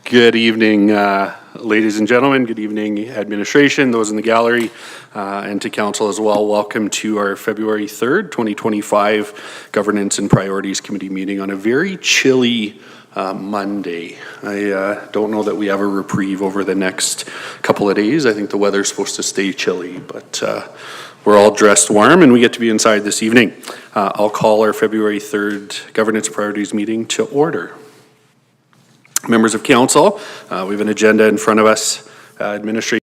Good evening, ladies and gentlemen. Good evening, administration, those in the gallery, and to council as well. Welcome to our February 3rd, 2025 Governance and Priorities Committee meeting on a very chilly Monday. I don't know that we have a reprieve over the next couple of days. I think the weather's supposed to stay chilly, but we're all dressed warm and we get to be inside this evening. I'll call our February 3rd Governance Priorities meeting to order. Members of council, we have an agenda in front of us. Administration.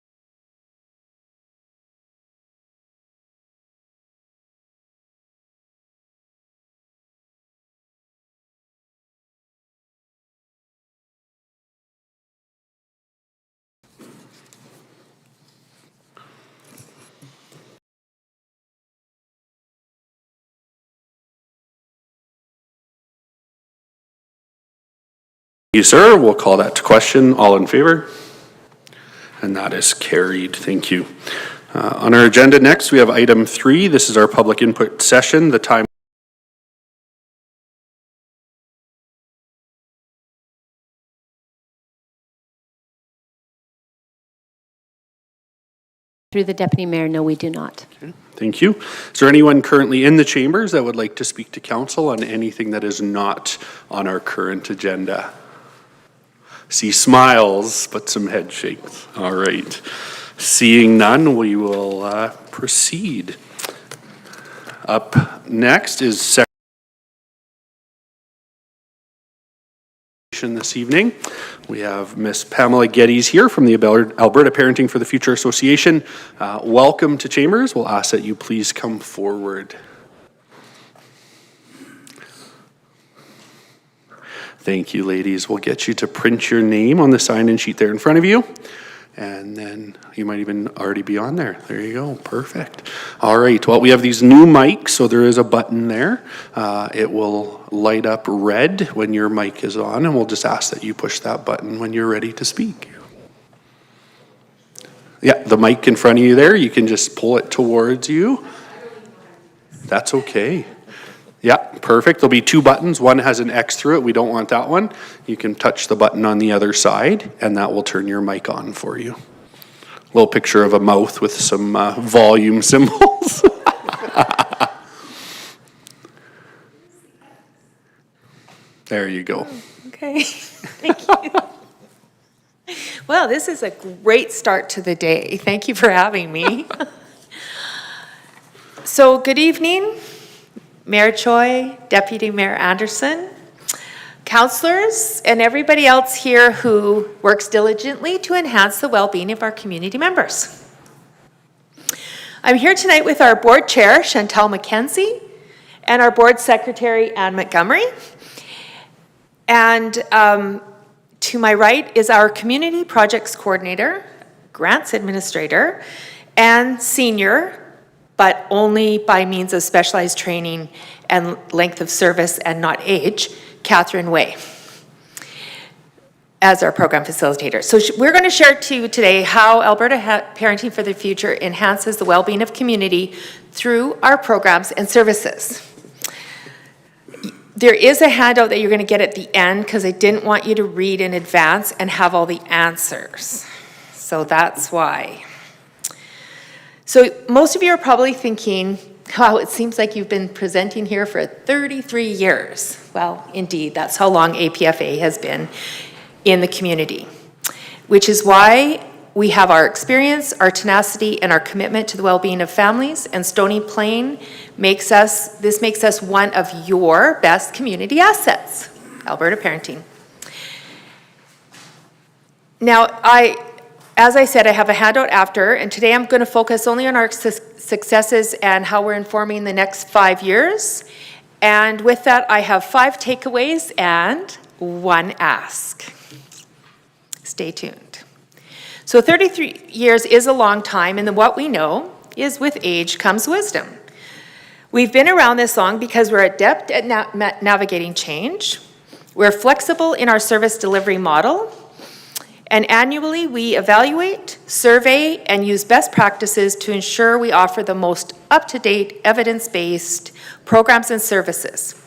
You, sir. We'll call that to question. All in favor? And that is carried. Thank you. On our agenda next, we have item 3. This is our public input session. The time Through the Deputy Mayor, no, we do not. Okay, thank you. Is there anyone currently in the chambers that would like to speak to council on anything that is not on our current agenda? See smiles, but some head shakes. All right. Seeing none, we will proceed. Up next is this evening. We have Miss Pamela Geddes here from the Alberta Parenting for the Future Association. Welcome to Chambers. We'll ask that you please come forward. Thank you, ladies. We'll get you to print your name on the sign-in sheet there in front of you. And then you might even already be on there. There you go. Perfect. All right. Well, we have these new mics, so there is a button there. It will light up red when your mic is on, and we'll just ask that you push that button when you're ready to speak. Yeah, the mic in front of you there, you can just pull it towards you. That's okay. Yeah, perfect. There'll be 2 buttons. One has an X through it. We don't want that one. You can touch the button on the other side, and that will turn your mic on for you. A little picture of a mouth with some volume symbols. There you go. Okay, thank you. Well, this is a great start to the day. Thank you for having me. So, good evening. Mayor Choi, Deputy Mayor Anderson, councillors, and everybody else here who works diligently to enhance the well-being of our community members. I'm here tonight with our board chair, Chantal McKenzie, and our board secretary, Anne Montgomery. And to my right is our community projects coordinator, grants administrator, and senior, but only by means of specialized training and length of service and not age, Catherine Way, as our program facilitator. So we're going to share to you today how Alberta Parenting for the Future enhances the well-being of community through our programs and services. There is a handout that you're going to get at the end because I didn't want you to read in advance and have all the answers. So that's why. So most of you are probably thinking, wow, it seems like you've been presenting here for 33 years. Well, indeed, that's how long APFA has been in the community, which is why we have our experience, our tenacity, and our commitment to the well-being of families, and Stony Plain makes us one of your best community assets, Alberta Parenting. Now, as I said, I have a handout after, and today I'm going to focus only on our successes and how we're informing the next 5 years. And with that, I have 5 takeaways and 1 ask. Stay tuned. So 33 years is a long time, and what we know is with age comes wisdom. We've been around this long because we're adept at navigating change. We're flexible in our service delivery model. And annually, we evaluate, survey, and use best practices to ensure we offer the most up-to-date, evidence-based programs and services.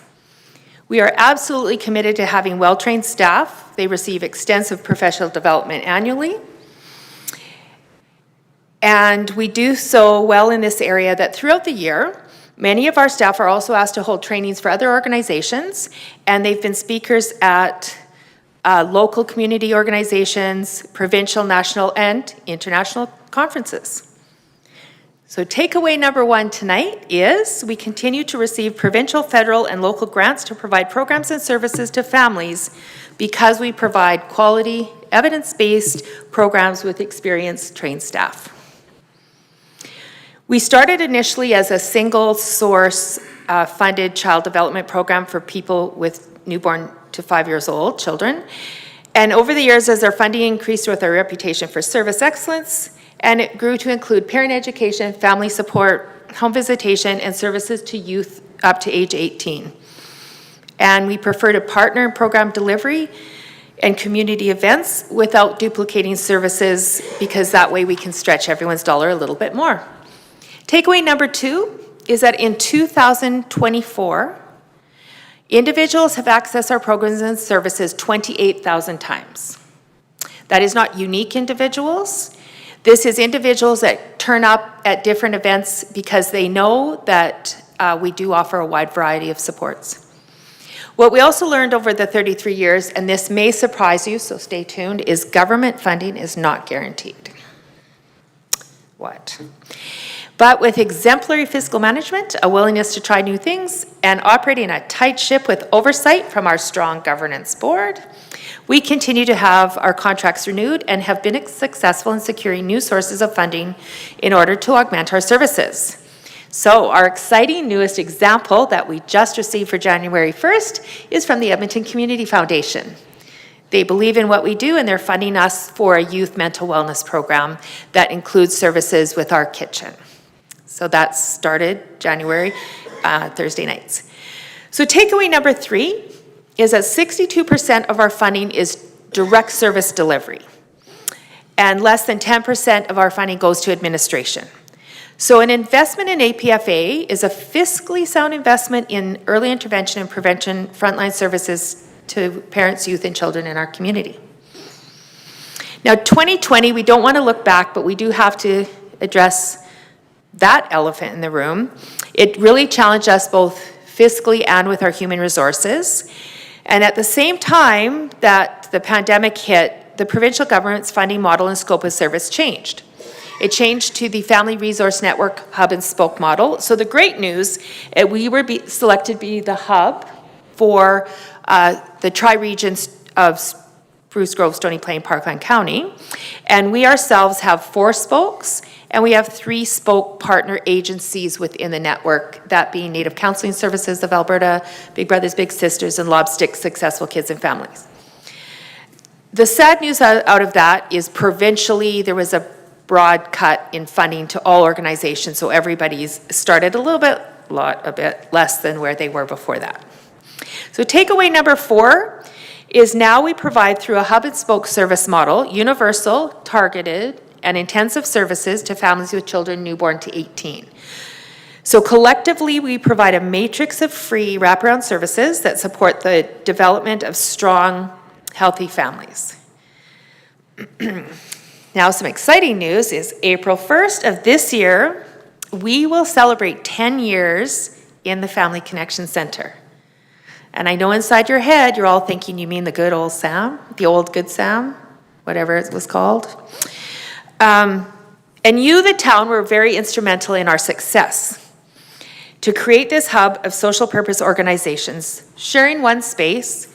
We are absolutely committed to having well-trained staff. They receive extensive professional development annually. And we do so well in this area that throughout the year, many of our staff are also asked to hold trainings for other organizations, and they've been speakers at local community organizations, provincial, national, and international conferences. So takeaway number 1 tonight is we continue to receive provincial, federal, and local grants to provide programs and services to families because we provide quality, evidence-based programs with experienced, trained staff. We started initially as a single source funded child development program for people with newborn to 5 years old children. And over the years, as our funding increased with our reputation for service excellence, and it grew to include parent education, family support, home visitation, and services to youth up to age 18. And we prefer to partner in program delivery and community events without duplicating services, because that way we can stretch everyone's dollar a little bit more. Takeaway number 2 is that in 2024, individuals have accessed our programs and services 28,000 times. That is not unique individuals. This is individuals that turn up at different events because they know that we do offer a wide variety of supports. What we also learned over the 33 years, and this may surprise you, so stay tuned, is government funding is not guaranteed. What? But with exemplary fiscal management, a willingness to try new things, and operating a tight ship with oversight from our strong governance board, we continue to have our contracts renewed and have been successful in securing new sources of funding in order to augment our services. So our exciting newest example that we just received for January 1st is from the Edmonton Community Foundation. They believe in what we do, and they're funding us for a youth mental wellness program that includes services with our kitchen. So that started January, Thursday nights. So takeaway number 3 is that 62% of our funding is direct service delivery, and less than 10% of our funding goes to administration. So an investment in APFA is a fiscally sound investment in early intervention and prevention frontline services to parents, youth, and children in our community. Now, 2020, we don't want to look back, but we do have to address that elephant in the room. It really challenged us both fiscally and with our human resources. And at the same time that the pandemic hit, the provincial government's funding model and scope of service changed. It changed to the Family Resource Network hub and spoke model. So the great news, we were selected to be the hub for the tri-regions of Spruce Grove, Stony Plain, Parkland County. And we ourselves have 4 spokes, and we have 3 spoke partner agencies within the network, that being Native Counseling Services of Alberta, Big Brothers Big Sisters, and Lobstick Successful Kids and Families. The sad news out of that is provincially there was a broad cut in funding to all organizations, so everybody's started a bit less than where they were before that. So takeaway number 4 is now we provide through a hub and spoke service model, universal, targeted, and intensive services to families with children newborn to 18. So collectively, we provide a matrix of free wraparound services that support the development of strong, healthy families. Now, some exciting news is April 1st of this year, we will celebrate 10 years in the Family Connection Center. And I know inside your head, you're all thinking you mean the good old Sam, the old good Sam, whatever it was called. And you, the town, were very instrumental in our success to create this hub of social purpose organizations, sharing one space,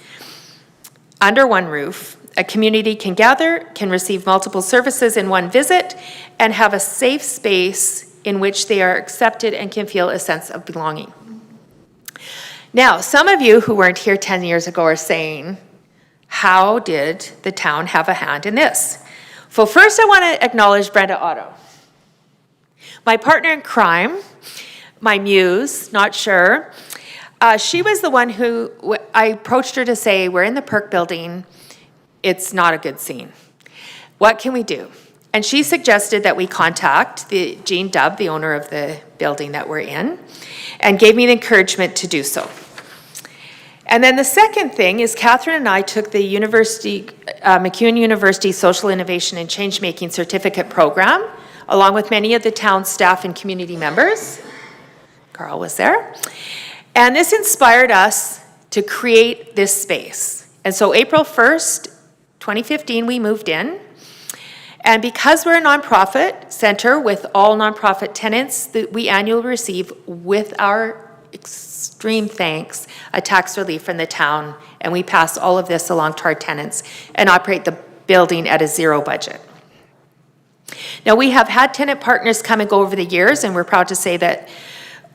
under one roof. A community can gather, can receive multiple services in one visit, and have a safe space in which they are accepted and can feel a sense of belonging. Now, some of you who weren't here 10 years ago are saying, how did the town have a hand in this? Well, first I want to acknowledge Brenda Otto. My partner in crime, my muse, not sure. She was the one who, I approached her to say, we're in the Perk building, it's not a good scene. What can we do? And she suggested that we contact Jean Dubb, the owner of the building that we're in, and gave me the encouragement to do so. And then the second thing is Catherine and I took the MacEwan University Social Innovation and Change-Making Certificate Program, along with many of the town staff and community members. Carl was there. And this inspired us to create this space. And so April 1st, 2015, we moved in. And because we're a nonprofit center with all nonprofit tenants, we annually receive, with our extreme thanks, a tax relief from the town, and we pass all of this along to our tenants and operate the building at a zero budget. Now, we have had tenant partners come and go over the years, and we're proud to say that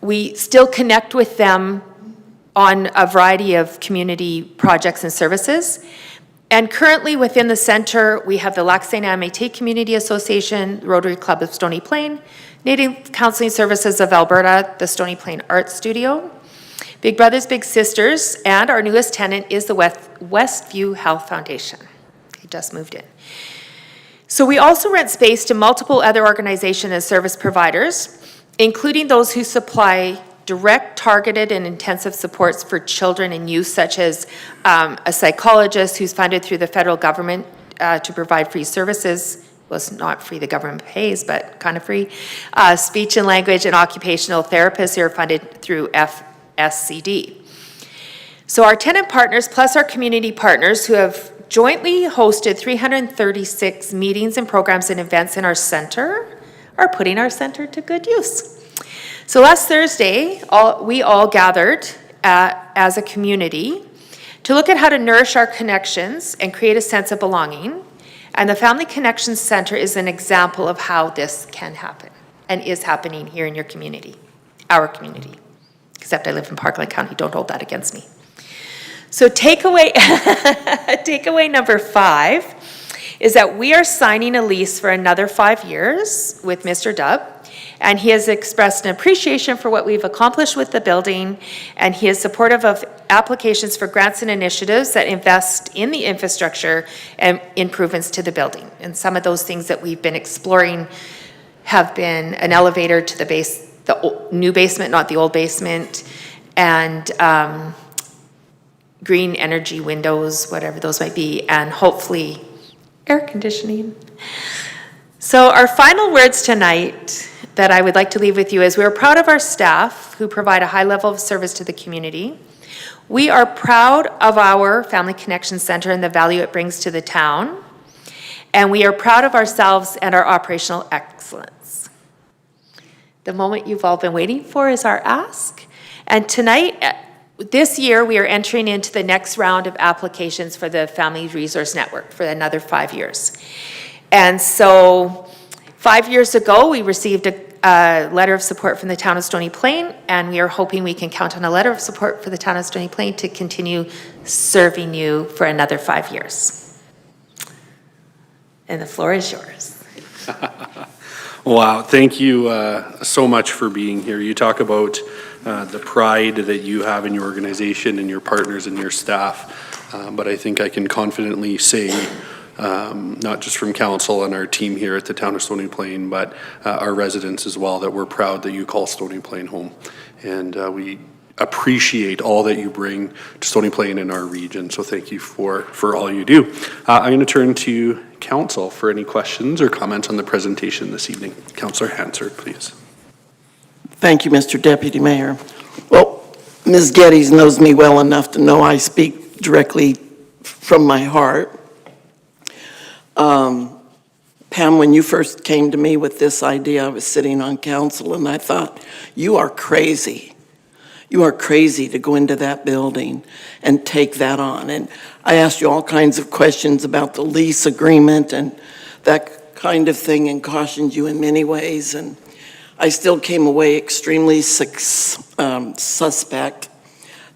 we still connect with them on a variety of community projects and services. And currently within the center, we have the Lac Ste. Anne Métis Community Association, Rotary Club of Stony Plain, Native Counseling Services of Alberta, the Stony Plain Art Studio, Big Brothers Big Sisters, and our newest tenant is the Westview Health Foundation. They just moved in. So we also rent space to multiple other organizations and service providers, including those who supply direct, targeted, and intensive supports for children and youth, such as a psychologist who's funded through the federal government to provide free services. Well, it's not free, the government pays, but kind of free. Speech and language and occupational therapists who are funded through FSCD. So our tenant partners, plus our community partners who have jointly hosted 336 meetings and programs and events in our center, are putting our center to good use. So last Thursday, we all gathered as a community to look at how to nourish our connections and create a sense of belonging. And the Family Connections Center is an example of how this can happen and is happening here in your community, our community. Except I live in Parkland County, don't hold that against me. So takeaway number 5 is that we are signing a lease for another 5 years with Mr. Dubb. And he has expressed an appreciation for what we've accomplished with the building, and he is supportive of applications for grants and initiatives that invest in the infrastructure and improvements to the building. And some of those things that we've been exploring have been an elevator to the new basement, not the old basement, and green energy windows, whatever those might be, and hopefully air conditioning. So our final words tonight that I would like to leave with you is we're proud of our staff who provide a high level of service to the community. We are proud of our Family Connection Center and the value it brings to the town. And we are proud of ourselves and our operational excellence. The moment you've all been waiting for is our ask. And tonight, this year, we are entering into the next round of applications for the Family Resource Network for another 5 years. And so 5 years ago, we received a letter of support from the town of Stony Plain, and we are hoping we can count on a letter of support for the town of Stony Plain to continue serving you for another 5 years. And the floor is yours. Wow, thank you so much for being here. You talk about the pride that you have in your organization and your partners and your staff, but I think I can confidently say, not just from council and our team here at the town of Stony Plain, but our residents as well, that we're proud that you call Stony Plain home. And we appreciate all that you bring to Stony Plain and our region. So thank you for all you do. I'm going to turn to council for any questions or comments on the presentation this evening. Councillor Hansard, please. Thank you, Mr. Deputy Mayor. Well, Ms. Geddes knows me well enough to know I speak directly from my heart. Pam, when you first came to me with this idea, I was sitting on council and I thought, you are crazy. You are crazy to go into that building and take that on. And I asked you all kinds of questions about the lease agreement and that kind of thing and cautioned you in many ways. And I still came away extremely suspect,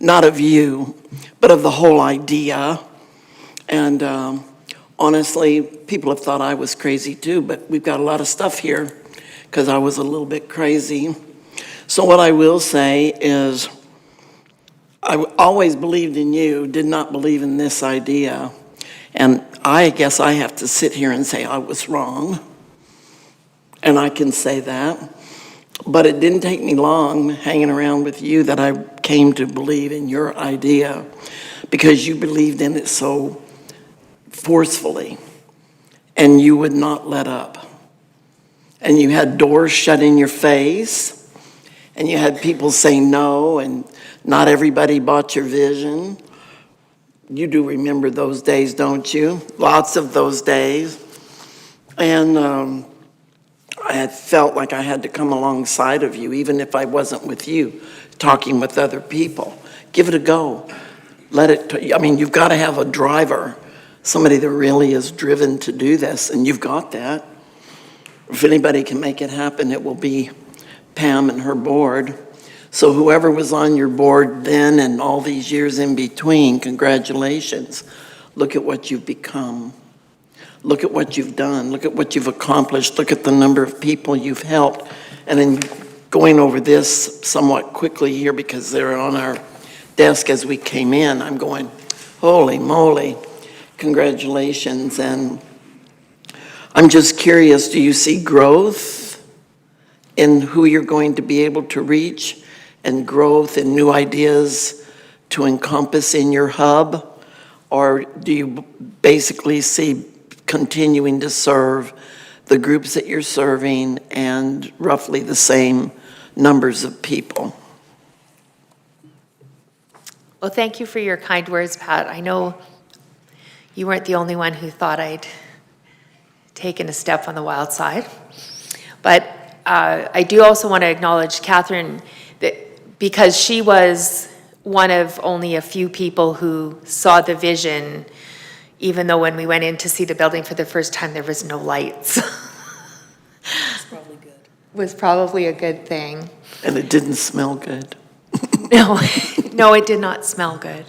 not of you, but of the whole idea. And honestly, people have thought I was crazy too, but we've got a lot of stuff here because I was a little bit crazy. So what I will say is I always believed in you, did not believe in this idea. And I guess I have to sit here and say I was wrong. And I can say that. But it didn't take me long hanging around with you that I came to believe in your idea, because you believed in it so forcefully and you would not let up. And you had doors shut in your face, and you had people say no, and not everybody bought your vision. You do remember those days, don't you? Lots of those days. And I had felt like I had to come alongside of you, even if I wasn't with you, talking with other people. Give it a go. You've got to have a driver, somebody that really is driven to do this, and you've got that. If anybody can make it happen, it will be Pam and her board. So whoever was on your board then and all these years in between, congratulations. Look at what you've become. Look at what you've done. Look at what you've accomplished. Look at the number of people you've helped. And then going over this somewhat quickly here, because they're on our desk as we came in, I'm going, holy moly, congratulations. And I'm just curious, do you see growth in who you're going to be able to reach, and growth in new ideas to encompass in your hub? Or do you basically see continuing to serve the groups that you're serving and roughly the same numbers of people? Well, thank you for your kind words, Pat. I know you weren't the only one who thought I'd taken a step on the wild side. But I do also want to acknowledge Catherine, that because she was one of only a few people who saw the vision, even though when we went in to see the building for the first time, there was no lights. That's probably good. Was probably a good thing. And it didn't smell good. No, no, it did not smell good.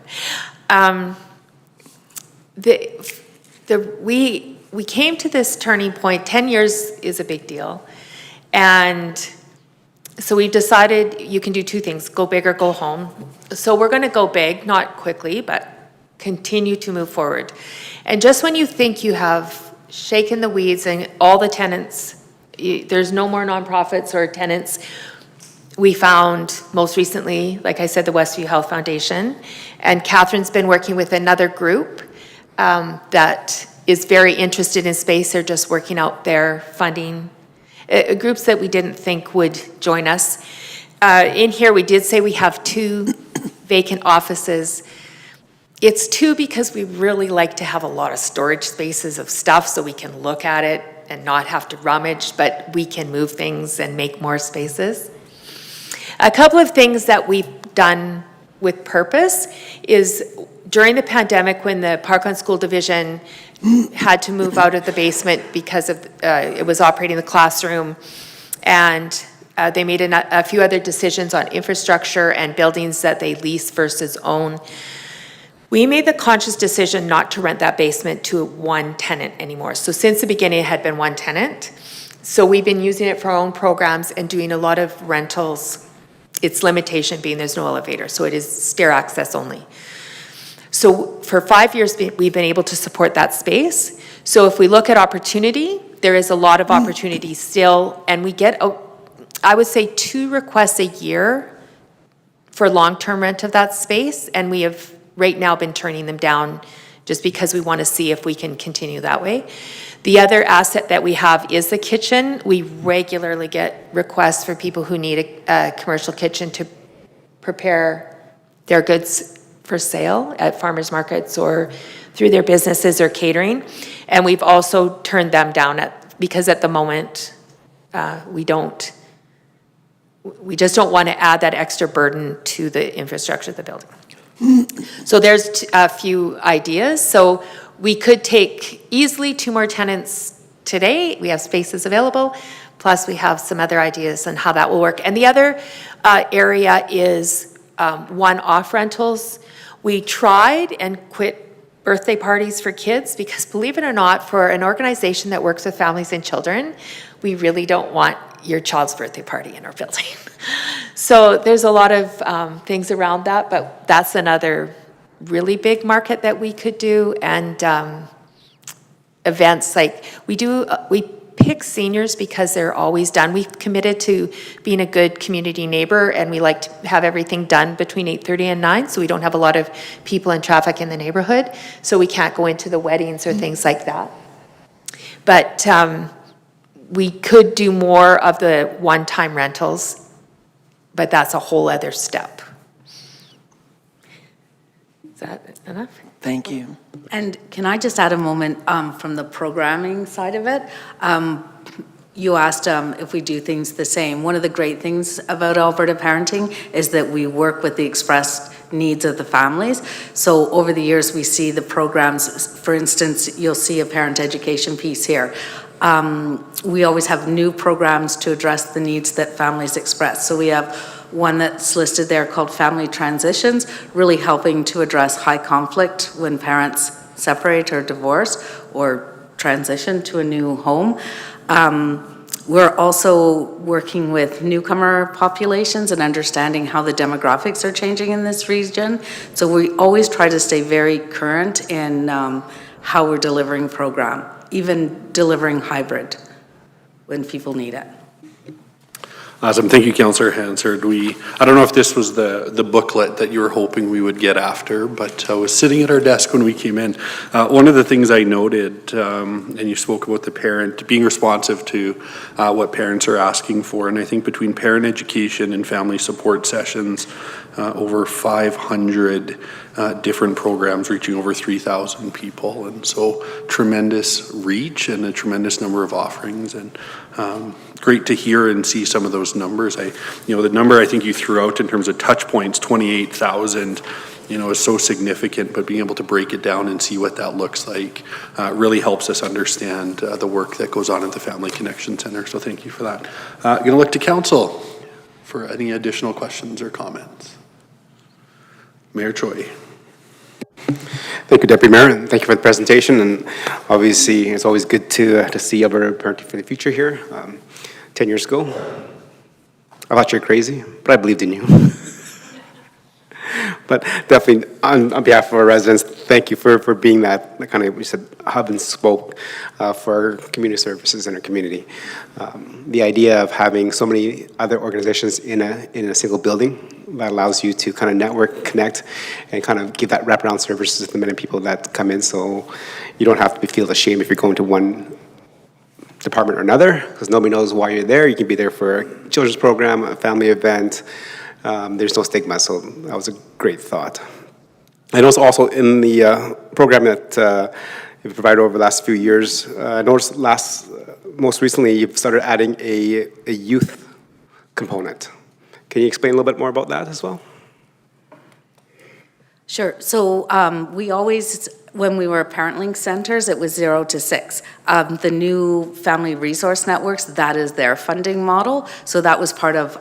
We came to this turning point. 10 years is a big deal. And so we've decided you can do two things, go big or go home. So we're going to go big, not quickly, but continue to move forward. And just when you think you have shaken the weeds and all the tenants, there's no more nonprofits or tenants, we found most recently, like I said, the Westview Health Foundation. And Catherine's been working with another group that is very interested in space. They're just working out their funding. Groups that we didn't think would join us. In here, we did say we have 2 vacant offices. It's 2 because we really like to have a lot of storage spaces of stuff so we can look at it and not have to rummage, but we can move things and make more spaces. A couple of things that we've done with purpose is during the pandemic, when the Parkland School Division had to move out of the basement because of it was operating the classroom, and they made a few other decisions on infrastructure and buildings that they lease versus own. We made the conscious decision not to rent that basement to one tenant anymore. So since the beginning, it had been one tenant. So we've been using it for our own programs and doing a lot of rentals. Its limitation being there's no elevator, so it is stair access only. So for 5 years, we've been able to support that space. So if we look at opportunity, there is a lot of opportunity still, and we get, I would say, 2 requests a year for long-term rent of that space, and we have right now been turning them down just because we want to see if we can continue that way. The other asset that we have is the kitchen. We regularly get requests for people who need a commercial kitchen to prepare their goods for sale at farmers markets or through their businesses or catering. And we've also turned them down because at the moment, we just don't want to add that extra burden to the infrastructure of the building. So there's a few ideas. So we could take easily 2 more tenants today. We have spaces available. Plus we have some other ideas on how that will work. And the other area is one-off rentals. We tried and quit birthday parties for kids because, believe it or not, for an organization that works with families and children, we really don't want your child's birthday party in our building. So there's a lot of things around that, but that's another really big market that we could do. And events like we pick seniors because they're always done. We've committed to being a good community neighbor, and we like to have everything done between 8:30 and 9, so we don't have a lot of people in traffic in the neighborhood, so we can't go into the weddings or things like that. But we could do more of the one-time rentals, but that's a whole other step. Is that enough? Thank you. And can I just add a moment from the programming side of it? You asked if we do things the same. One of the great things about Alberta Parenting is that we work with the expressed needs of the families. So over the years, we see the programs. For instance, you'll see a parent education piece here. We always have new programs to address the needs that families express. So we have one that's listed there called Family Transitions, really helping to address high conflict when parents separate or divorce or transition to a new home. We're also working with newcomer populations and understanding how the demographics are changing in this region. So we always try to stay very current in how we're delivering program, even delivering hybrid when people need it. Awesome. Thank you, Councillor Hansard. I don't know if this was the booklet that you were hoping we would get after, but I was sitting at our desk when we came in. One of the things I noted, and you spoke about the parent, being responsive to what parents are asking for, and I think between parent education and family support sessions, over 500 different programs reaching over 3,000 people, and so tremendous reach and a tremendous number of offerings, and great to hear and see some of those numbers. The number I think you threw out in terms of touch points, 28,000, is so significant, but being able to break it down and see what that looks like really helps us understand the work that goes on at the Family Connection Center. So thank you for that. I'm going to look to council for any additional questions or comments. Mayor Choi. Thank you, Deputy Mayor, and thank you for the presentation. And obviously, it's always good to see Alberta Parenting for the Future here. 10 years ago, I thought you were crazy, but I believed in you. But definitely, on behalf of our residents, thank you for being that kind of, we said, hub and spoke for our community services in our community. The idea of having so many other organizations in a single building that allows you to kind of network, connect, and kind of give that wraparound services to the many people that come in, so you don't have to feel ashamed if you're going to one department or another, because nobody knows why you're there. You can be there for a children's program, a family event. There's no stigma, so that was a great thought. I noticed also in the program that you've provided over the last few years, I noticed most recently you've started adding a youth component. Can you explain a little bit more about that as well? Sure. So we always, when we were Parent Link centers, it was 0 to 6. The new Family Resource Networks, that is their funding model. So that was part of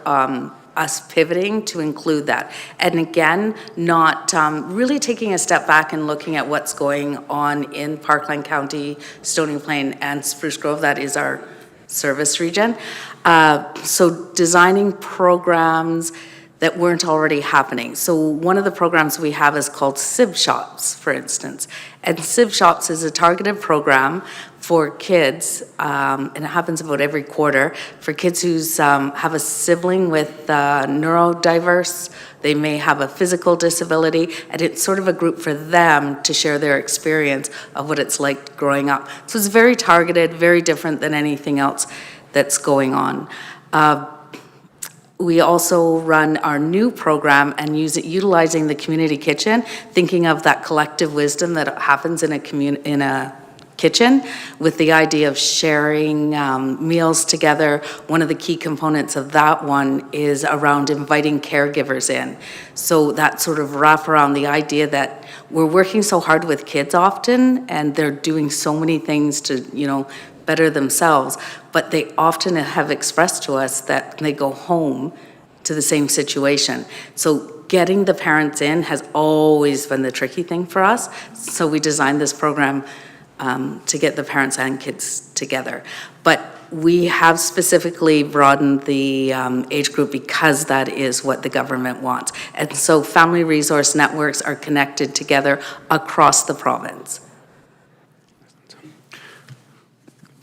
us pivoting to include that. And again, not really taking a step back and looking at what's going on in Parkland County, Stony Plain, and Spruce Grove. That is our service region. So designing programs that weren't already happening. So one of the programs we have is called SIB Shops, for instance. And SIB Shops is a targeted program for kids, and it happens about every quarter, for kids who have a sibling with neurodiverse, they may have a physical disability, and it's sort of a group for them to share their experience of what it's like growing up. So it's very targeted, very different than anything else that's going on. We also run our new program and utilizing the community kitchen, thinking of that collective wisdom that happens in a kitchen, with the idea of sharing meals together. One of the key components of that one is around inviting caregivers in. So that sort of wrap around the idea that we're working so hard with kids often, and they're doing so many things to, better themselves, but they often have expressed to us that they go home to the same situation. So getting the parents in has always been the tricky thing for us. So we designed this program to get the parents and kids together. But we have specifically broadened the age group because that is what the government wants. And so family resource networks are connected together across the province.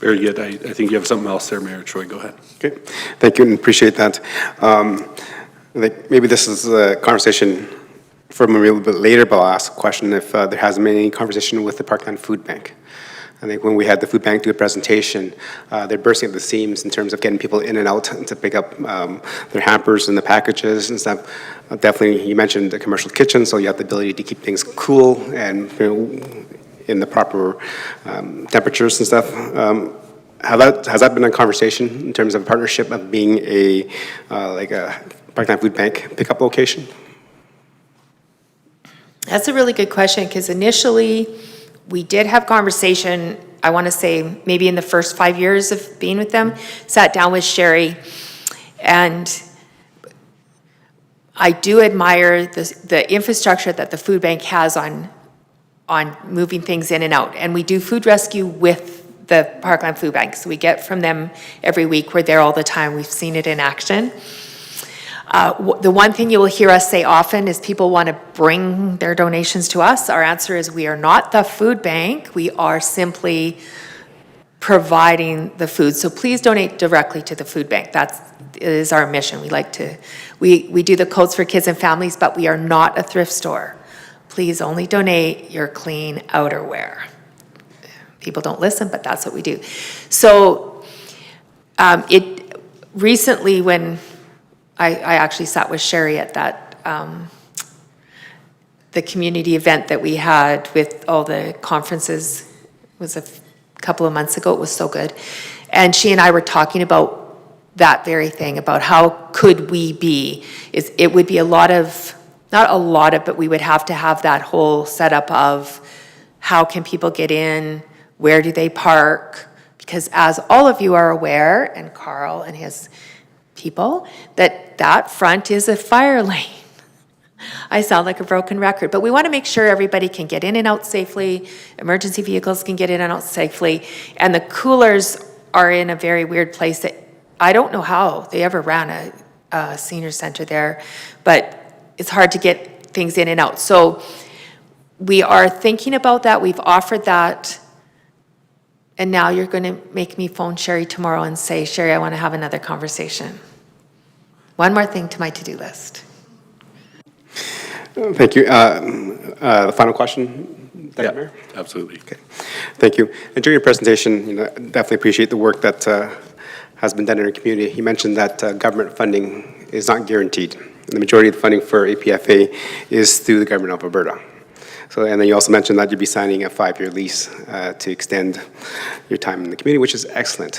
Very good. I think you have something else there, Mayor Choi. Go ahead. Okay, thank you and appreciate that. I think maybe this is a conversation for maybe a little bit later, but I'll ask a question if there hasn't been any conversation with the Parkland Food Bank. I think when we had the food bank do a presentation, they're bursting at the seams in terms of getting people in and out to pick up their hampers and the packages and stuff. Definitely, you mentioned the commercial kitchen, so you have the ability to keep things cool and in the proper temperatures and stuff. Has that been a conversation in terms of a partnership of being like a Parkland Food Bank pickup location? That's a really good question, because initially, we did have conversation, I want to say maybe in the first 5 years of being with them, sat down with Sherry, and I do admire the infrastructure that the food bank has on moving things in and out. And we do food rescue with the Parkland Food Bank, so we get from them every week. We're there all the time. We've seen it in action. The one thing you will hear us say often is people want to bring their donations to us. Our answer is we are not the food bank. We are simply providing the food. So please donate directly to the food bank. That is our mission. We do the coats for kids and families, but we are not a thrift store. Please only donate your clean outerwear. People don't listen, but that's what we do. So recently when I actually sat with Sherry at that, the community event that we had with all the conferences. It was a couple of months ago. It was so good. And she and I were talking about that very thing, about how could we be, it would be not a lot of, but we would have to have that whole setup of how can people get in, where do they park? Because as all of you are aware, and Carl and his people, that front is a fire lane. I sound like a broken record, but we want to make sure everybody can get in and out safely, emergency vehicles can get in and out safely, and the coolers are in a very weird place that I don't know how they ever ran a senior center there, but it's hard to get things in and out. So we are thinking about that. We've offered that. And now you're going to make me phone Sherry tomorrow and say, Sherry, I want to have another conversation. One more thing to my to-do list. Thank you. The final question, Deputy Mayor? Absolutely. Okay. Thank you. And during your presentation, definitely appreciate the work that has been done in our community. You mentioned that government funding is not guaranteed. The majority of the funding for APFA is through the government of Alberta. So, and then you also mentioned that you'd be signing a 5-year lease to extend your time in the community, which is excellent.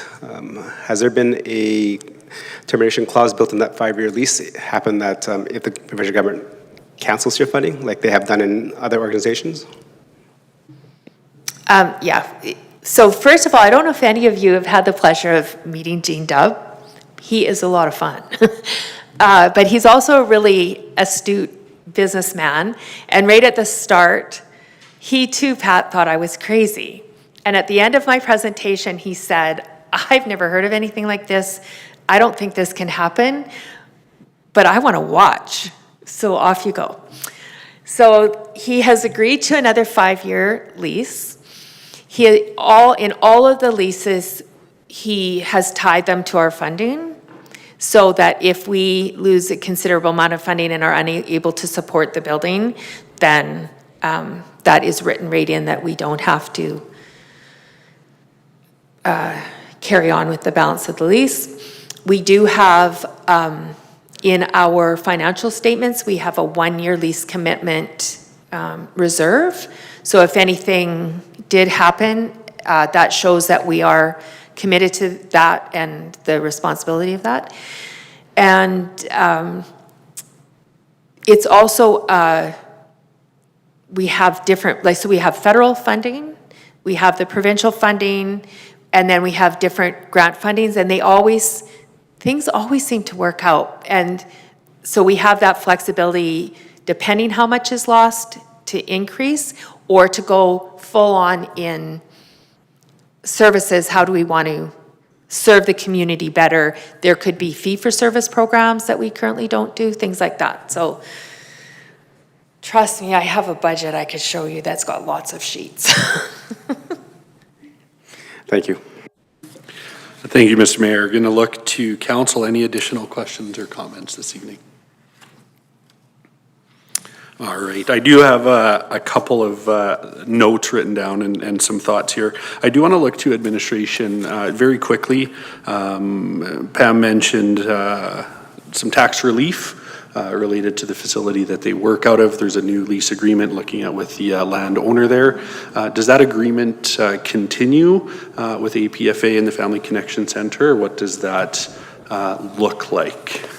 Has there been a termination clause built in that 5-year lease? It happened that if the provincial government cancels your funding, like they have done in other organizations? Yeah. So first of all, I don't know if any of you have had the pleasure of meeting Gene Dubb. He is a lot of fun. But he's also a really astute businessman. And right at the start, he too, Pat, thought I was crazy. And at the end of my presentation, he said, I've never heard of anything like this. I don't think this can happen, but I want to watch. So off you go. So he has agreed to another 5-year lease. In all of the leases, he has tied them to our funding, so that if we lose a considerable amount of funding and are unable to support the building, then that is written right in, that we don't have to carry on with the balance of the lease. We do have, in our financial statements, we have a 1-year lease commitment reserve. So if anything did happen, that shows that we are committed to that and the responsibility of that. And it's also, we have different, so we have federal funding, we have the provincial funding, and then we have different grant fundings, and things always seem to work out. And so we have that flexibility, depending how much is lost, to increase or to go full on in services. How do we want to serve the community better? There could be fee-for-service programs that we currently don't do, things like that. So trust me, I have a budget I could show you that's got lots of sheets. Thank you. Thank you, Mr. Mayor. Going to look to council. Any additional questions or comments this evening? All right. I do have a couple of notes written down and some thoughts here. I do want to look to administration very quickly. Pam mentioned some tax relief related to the facility that they work out of. There's a new lease agreement looking at with the landowner there. Does that agreement continue with APFA and the Family Connection Center? What does that look like?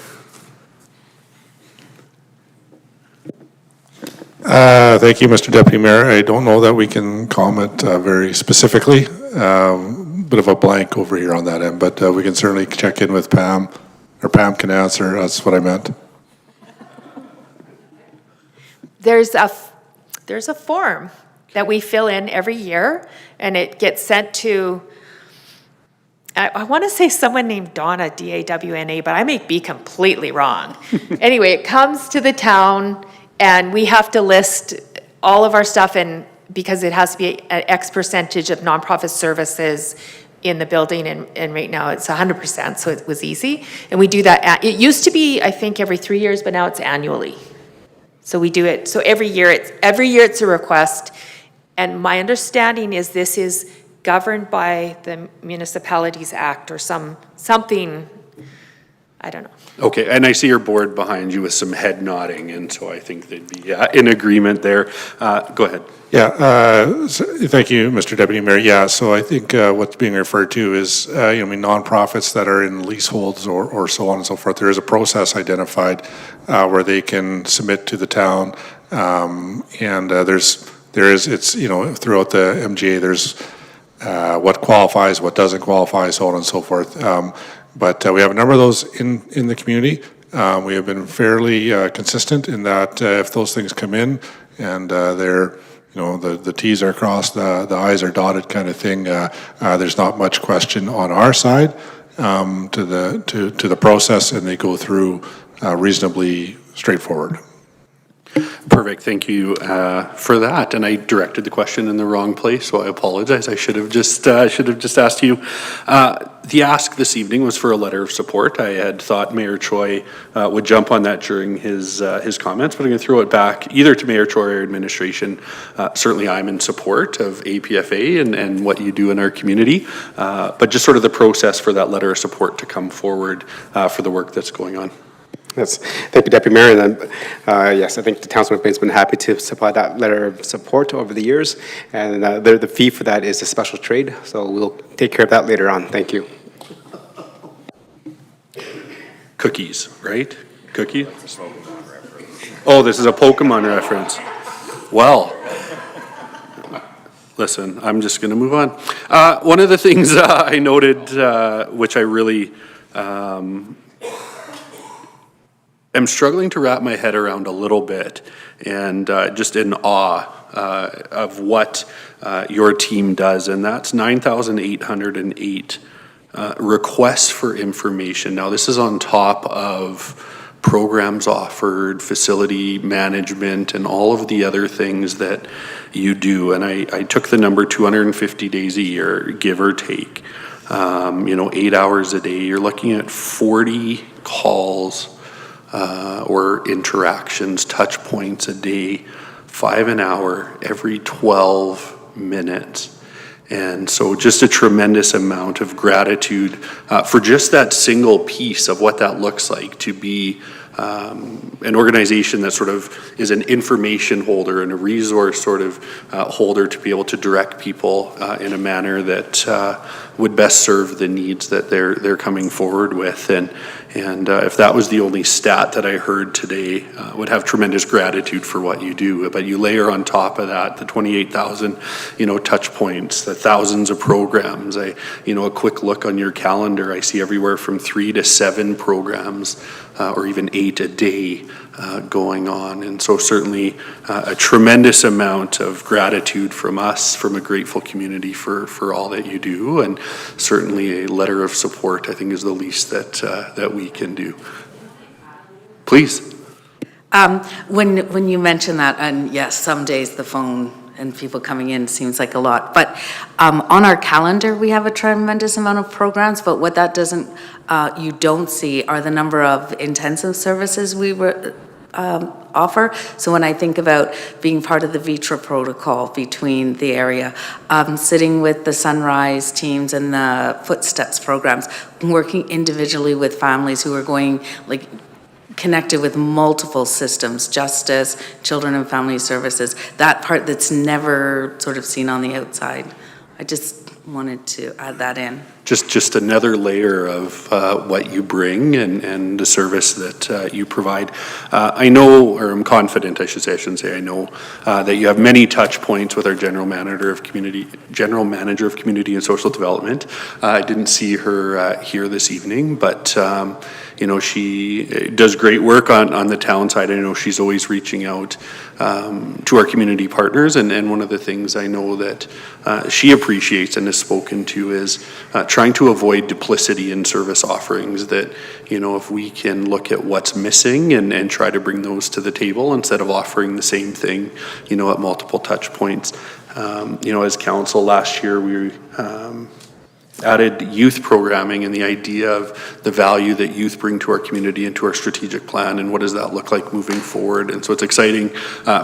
Thank you, Mr. Deputy Mayor. I don't know that we can comment very specifically. Bit of a blank over here on that end, but we can certainly check in with Pam, or Pam can answer. That's what I meant. There's a form that we fill in every year, and it gets sent to, I want to say someone named Donna, D-A-W-N-A, but I may be completely wrong. Anyway, it comes to the town, and we have to list all of our stuff, and because it has to be an X percentage of nonprofit services in the building, and right now it's 100%, so it was easy. And we do that, it used to be, I think, every 3 years, but now it's annually. So we do it, so every year it's a request. And my understanding is this is governed by the Municipalities Act or something, I don't know. Okay, and I see your board behind you with some head nodding, and so I think they'd be in agreement there. Go ahead. Yeah, thank you, Mr. Deputy Mayor. Yeah, so I think what's being referred to is, nonprofits that are in leaseholds or so on and so forth. There is a process identified where they can submit to the town, and it's throughout the MGA. There's what qualifies, what doesn't qualify, so on and so forth. But we have a number of those in the community. We have been fairly consistent in that if those things come in and they're, the T's are crossed, the I's are dotted kind of thing, there's not much question on our side to the process, and they go through reasonably straightforward. Perfect, thank you for that. And I directed the question in the wrong place, so I apologize. I should have just asked you. The ask this evening was for a letter of support. I had thought Mayor Choi would jump on that during his comments, but I'm going to throw it back either to Mayor Choi or administration. Certainly, I'm in support of APFA and what you do in our community, but just sort of the process for that letter of support to come forward for the work that's going on. Yes, thank you, Deputy Mayor. And yes, I think the Councilman has been happy to supply that letter of support over the years. And the fee for that is a special trade. So we'll take care of that later on. Thank you. Cookies, right? Cookie? Oh, this is a Pokemon reference. Well, listen, I'm just going to move on. One of the things I noted, which I really am struggling to wrap my head around a little bit, and just in awe of what your team does, and that's 9,808 requests for information. Now, this is on top of programs offered, facility management, and all of the other things that you do. And I took the number 250 days a year, give or take. 8 hours a day. You're looking at 40 calls or interactions, touch points a day, 5 an hour, every 12 minutes. And so just a tremendous amount of gratitude for just that single piece of what that looks like to be an organization that sort of is an information holder and a resource sort of holder to be able to direct people in a manner that would best serve the needs that they're coming forward with. And if that was the only stat that I heard today, would have tremendous gratitude for what you do. But you layer on top of that the 28,000, touch points, the thousands of programs. A quick look on your calendar, I see everywhere from 3 to 7 programs, or even 8 a day going on. And so certainly a tremendous amount of gratitude from us, from a grateful community for all that you do. And certainly a letter of support, I think, is the least that we can do. Please. When you mention that, and yes, some days the phone and people coming in seems like a lot. But on our calendar, we have a tremendous amount of programs, but what that doesn't, you don't see are the number of intensive services we offer. So when I think about being part of the VITRA protocol between the area, sitting with the Sunrise teams and the Footsteps programs, working individually with families who are going, like, connected with multiple systems, justice, children and family services, that part that's never sort of seen on the outside. I just wanted to add that in. Just another layer of what you bring and the service that you provide. I know, or I'm confident, I shouldn't say I know, that you have many touch points with our General Manager of Community and Social Development. I didn't see her here this evening, but you know, she does great work on the town side. I know she's always reaching out to our community partners, and one of the things I know that she appreciates and has spoken to is trying to avoid duplicity in service offerings, that, you know, if we can look at what's missing and try to bring those to the table instead of offering the same thing, you know, at multiple touch points. You know, as council last year, we added youth programming and the idea of the value that youth bring to our community and to our strategic plan, and what does that look like moving forward. And so it's exciting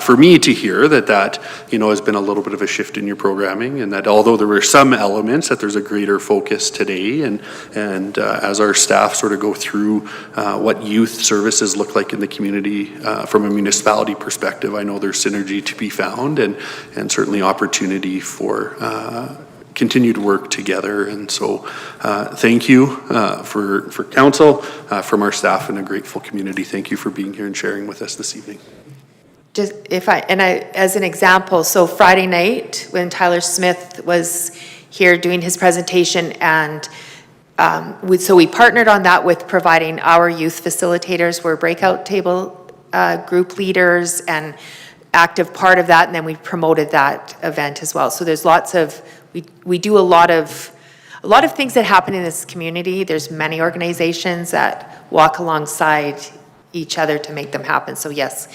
for me to hear that, you know, has been a little bit of a shift in your programming, and that although there were some elements, that there's a greater focus today, and as our staff sort of go through what youth services look like in the community from a municipality perspective, I know there's synergy to be found, and certainly opportunity for continue to work together. And so thank you for council, from our staff and a grateful community. Thank you for being here and sharing with us this evening. Just as an example, so Friday night when Tyler Smith was here doing his presentation, and so we partnered on that with providing our youth facilitators, we're breakout table group leaders and active part of that, and then we promoted that event as well. So there's lots of, we do a lot of things that happen in this community. There's many organizations that walk alongside each other to make them happen. So yes,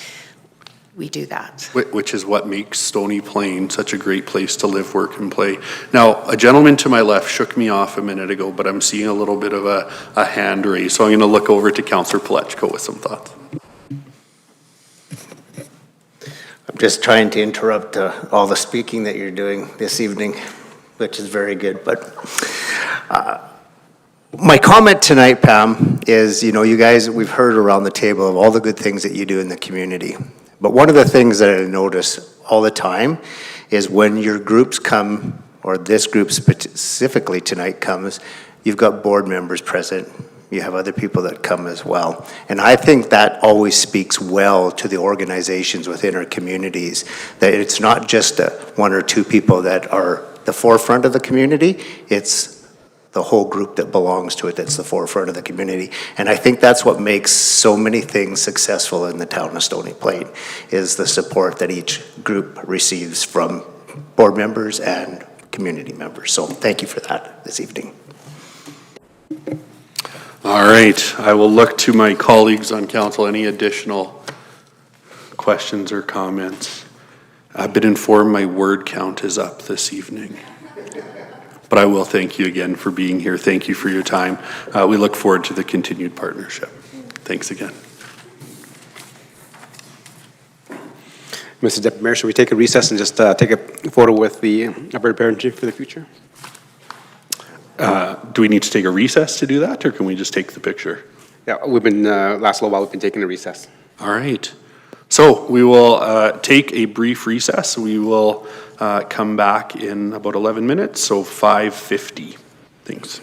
we do that. Which is what makes Stony Plain such a great place to live, work, and play. Now, a gentleman to my left shook me off a minute ago, but I'm seeing a little bit of a hand raise. So I'm going to look over to Councillor Palechko with some thoughts. I'm just trying to interrupt all the speaking that you're doing this evening, which is very good. But my comment tonight, Pam, is, you know, you guys, we've heard around the table of all the good things that you do in the community. But one of the things that I notice all the time is when your groups come, or this group specifically tonight comes, you've got board members present. You have other people that come as well. And I think that always speaks well to the organizations within our communities, that it's not just one or two people that are the forefront of the community, it's the whole group that belongs to it that's the forefront of the community. And I think that's what makes so many things successful in the town of Stony Plain, is the support that each group receives from board members and community members. So thank you for that this evening. All right, I will look to my colleagues on council. Any additional questions or comments? I've been informed my word count is up this evening. But I will thank you again for being here. Thank you for your time. We look forward to the continued partnership. Thanks again. Mr. Deputy Mayor, should we take a recess and just take a photo with the Alberta Parent Chief for the future? Do we need to take a recess to do that, or can we just take the picture? Yeah, we've been, last little while, we've been taking a recess. All right. So we will take a brief recess. We will come back in about 11 minutes, so 5:50. Thanks.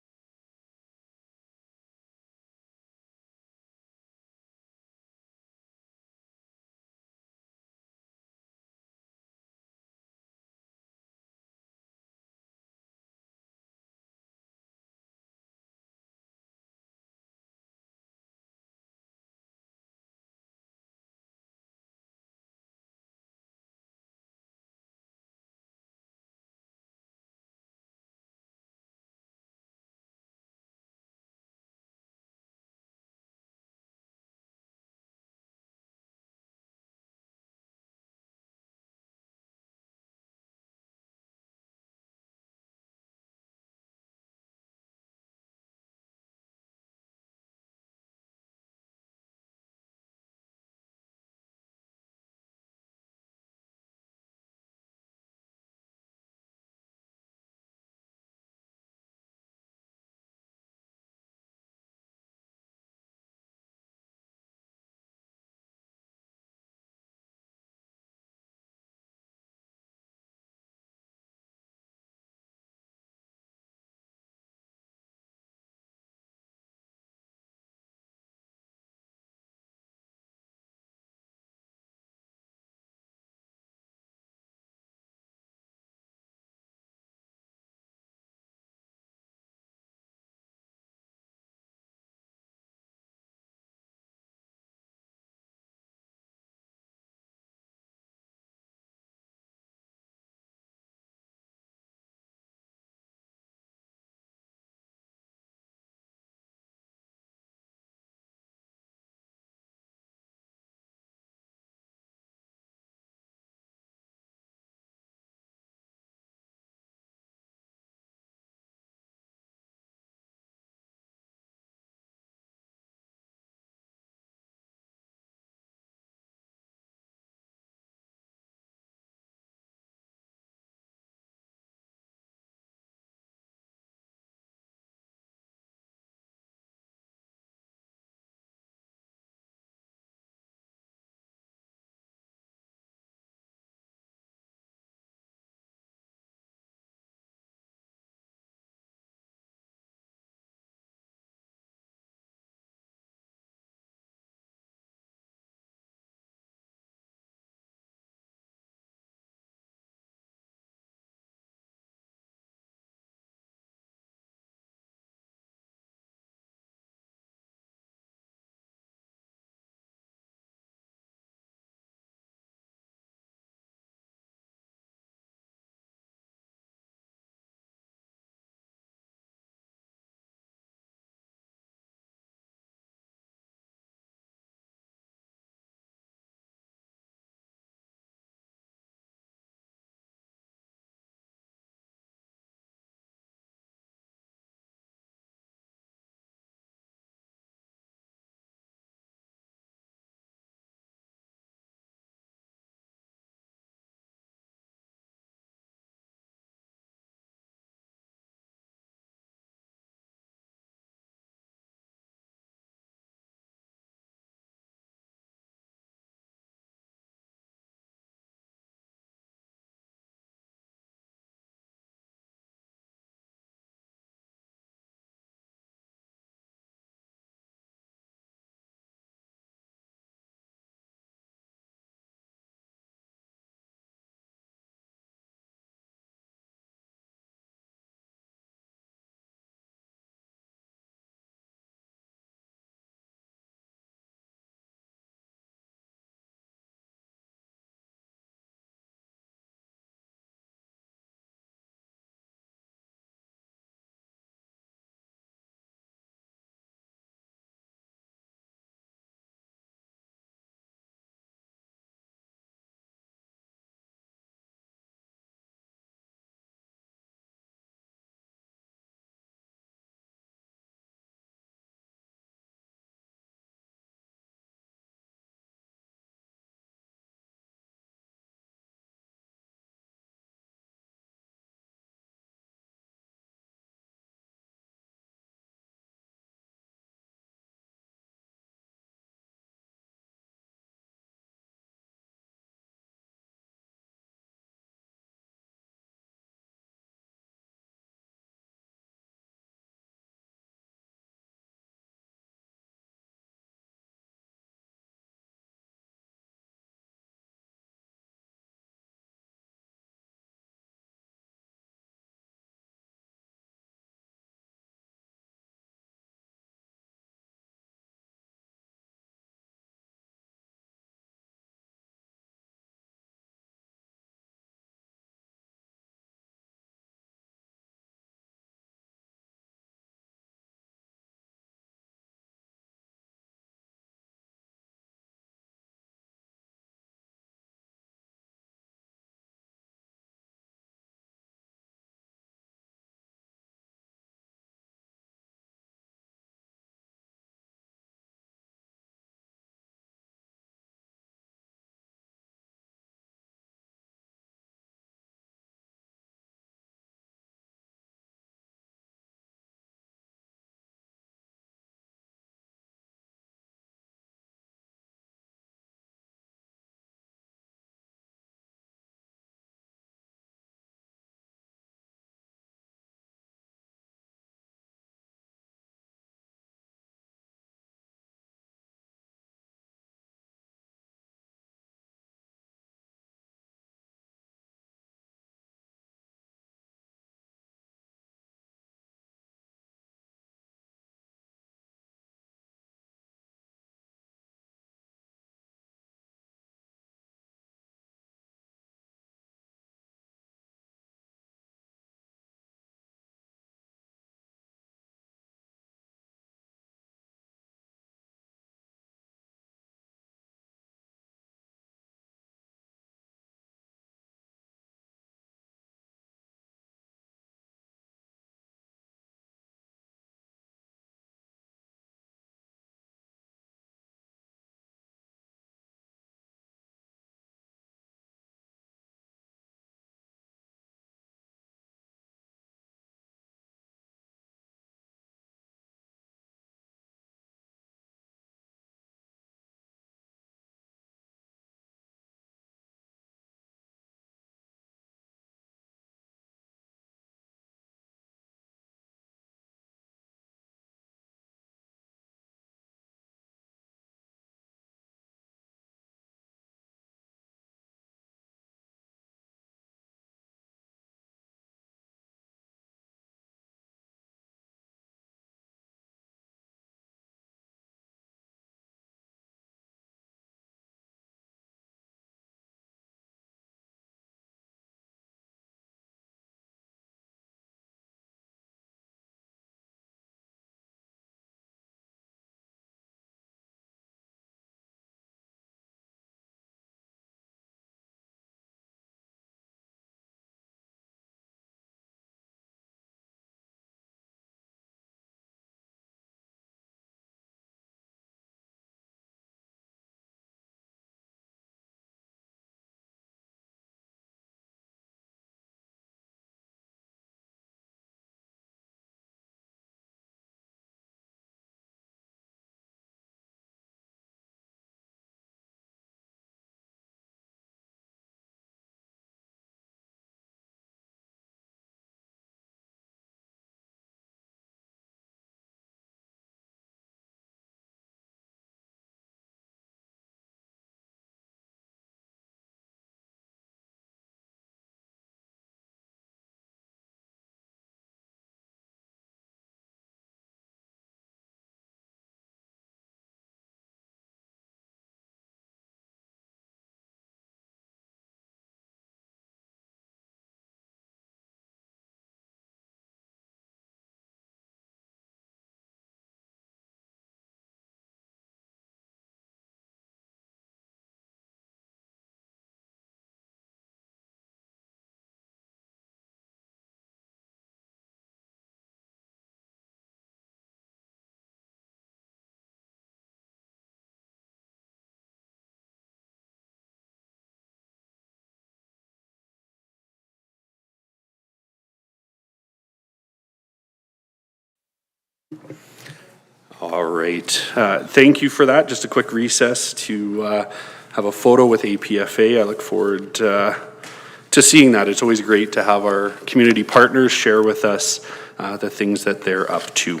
All right. Thank you for that. Just a quick recess to have a photo with APFA. I look forward to seeing that. It's always great to have our community partners share with us the things that they're up to.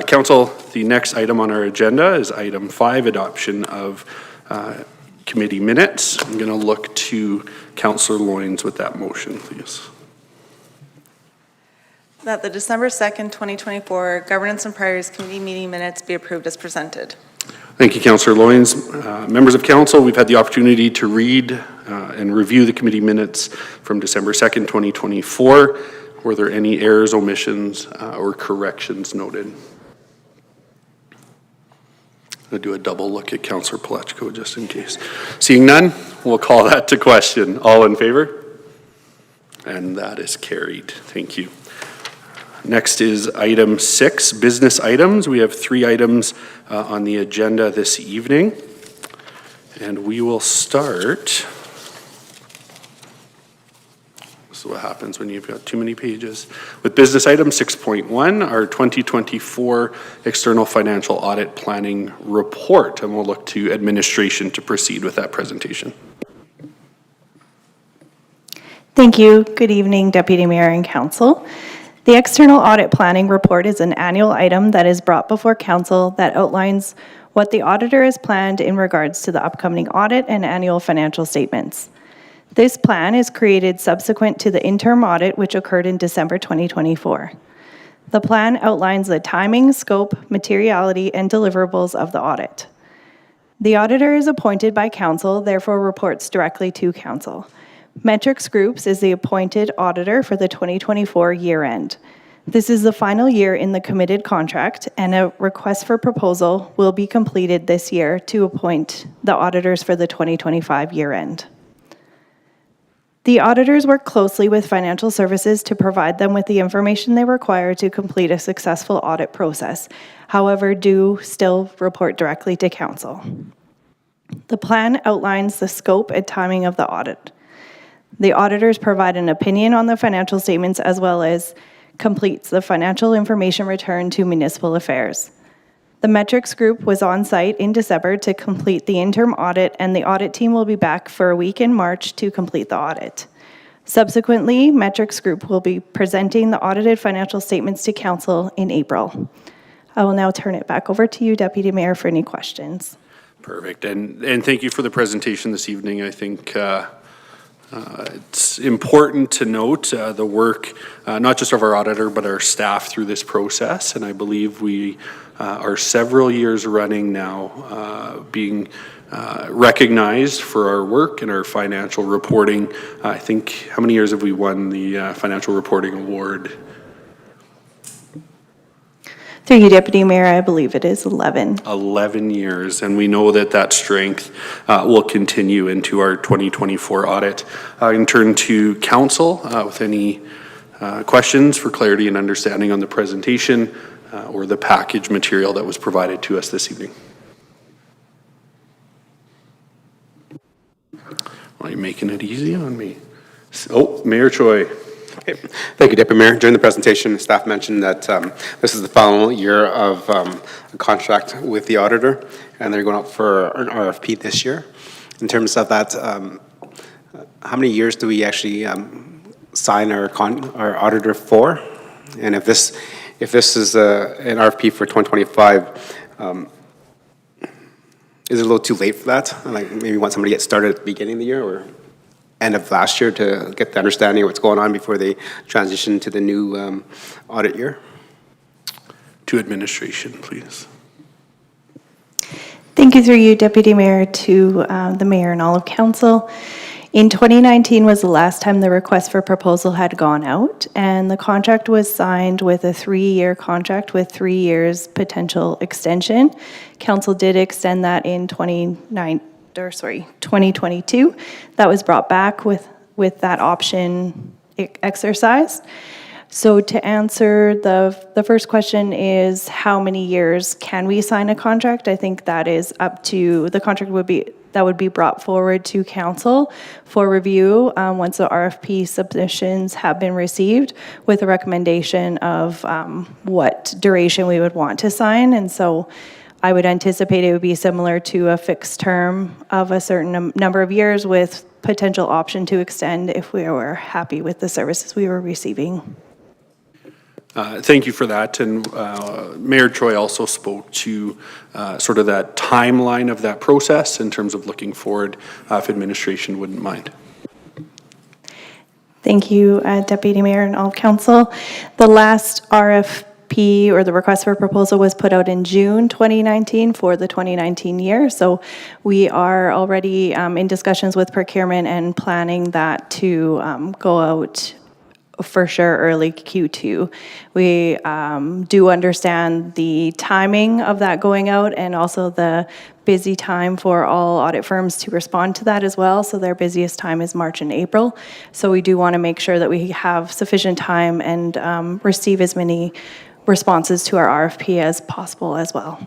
Council, the next item on our agenda is item 5, adoption of committee minutes. I'm going to look to Councillor Loynes with that motion, please. That the December 2nd, 2024 Governance and Priorities Committee meeting minutes be approved as presented. Thank you, Councillor Loynes. Members of council, we've had the opportunity to read and review the committee minutes from December 2nd, 2024. Were there any errors, omissions, or corrections noted? I'll do a double look at Councillor Palechko just in case. Seeing none, we'll call that to question. All in favor? And that is carried. Thank you. Next is item 6, business items. We have 3 items on the agenda this evening. And we will start. This is what happens when you've got too many pages. With business item 6.1, our 2024 External Financial Audit Planning Report. And we'll look to administration to proceed with that presentation. Thank you. Good evening, Deputy Mayor and Council. The External Audit Planning Report is an annual item that is brought before Council that outlines what the auditor has planned in regards to the upcoming audit and annual financial statements. This plan is created subsequent to the interim audit, which occurred in December 2024. The plan outlines the timing, scope, materiality, and deliverables of the audit. The auditor is appointed by Council, therefore reports directly to Council. Metrics Groups is the appointed auditor for the 2024 year end. This is the final year in the committed contract, and a request for proposal will be completed this year to appoint the auditors for the 2025 year end. The auditors work closely with financial services to provide them with the information they require to complete a successful audit process, however, do still report directly to Council. The plan outlines the scope and timing of the audit. The auditors provide an opinion on the financial statements as well as completes the financial information return to Municipal Affairs. The Metrics Group was on site in December to complete the interim audit, and the audit team will be back for a week in March to complete the audit. Subsequently, Metrics Group will be presenting the audited financial statements to Council in April. I will now turn it back over to you, Deputy Mayor, for any questions. Perfect. And thank you for the presentation this evening. I think it's important to note the work, not just of our auditor, but our staff through this process. And I believe we are several years running now being recognized for our work and our financial reporting. I think, how many years have we won the Financial Reporting Award? Through you, Deputy Mayor, I believe it is 11. 11 years, and we know that that strength will continue into our 2024 audit. I can turn to Council with any questions for clarity and understanding on the presentation or the package material that was provided to us this evening. Why are you making it easy on me? Oh, Mayor Choi. Okay. Thank you, Deputy Mayor. During the presentation, staff mentioned that this is the final year of a contract with the auditor, and they're going up for an RFP this year. In terms of that, how many years do we actually sign our auditor for? And if this is an RFP for 2025, is it a little too late for that? Like maybe want somebody to get started at the beginning of the year or end of last year to get the understanding of what's going on before they transition to the new audit year? To administration, please. Thank you through you, Deputy Mayor, to the Mayor and all of Council. In 2019 was the last time the request for proposal had gone out, and the contract was signed with a 3-year contract with 3 years potential extension. Council did extend that in 2022. That was brought back with that option exercised. So to answer the first question is how many years can we sign a contract? I think that is up to, the contract would be that would be brought forward to council for review once the RFP submissions have been received, with a recommendation of what duration we would want to sign. And so I would anticipate it would be similar to a fixed term of a certain number of years with potential option to extend if we were happy with the services we were receiving. Thank you for that. And Mayor Choi also spoke to sort of that timeline of that process in terms of looking forward, if administration wouldn't mind. Thank you, Deputy Mayor and all of council. The last RFP, or the request for proposal, was put out in June 2019 for the 2019 year. So we are already in discussions with procurement and planning that to go out for sure early Q2. We do understand the timing of that going out and also the busy time for all audit firms to respond to that as well. So their busiest time is March and April. So we do want to make sure that we have sufficient time and receive as many responses to our RFP as possible as well.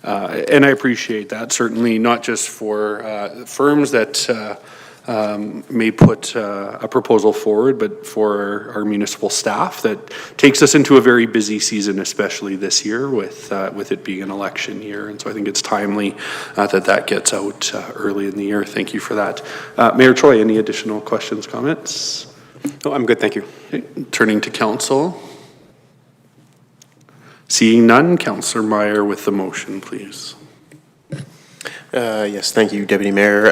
And I appreciate that, certainly not just for firms that may put a proposal forward, but for our municipal staff that takes us into a very busy season, especially this year with it being an election year. And so I think it's timely that gets out early in the year. Thank you for that. Mayor Choi, any additional questions, comments? No, I'm good, thank you. Okay. Turning to council. Seeing none, Councillor Meyer with the motion, please. Yes, thank you, Deputy Mayor.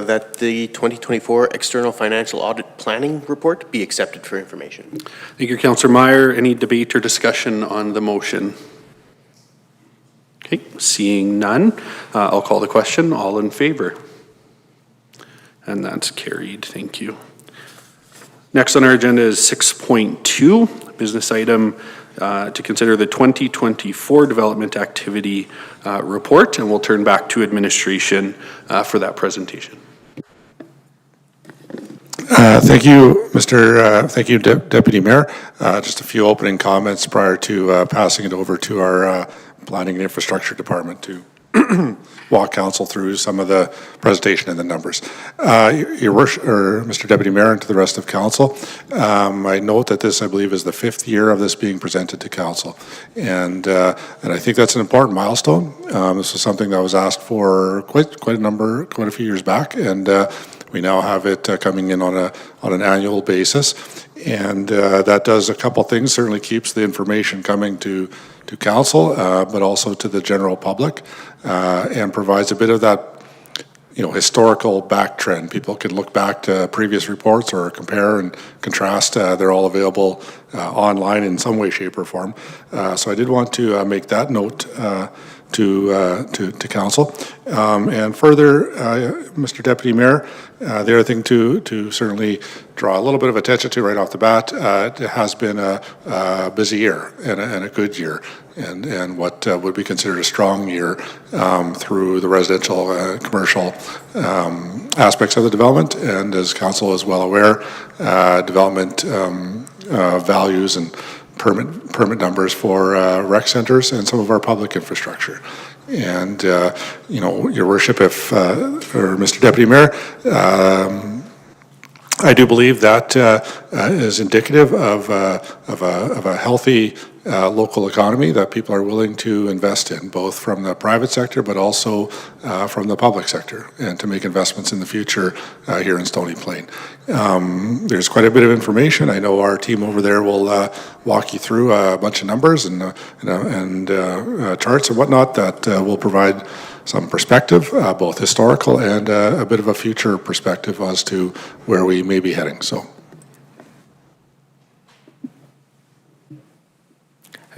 That the 2024 External Financial Audit Planning Report be accepted for information. Thank you, Councillor Meyer. Any debate or discussion on the motion? Okay, seeing none, I'll call the question. All in favor? And that's carried. Thank you. Next on our agenda is 6.2, business item to consider the 2024 Development Activity Report, and we'll turn back to administration for that presentation. Thank you, Deputy Mayor. Just a few opening comments prior to passing it over to our Planning and Infrastructure Department to walk council through some of the presentation and the numbers. Your worship, or Mr. Deputy Mayor, and to the rest of council, I note that this, I believe, is the 5th year of this being presented to council, and I think that's an important milestone. This was something that was asked for quite a few years back, and we now have it coming in on an annual basis, and that does a couple things. Certainly keeps the information coming to council, but also to the general public, and provides a bit of that, historical back trend. People can look back to previous reports or compare and contrast. They're all available online in some way, shape, or form. So I did want to make that note to council. And further, Mr. Deputy Mayor, the other thing to certainly draw a little bit of attention to right off the bat, it has been a busy year and a good year, and what would be considered a strong year through the residential, commercial aspects of the development. And as council is well aware, development values and permit numbers for rec centers and some of our public infrastructure. And, Your Worship, or Mr. Deputy Mayor, I do believe that is indicative of a healthy local economy that people are willing to invest in, both from the private sector but also from the public sector, and to make investments in the future here in Stony Plain. There's quite a bit of information. I know our team over there will walk you through a bunch of numbers and charts and whatnot that will provide some perspective, both historical and a bit of a future perspective as to where we may be heading. So.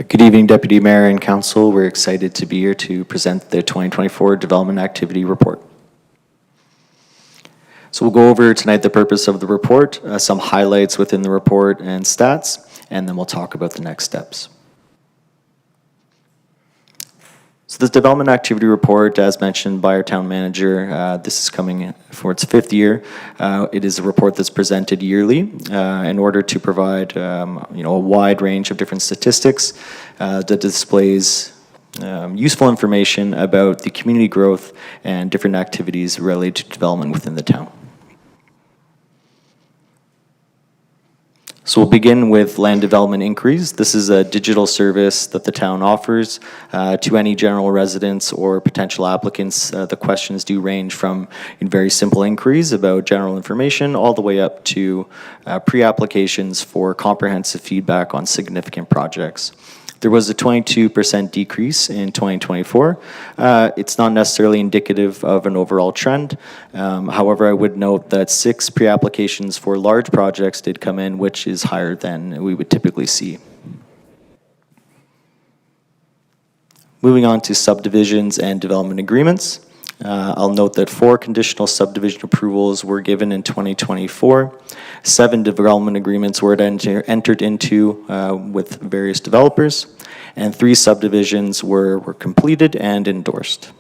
Good evening, Deputy Mayor and Council. We're excited to be here to present the 2024 Development Activity Report. So we'll go over tonight the purpose of the report, some highlights within the report and stats, and then we'll talk about the next steps. So this Development Activity Report, as mentioned by our town manager, this is coming for its 5th year. It is a report that's presented yearly in order to provide a wide range of different statistics that displays useful information about the community growth and different activities related to development within the town. So we'll begin with land development inquiries. This is a digital service that the town offers to any general residents or potential applicants. The questions do range from very simple inquiries about general information all the way up to pre-applications for comprehensive feedback on significant projects. There was a 22% decrease in 2024. It's not necessarily indicative of an overall trend. However, I would note that 6 pre-applications for large projects did come in, which is higher than we would typically see. Moving on to subdivisions and development agreements. I'll note that 4 conditional subdivision approvals were given in 2024. 7 development agreements were entered into with various developers, and 3 subdivisions were completed and endorsed.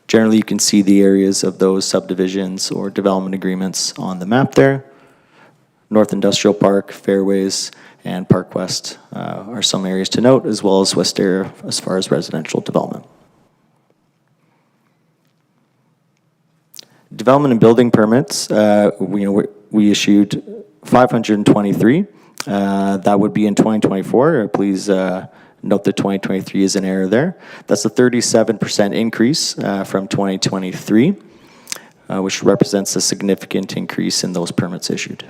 Generally, you can see the areas of those subdivisions or development agreements on the map there. North Industrial Park, Fairways, and Park West are some areas to note, as well as Westera as far as residential development. Development and building permits, we issued 523. That would be in 2024. Please note that 2023 is an error there. That's a 37% increase from 2023, which represents a significant increase in those permits issued.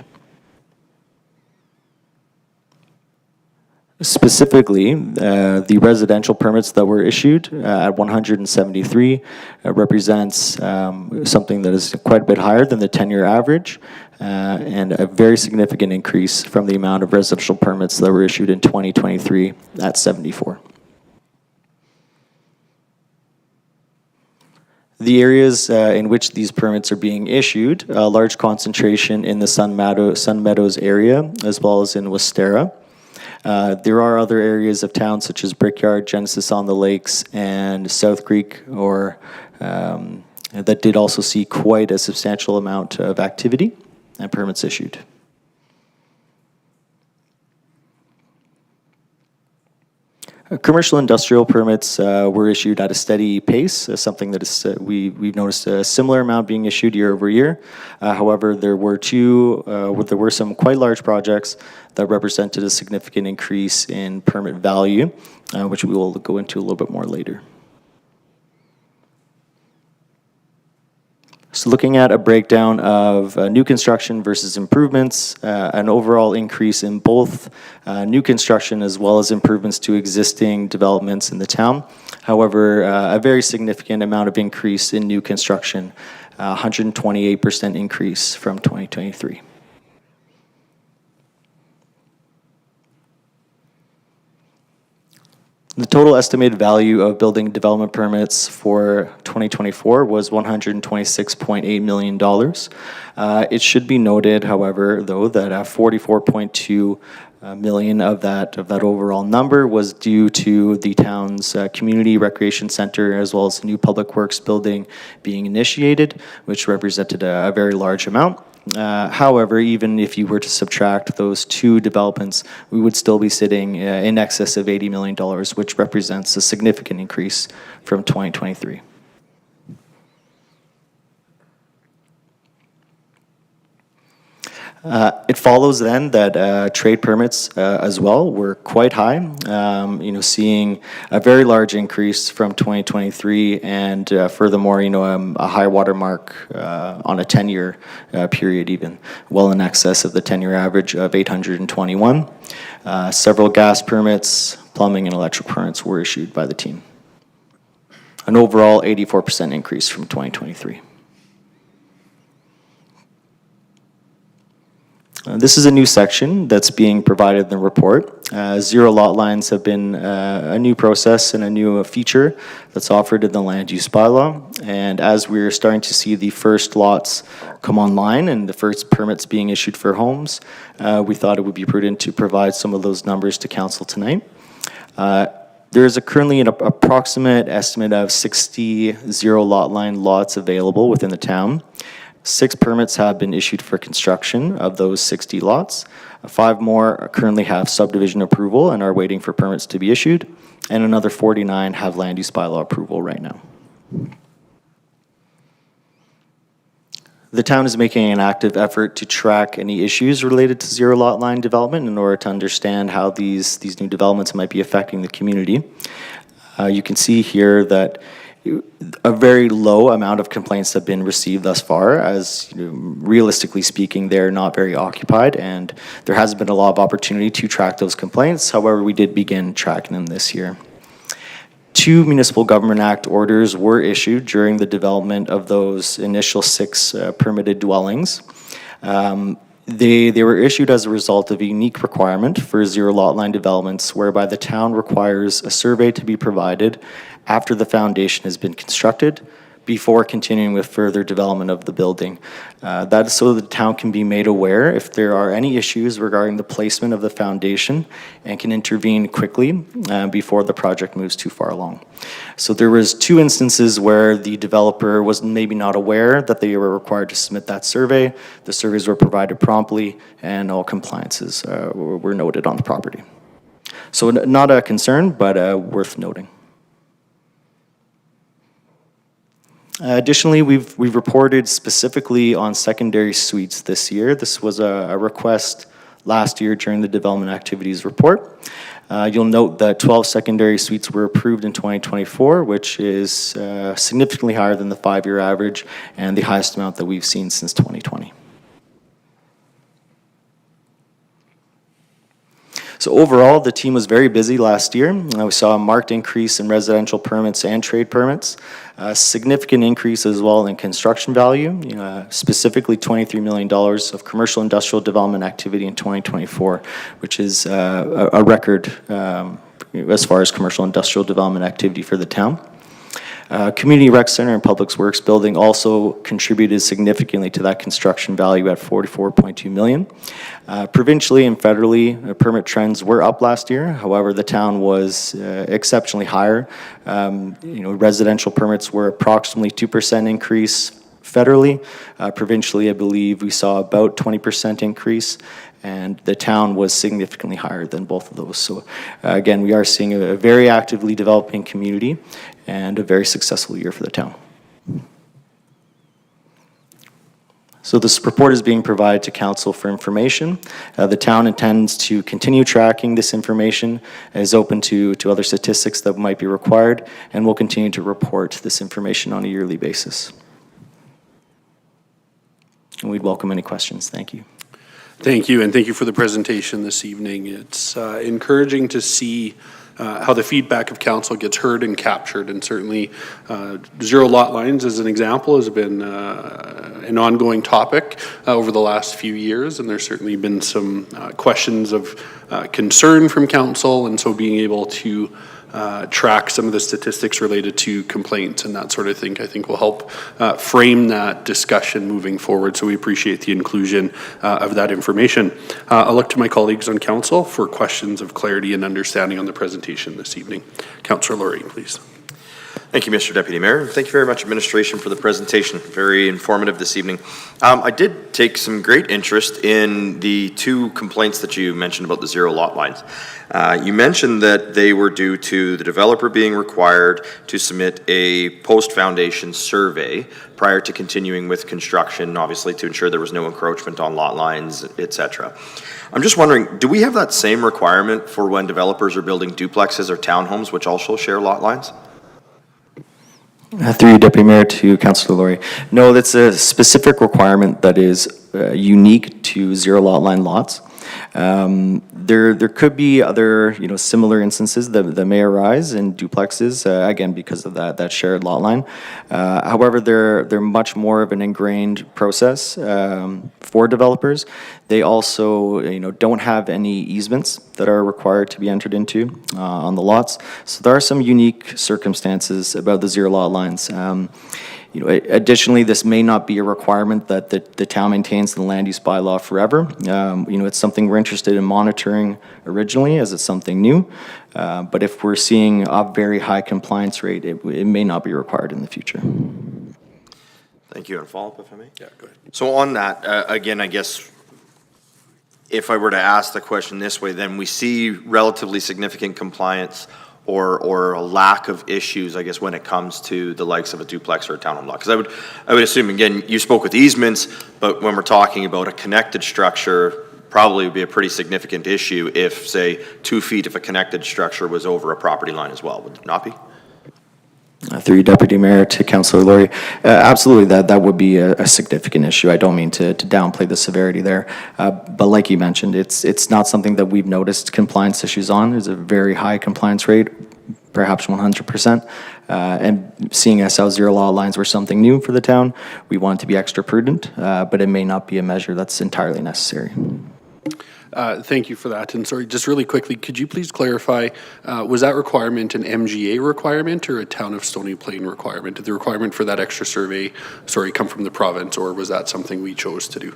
Specifically, the residential permits that were issued at 173 represents something that is quite a bit higher than the 10-year average and a very significant increase from the amount of residential permits that were issued in 2023 at 74. The areas in which these permits are being issued, a large concentration in the Sun Meadows area as well as in Westera. There are other areas of town such as Brickyard, Genesis on the Lakes, and South Creek, that did also see quite a substantial amount of activity and permits issued. Commercial industrial permits were issued at a steady pace, something that is we've noticed a similar amount being issued year over year. However, there were some quite large projects that represented a significant increase in permit value, which we will go into a little bit more later. So looking at a breakdown of new construction versus improvements, an overall increase in both new construction as well as improvements to existing developments in the town. However, a very significant amount of increase in new construction, 128% increase from 2023. The total estimated value of building development permits for 2024 was $126.8 million. It should be noted, however, though, that 44.2 million of that overall number was due to the town's community recreation center as well as the new public works building being initiated, which represented a very large amount. However, even if you were to subtract those 2 developments, we would still be sitting in excess of $80 million, which represents a significant increase from 2023. It follows then that trade permits as well were quite high, seeing a very large increase from 2023 and furthermore, a high water mark on a 10-year period even, well in excess of the 10-year average of 821. Several gas permits, plumbing and electric permits were issued by the team. An overall 84% increase from 2023. This is a new section that's being provided in the report. Zero lot lines have been a new process and a new feature that's offered in the land use bylaw. And as we're starting to see the first lots come online and the first permits being issued for homes, we thought it would be prudent to provide some of those numbers to council tonight. There is currently an approximate estimate of 60 zero lot line lots available within the town. 6 permits have been issued for construction of those 60 lots. 5 more currently have subdivision approval and are waiting for permits to be issued. and another 49 have land use bylaw approval right now. The town is making an active effort to track any issues related to zero lot line development in order to understand how these new developments might be affecting the community. You can see here that a very low amount of complaints have been received thus far, as realistically speaking, they're not very occupied, and there hasn't been a lot of opportunity to track those complaints. However, we did begin tracking them this year. 2 Municipal Government Act orders were issued during the development of those initial 6 permitted dwellings. They were issued as a result of a unique requirement for zero lot line developments, whereby the town requires a survey to be provided after the foundation has been constructed before continuing with further development of the building. That is so that the town can be made aware if there are any issues regarding the placement of the foundation and can intervene quickly before the project moves too far along. So there was 2 instances where the developer was maybe not aware that they were required to submit that survey. The surveys were provided promptly and all compliances were noted on the property. So not a concern, but worth noting. Additionally, we've reported specifically on secondary suites this year. This was a request last year during the development activities report. You'll note that 12 secondary suites were approved in 2024, which is significantly higher than the 5-year average and the highest amount that we've seen since 2020. So overall, the team was very busy last year. We saw a marked increase in residential permits and trade permits, a significant increase as well in construction value, specifically $23 million of commercial industrial development activity in 2024, which is a record as far as commercial industrial development activity for the town. Community Rec Center and Public Works building also contributed significantly to that construction value at $44.2 million. Provincially and federally, permit trends were up last year. However, the town was exceptionally higher. Residential permits were approximately 2% increase federally. Provincially, I believe we saw about 20% increase, and the town was significantly higher than both of those. So again, we are seeing a very actively developing community and a very successful year for the town. So this report is being provided to council for information. The town intends to continue tracking this information, is open to other statistics that might be required, and will continue to report this information on a yearly basis. And we'd welcome any questions. Thank you. Thank you, and thank you for the presentation this evening. It's encouraging to see how the feedback of council gets heard and captured, and certainly zero lot lines as an example has been an ongoing topic over the last few years, and there's certainly been some questions of concern from council, and so being able to track some of the statistics related to complaints and that sort of thing, I think will help frame that discussion moving forward. So we appreciate the inclusion of that information. I'll look to my colleagues on council for questions of clarity and understanding on the presentation this evening. Councillor Laurie, please. Thank you, Mr. Deputy Mayor. Thank you very much, administration, for the presentation. Very informative this evening. I did take some great interest in the 2 complaints that you mentioned about the zero lot lines. You mentioned that they were due to the developer being required to submit a post-foundation survey prior to continuing with construction, obviously to ensure there was no encroachment on lot lines, etc. I'm just wondering, do we have that same requirement for when developers are building duplexes or townhomes, which also share lot lines? Through you, Deputy Mayor, to Councillor Laurie. No, that's a specific requirement that is unique to zero lot line lots. There could be other, similar instances that may arise in duplexes, again, because of that shared lot line. However, they're much more of an ingrained process for developers. They also, don't have any easements that are required to be entered into on the lots. So there are some unique circumstances about the zero lot lines. Additionally, this may not be a requirement that the town maintains the land use bylaw forever. It's something we're interested in monitoring originally, as it's something new. But if we're seeing a very high compliance rate, it may not be required in the future. Thank you. And a follow-up, if I may? Yeah, go ahead. So on that, again, I guess if I were to ask the question this way, then we see relatively significant compliance or a lack of issues, I guess, when it comes to the likes of a duplex or a townhome lot? Because I would assume, again, you spoke with easements, but when we're talking about a connected structure, probably would be a pretty significant issue if, say, 2 feet of a connected structure was over a property line as well, would it not be? Through you, Deputy Mayor, to Councillor Laurie, absolutely, that would be a significant issue. I don't mean to downplay the severity there, but like you mentioned, it's not something that we've noticed compliance issues on. There's a very high compliance rate, perhaps 100%, and seeing as how zero lot lines were something new for the town, we wanted to be extra prudent, but it may not be a measure that's entirely necessary. Thank you for that. And sorry, just really quickly, could you please clarify, was that requirement an MGA requirement or a Town of Stony Plain requirement? Did the requirement for that extra survey, come from the province, or was that something we chose to do?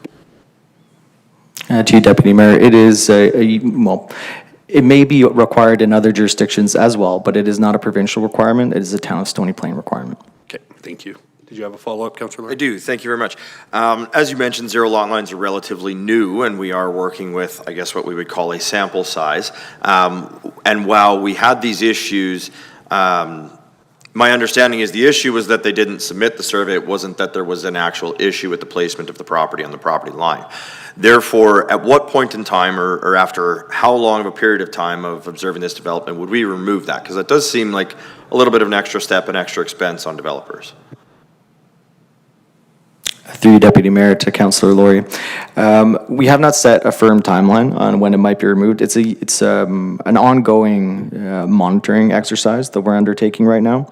To you, Deputy Mayor, it is well, it may be required in other jurisdictions as well, but it is not a provincial requirement. It is a Town of Stony Plain requirement. Okay, thank you. Did you have a follow-up, Councillor Laurie? I do, thank you very much. As you mentioned, zero lot lines are relatively new, and we are working with, I guess, what we would call a sample size. And while we had these issues, my understanding is the issue was that they didn't submit the survey. It wasn't that there was an actual issue with the placement of the property on the property line. Therefore, at what point in time, or after how long of a period of time of observing this development would we remove that? Because that does seem like a little bit of an extra step and extra expense on developers. Through you, Deputy Mayor, to Councillor Laurie. We have not set a firm timeline on when it might be removed. It's an ongoing monitoring exercise that we're undertaking right now.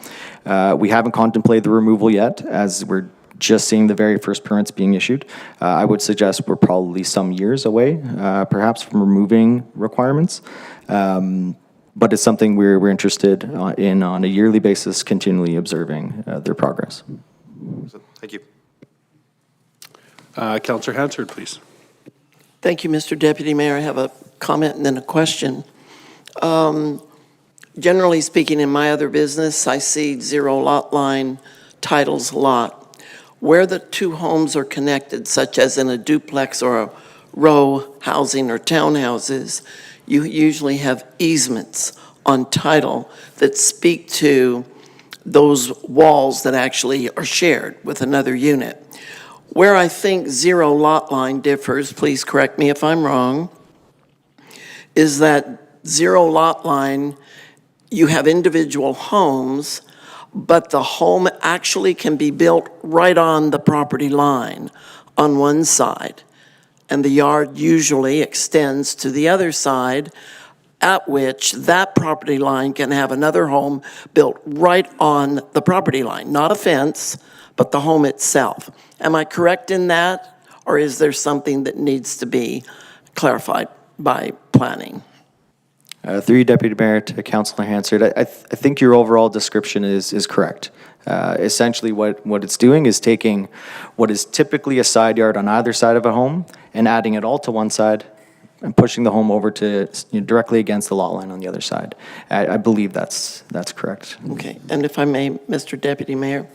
We haven't contemplated the removal yet, as we're just seeing the very first permits being issued. I would suggest we're probably some years away, perhaps, from removing requirements. But it's something we're interested in on a yearly basis, continually observing their progress. Thank you. Councillor Hansard, please. Thank you, Mr. Deputy Mayor. I have a comment and then a question. Generally speaking, in my other business, I see zero lot line titles a lot. Where the two homes are connected, such as in a duplex or a row housing or townhouses, you usually have easements on title that speak to those walls that actually are shared with another unit. Where I think zero lot line differs, please correct me if I'm wrong, is that zero lot line, you have individual homes, but the home actually can be built right on the property line on one side. And the yard usually extends to the other side, at which that property line can have another home built right on the property line, not a fence, but the home itself. Am I correct in that, or is there something that needs to be clarified by planning? Through you, Deputy Mayor, to Councillor Hansard, I think your overall description is correct. Essentially, what it's doing is taking what is typically a side yard on either side of a home and adding it all to one side and pushing the home over to directly against the lot line on the other side. I believe that's correct. Okay, and if I may, Mr. Deputy Mayor,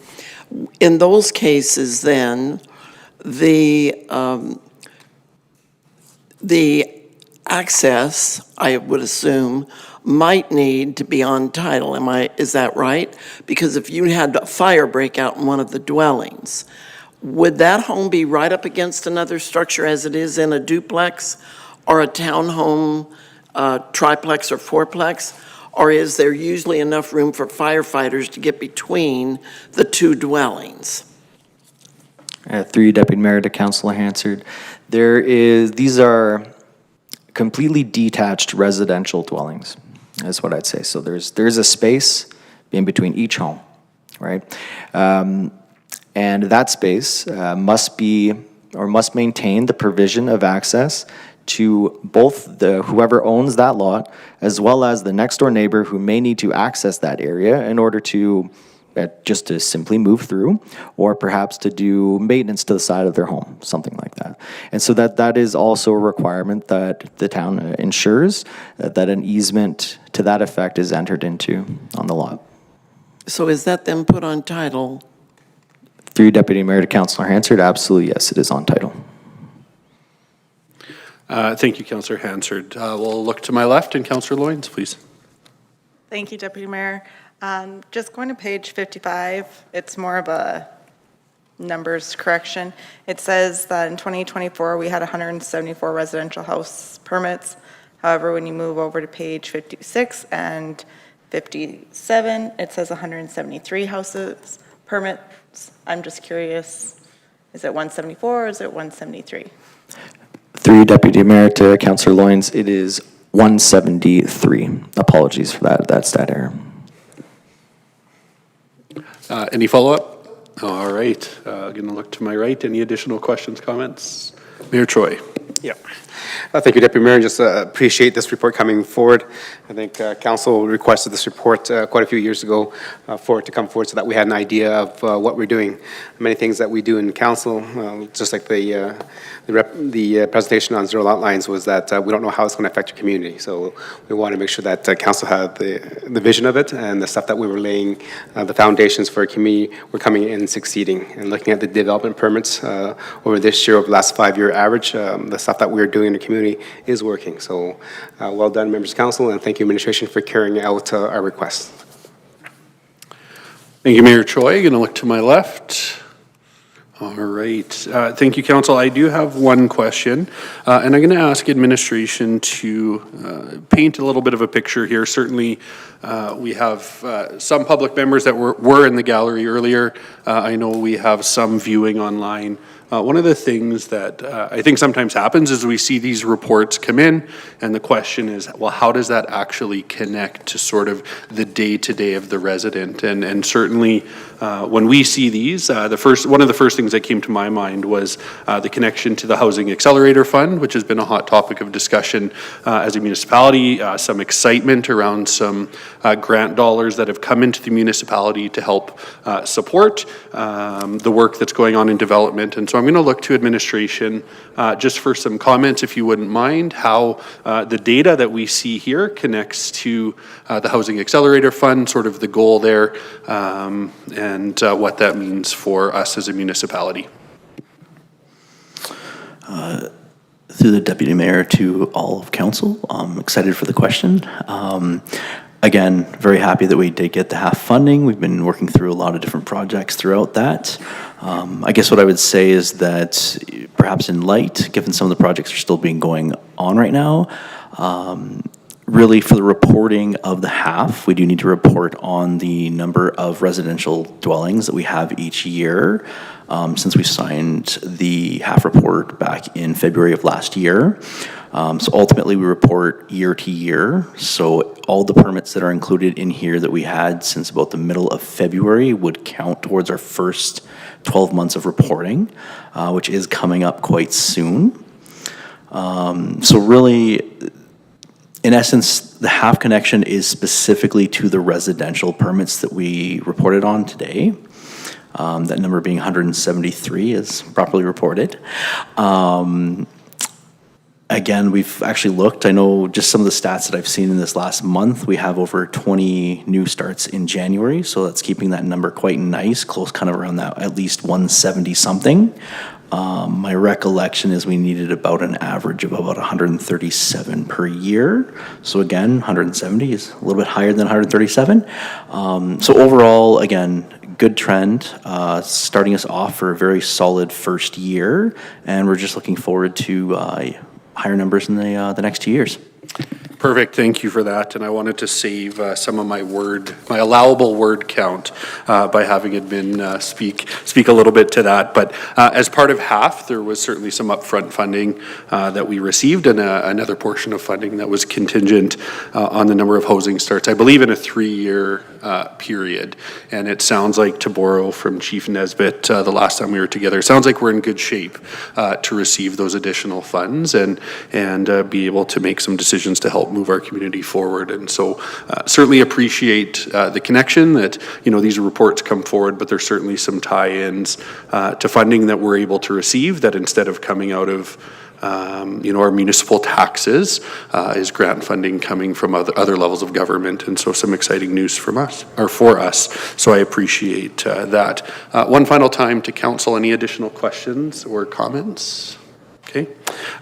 in those cases then, the access, I would assume, might need to be on title. Is that right? Because if you had a fire break out in one of the dwellings, would that home be right up against another structure as it is in a duplex or a townhome, triplex or fourplex? Or is there usually enough room for firefighters to get between the two dwellings? Through you, Deputy Mayor, to Councillor Hansard, these are completely detached residential dwellings, is what I'd say. So there's a space in between each home, right? And that space must maintain the provision of access to both whoever owns that lot as well as the next door neighbor who may need to access that area in order to just to simply move through, or perhaps to do maintenance to the side of their home, something like that. And so that is also a requirement that the town ensures that an easement to that effect is entered into on the lot. So is that then put on title? Through Deputy Mayor to Councillor Hansard, absolutely, yes, it is on title. Thank you, Councillor Hansard. We'll look to my left, and Councillor Loynes, please. Thank you, Deputy Mayor. Just going to page 55, it's more of a numbers correction. It says that in 2024, we had 174 residential house permits. However, when you move over to page 56 and 57, it says 173 houses permits. I'm just curious, is it 174 or is it 173? Through you, Deputy Mayor, to Councillor Loynes, it is 173. Apologies for that stat error. Any follow-up? All right, going to look to my right. Any additional questions, comments? Mayor Choi. Yeah. Thank you, Deputy Mayor. Just appreciate this report coming forward. I think council requested this report quite a few years ago for it to come forward so that we had an idea of what we're doing. Many things that we do in council, just like the presentation on zero lot lines, was that we don't know how it's going to affect your community. So we want to make sure that council had the vision of it, and the stuff that we were laying, the foundations for a community, were coming in and succeeding. And looking at the development permits over this year, over the last 5-year average, the stuff that we're doing in the community is working. So well done, members of council, and thank you, administration, for carrying out our request. Thank you, Mayor Choi. Going to look to my left. All right. Thank you, council. I do have one question, and I'm going to ask administration to paint a little bit of a picture here. Certainly, we have some public members that were in the gallery earlier. I know we have some viewing online. One of the things that I think sometimes happens is we see these reports come in, and the question is, well, how does that actually connect to sort of the day-to-day of the resident? And certainly, when we see these, one of the first things that came to my mind was the connection to the Housing Accelerator Fund, which has been a hot topic of discussion as a municipality. Some excitement around some grant dollars that have come into the municipality to help support the work that's going on in development. And so I'm going to look to administration just for some comments, if you wouldn't mind, how the data that we see here connects to the Housing Accelerator Fund, sort of the goal there, and what that means for us as a municipality. Through the Deputy Mayor to all of council, I'm excited for the question. Again, very happy that we did get the half funding. We've been working through a lot of different projects throughout that. I guess what I would say is that perhaps in light, given some of the projects are still going on right now, really for the reporting of the half, we do need to report on the number of residential dwellings that we have each year since we signed the half report back in February of last year. So ultimately we report year to year. So all the permits that are included in here that we had since about the middle of February would count towards our first 12 months of reporting, which is coming up quite soon. So really, in essence, the half connection is specifically to the residential permits that we reported on today. That number being 173 is properly reported. Again, we've actually looked, I know just some of the stats that I've seen in this last month, we have over 20 new starts in January, so that's keeping that number quite nice, close kind of around that at least 170 something. My recollection is we needed about an average of about 137 per year. So again, 170 is a little bit higher than 137. So overall, again, good trend, starting us off for a very solid first year, and we're just looking forward to higher numbers in the next 2 years. Perfect, thank you for that. And I wanted to save some of my allowable word count by having admin speak a little bit to that. But as part of half, there was certainly some upfront funding that we received, and another portion of funding that was contingent on the number of housing starts, I believe in a 3-year period. And it sounds like, to borrow from Chief Nesbitt the last time we were together, it sounds like we're in good shape to receive those additional funds and be able to make some decisions to help move our community forward. And so certainly appreciate the connection that, these reports come forward, but there's certainly some tie-ins to funding that we're able to receive that instead of coming out of our municipal taxes is grant funding coming from other levels of government. And so some exciting news for us. So I appreciate that. One final time to council, any additional questions or comments? Okay.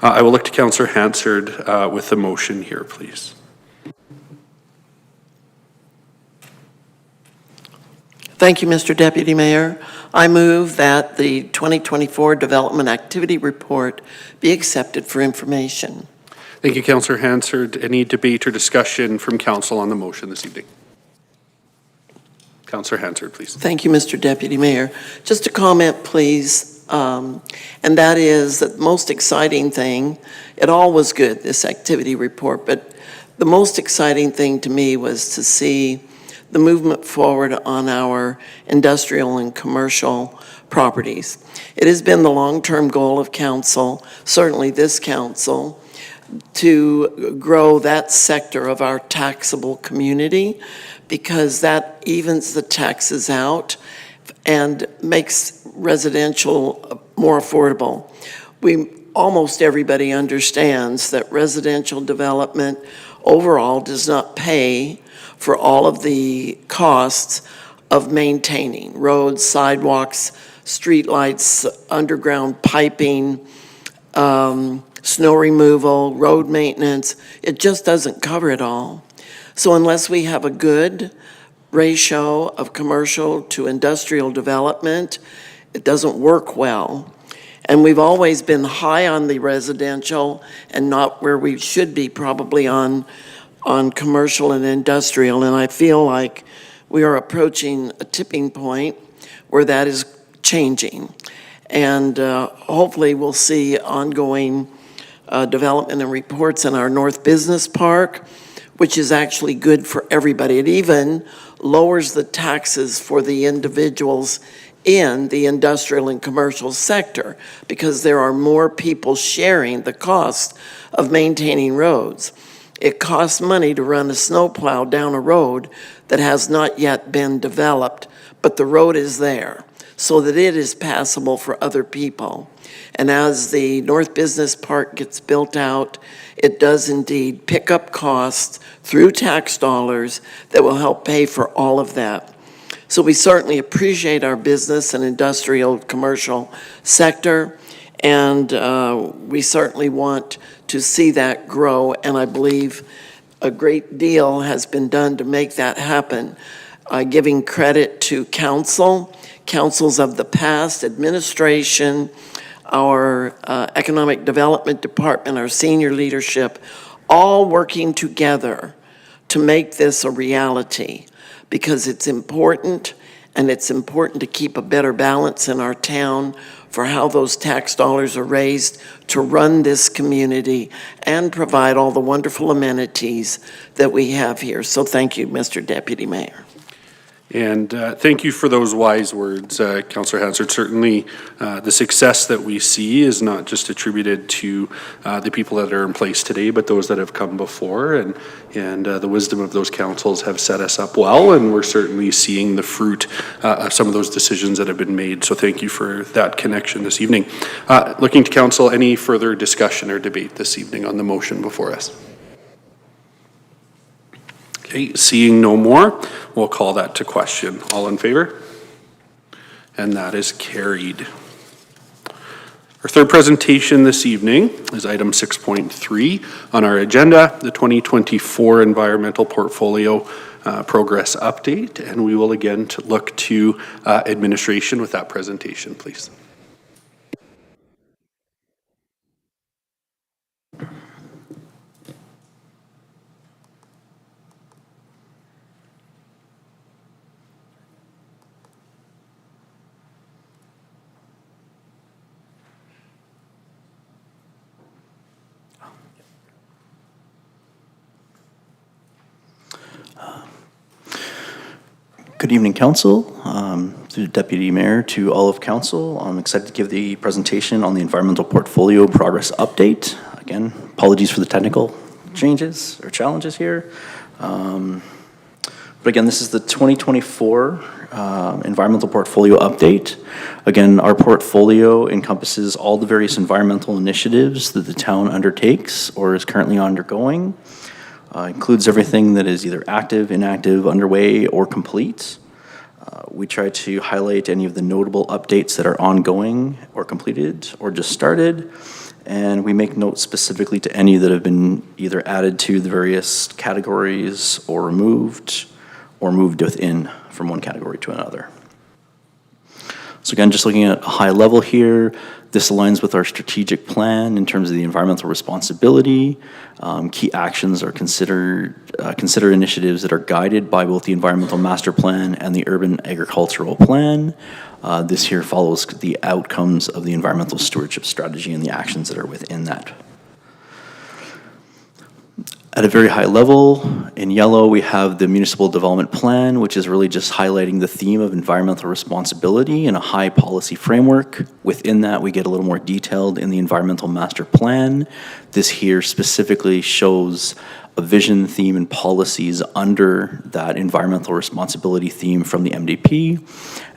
I will look to Councillor Hansard with the motion here, please. Thank you, Mr. Deputy Mayor. I move that the 2024 Development Activity Report be accepted for information. Thank you, Councillor Hansard. Any debate or discussion from council on the motion this evening? Councillor Hansard, please. Thank you, Mr. Deputy Mayor. Just a comment, please, and that is that the most exciting thing, it all was good, this activity report, but the most exciting thing to me was to see the movement forward on our industrial and commercial properties. It has been the long-term goal of council, certainly this council, to grow that sector of our taxable community because that evens the taxes out and makes residential more affordable. Almost everybody understands that residential development overall does not pay for all of the costs of maintaining roads, sidewalks, streetlights, underground piping, snow removal, road maintenance. It just doesn't cover it all. So unless we have a good ratio of commercial to industrial development, it doesn't work well. And we've always been high on the residential and not where we should be, probably on commercial and industrial. And I feel like we are approaching a tipping point where that is changing. And hopefully we'll see ongoing development and reports in our North Business Park, which is actually good for everybody. It even lowers the taxes for the individuals in the industrial and commercial sector because there are more people sharing the cost of maintaining roads. It costs money to run a snowplow down a road that has not yet been developed, but the road is there so that it is passable for other people. And as the North Business Park gets built out, it does indeed pick up costs through tax dollars that will help pay for all of that. So we certainly appreciate our business and industrial commercial sector, and we certainly want to see that grow, and I believe a great deal has been done to make that happen. Giving credit to councils of the past, administration, our economic development department, our senior leadership, all working together to make this a reality because it's important, and it's important to keep a better balance in our town for how those tax dollars are raised to run this community and provide all the wonderful amenities that we have here. So thank you, Mr. Deputy Mayor. And thank you for those wise words, Councillor Hansard. Certainly, the success that we see is not just attributed to the people that are in place today, but those that have come before. And the wisdom of those councils have set us up well, and we're certainly seeing the fruit of some of those decisions that have been made. So thank you for that connection this evening. Looking to council, any further discussion or debate this evening on the motion before us? Okay, seeing no more, we'll call that to question. All in favor? And that is carried. Our third presentation this evening is item 6.3 on our agenda, the 2024 Environmental Portfolio Progress Update. And we will again look to administration with that presentation, please. Good evening, Council. Through the Deputy Mayor to all of Council, I'm excited to give the presentation on the Environmental Portfolio Progress Update. Again, apologies for the technical changes or challenges here. But again, this is the 2024 Environmental Portfolio Update. Again, our portfolio encompasses all the various environmental initiatives that the town undertakes or is currently undergoing. Includes everything that is either active, inactive, underway, or complete. We try to highlight any of the notable updates that are ongoing or completed or just started. And we make notes specifically to any that have been either added to the various categories or removed or moved within from one category to another. So again, just looking at a high level here, this aligns with our strategic plan in terms of the environmental responsibility. Key actions are consider initiatives that are guided by both the environmental master plan and the urban agricultural plan. This here follows the outcomes of the environmental stewardship strategy and the actions that are within that. At a very high level, in yellow, we have the municipal development plan, which is really just highlighting the theme of environmental responsibility in a high policy framework. Within that, we get a little more detailed in the environmental master plan. This here specifically shows a vision, theme, and policies under that environmental responsibility theme from the MDP.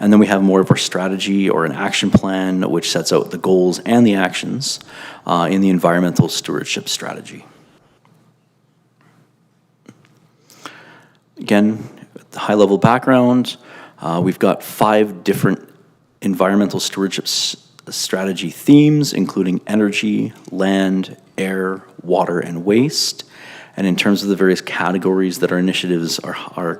And then we have more of our strategy or an action plan, which sets out the goals and the actions in the environmental stewardship strategy. Again, the high-level background, we've got 5 different environmental stewardship strategy themes, including energy, land, air, water, and waste. And in terms of the various categories that our initiatives are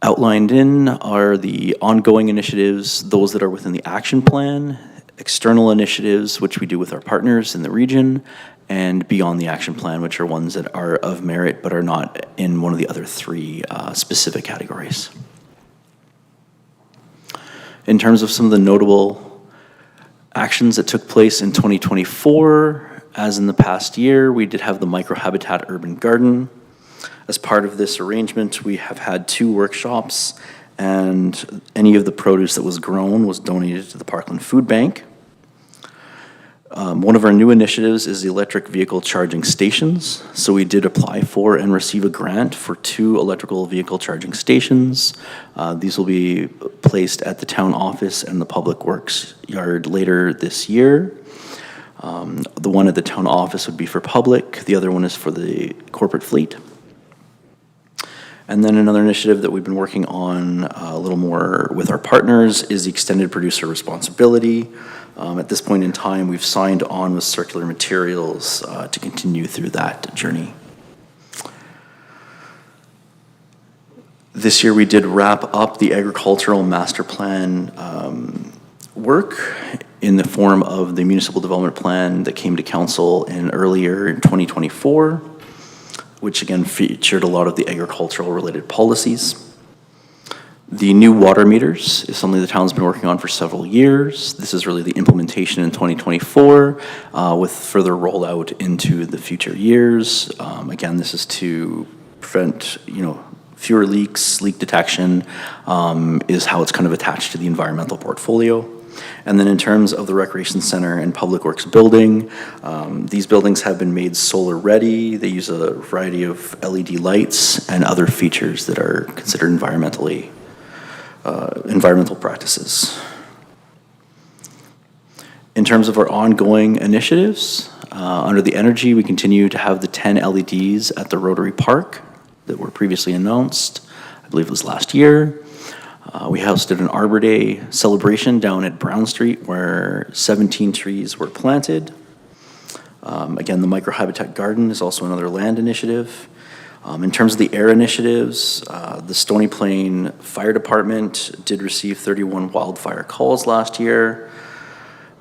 outlined in are the ongoing initiatives, those that are within the action plan, external initiatives, which we do with our partners in the region, and beyond the action plan, which are ones that are of merit but are not in one of the other 3 specific categories. In terms of some of the notable actions that took place in 2024, as in the past year, we did have the Microhabitat Urban Garden. As part of this arrangement, we have had 2 workshops, and any of the produce that was grown was donated to the Parkland Food Bank. One of our new initiatives is the electric vehicle charging stations. So we did apply for and receive a grant for 2 electrical vehicle charging stations. These will be placed at the town office and the public works yard later this year. The one at the town office would be for public. The other one is for the corporate fleet. And then another initiative that we've been working on a little more with our partners is the extended producer responsibility. At this point in time, we've signed on with Circular Materials to continue through that journey. This year, we did wrap up the agricultural master plan work in the form of the municipal development plan that came to council earlier in 2024, which again featured a lot of the agricultural related policies. The new water meters is something the town's been working on for several years. This is really the implementation in 2024 with further rollout into the future years. Again, this is to prevent, fewer leaks. Leak detection is how it's kind of attached to the environmental portfolio. And then in terms of the recreation center and public works building, these buildings have been made solar ready. They use a variety of LED lights and other features that are considered environmental practices. In terms of our ongoing initiatives, under the energy, we continue to have the 10 LEDs at the Rotary Park that were previously announced. I believe it was last year. We hosted an Arbor Day celebration down at Brown Street where 17 trees were planted. Again, the Microhabitat Garden is also another land initiative. In terms of the air initiatives, the Stony Plain Fire Department did receive 31 wildfire calls last year.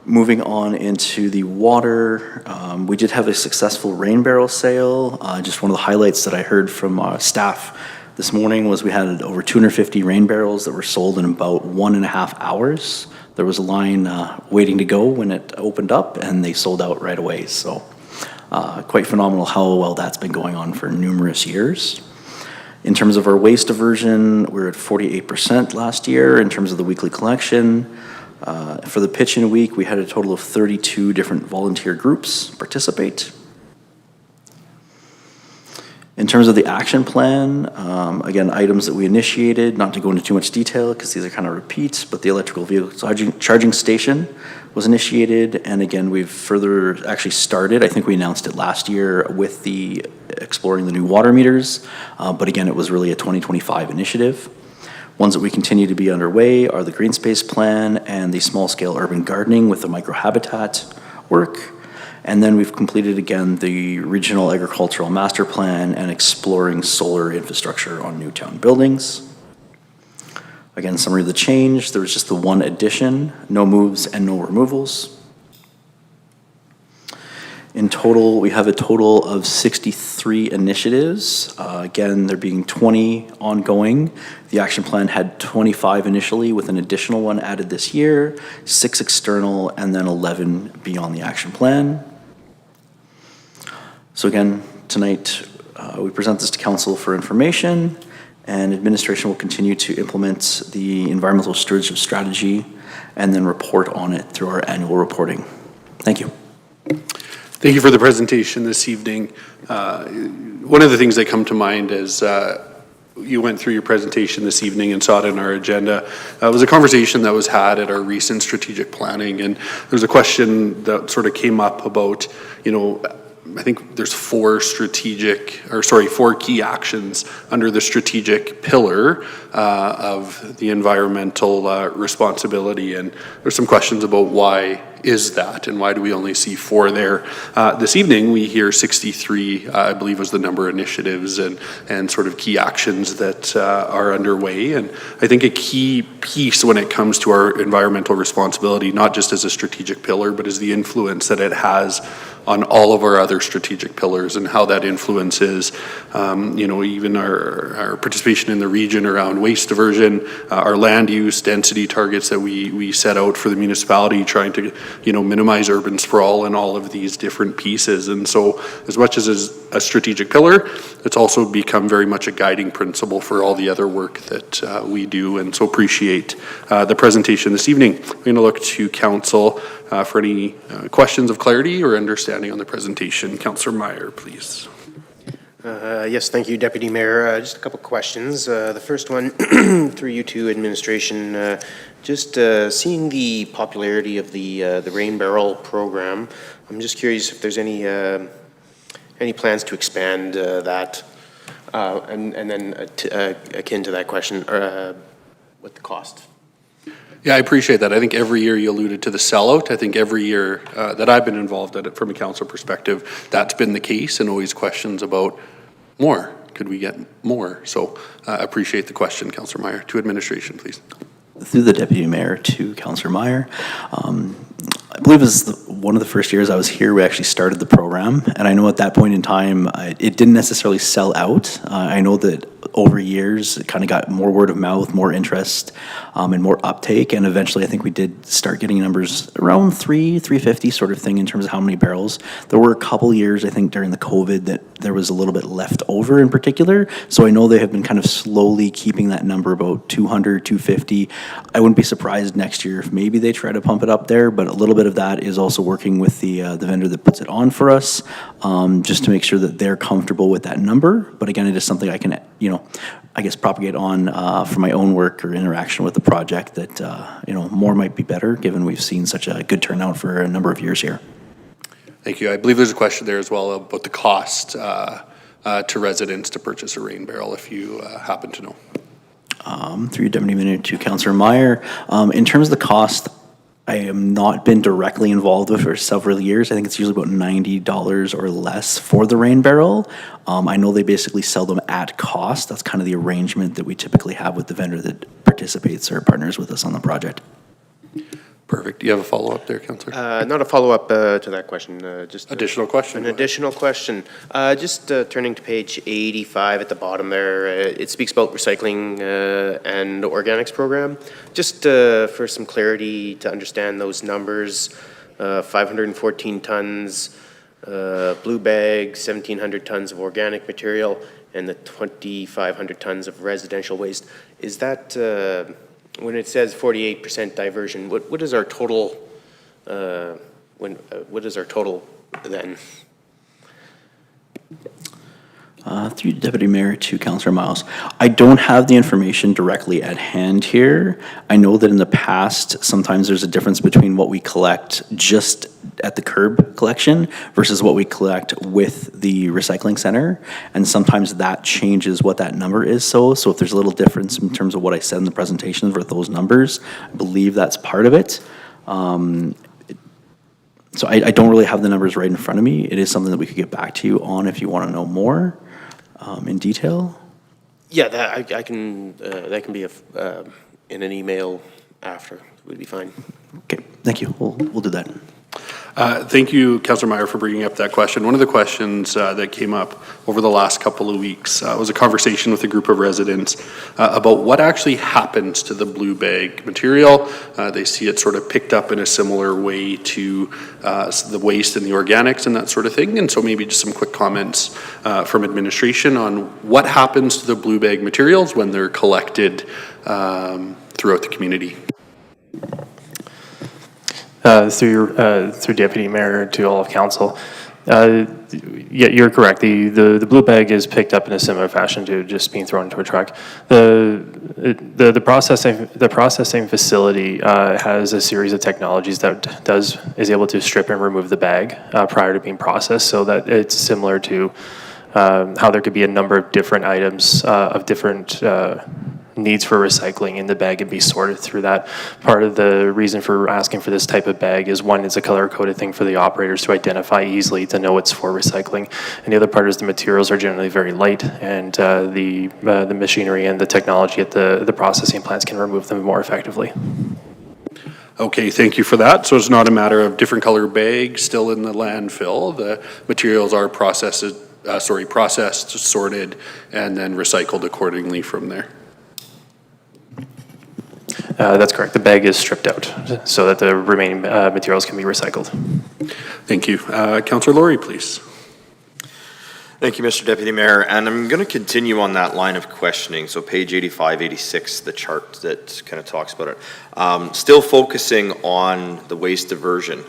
Moving on into the water, we did have a successful rain barrel sale. Just one of the highlights that I heard from staff this morning was we had over 250 rain barrels that were sold in about 1.5 hours. There was a line waiting to go when it opened up, and they sold out right away. So quite phenomenal how well that's been going on for numerous years. In terms of our waste diversion, we're at 48% last year in terms of the weekly collection. For the pitch-in week, we had a total of 32 different volunteer groups participate. In terms of the action plan, again, items that we initiated, not to go into too much detail because these are kind of repeats, but the electrical vehicle charging station was initiated, and again, we've further actually started, I think we announced it last year with the exploring the new water meters, but again, it was really a 2025 initiative. Ones that we continue to be underway are the green space plan and the small scale urban gardening with the microhabitat work. And then we've completed again the Regional Agricultural Master Plan and exploring solar infrastructure on Newtown buildings. Again, summary of the change, there was just the one addition, no moves and no removals. In total, we have a total of 63 initiatives. Again, there being 20 ongoing. The action plan had 25 initially, with an additional one added this year, 6 external, and then 11 beyond the action plan. So again, tonight, we present this to council for information, and administration will continue to implement the environmental stewardship strategy and then report on it through our annual reporting. Thank you. Thank you for the presentation this evening. One of the things that come to mind as you went through your presentation this evening and saw it in our agenda was a conversation that was had at our recent strategic planning, and there's a question that sort of came up about, you know, I think there's 4 key actions under the strategic pillar of the environmental responsibility, and there's some questions about why is that and why do we only see 4 there. This evening we hear 63, I believe was the number of initiatives and sort of key actions that are underway, and I think a key piece when it comes to our environmental responsibility, not just as a strategic pillar, but as the influence that it has on all of our other strategic pillars and how that influences, you know, even our participation in the region around waste diversion, our land use density targets that we set out for the municipality, trying to, you know, minimize urban sprawl and all of these different pieces. And so as much as a strategic pillar, it's also become very much a guiding principle for all the other work that we do, and so appreciate the presentation this evening. We're going to look to council for any questions of clarity or understanding on the presentation. Councillor Meyer, please. Yes, thank you, Deputy Mayor. Just a couple questions. The first one, through you to administration, just seeing the popularity of the Rain Barrel program, I'm just curious if there's any plans to expand that, and then akin to that question, what the cost? Yeah, I appreciate that. I think every year you alluded to the sellout. I think every year that I've been involved in it from a council perspective, that's been the case, and always questions about more. Could we get more? So I appreciate the question, Councillor Meyer. To administration, please. Through the Deputy Mayor to Councillor Meyer. I believe it was one of the first years I was here, we actually started the program, and I know at that point in time, it didn't necessarily sell out. I know that over years, it kind of got more word of mouth, more interest, and more uptake, and eventually I think we did start getting numbers around 350 sort of thing in terms of how many barrels. There were a couple years, I think during the COVID, that there was a little bit left over in particular, so I know they have been kind of slowly keeping that number about 200, 250. I wouldn't be surprised next year if maybe they try to pump it up there, but a little bit of that is also working with the vendor that puts it on for us, just to make sure that they're comfortable with that number. But again, it is something I can, you know, I guess propagate on for my own work or interaction with the project that, you know, more might be better given we've seen such a good turnout for a number of years here. Thank you. I believe there's a question there as well about the cost to residents to purchase a Rain Barrel, if you happen to know. Through Deputy Mayor to Councillor Meyer. In terms of the cost, I have not been directly involved with for several years. I think it's usually about $90 or less for the Rain Barrel. I know they basically sell them at cost. That's kind of the arrangement that we typically have with the vendor that participates or partners with us on the project. Perfect. Do you have a follow-up there, Councillor? Not a follow-up to that question, just additional question. An additional question. Just turning to page 85 at the bottom there, it speaks about recycling and organics program. Just for some clarity to understand those numbers, 514 tons blue bag, 1,700 tons of organic material, and the 2,500 tons of residential waste. Is that when it says 48% diversion, what is our total? What is our total then? Through Deputy Mayor to Councillor Miles. I don't have the information directly at hand here. I know that in the past, sometimes there's a difference between what we collect just at the curb collection versus what we collect with the recycling center. And sometimes that changes what that number is. So if there's a little difference in terms of what I said in the presentation for those numbers, I believe that's part of it. So I don't really have the numbers right in front of me. It is something that we could get back to you on if you want to know more in detail. Yeah, that I can, that can be in an email after, would be fine. Okay, thank you. We'll do that. Thank you, Councillor Meyer, for bringing up that question. One of the questions that came up over the last couple of weeks was a conversation with a group of residents about what actually happens to the blue bag material. They see it sort of picked up in a similar way to the waste and the organics and that sort of thing. And so maybe just some quick comments from administration on what happens to the blue bag materials when they're collected throughout the community. Through Deputy Mayor to all of council. Yeah, you're correct. The blue bag is picked up in a similar fashion to just being thrown into a truck. The processing facility has a series of technologies that is able to strip and remove the bag prior to being processed, so that it's similar to how there could be a number of different items of different needs for recycling in the bag and be sorted through that. Part of the reason for asking for this type of bag is, one, it's a color-coded thing for the operators to identify easily to know it's for recycling. And the other part is the materials are generally very light, and the machinery and the technology at the processing plants can remove them more effectively. Okay, thank you for that. So it's not a matter of different color bags still in the landfill. The materials are processed, sorted, and then recycled accordingly from there. That's correct. The bag is stripped out so that the remaining materials can be recycled. Thank you. Councillor Laurie, please. Thank you, Mr. Deputy Mayor. And I'm going to continue on that line of questioning. So page 85, 86, the chart that kind of talks about it. Still focusing on the waste diversion.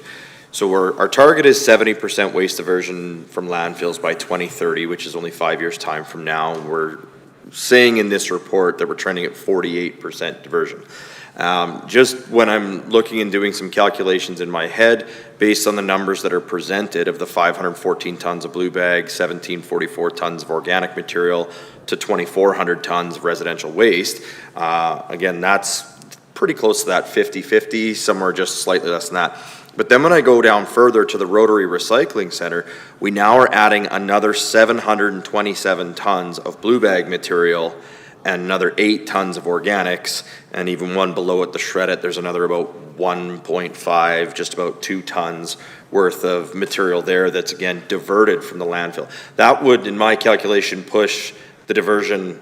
So our target is 70% waste diversion from landfills by 2030, which is only 5 years' time from now. We're saying in this report that we're trending at 48% diversion. Just when I'm looking and doing some calculations in my head, based on the numbers that are presented of the 514 tons of blue bags, 1744 tons of organic material to 2,400 tons of residential waste, again, that's pretty close to that 50-50, somewhere just slightly less than that. But then when I go down further to the Rotary Recycling Center, we now are adding another 727 tons of blue bag material and another 8 tons of organics, and even one below it, the shred it, there's another about 1.5, just about 2 tons worth of material there that's again diverted from the landfill. That would, in my calculation, push the diversion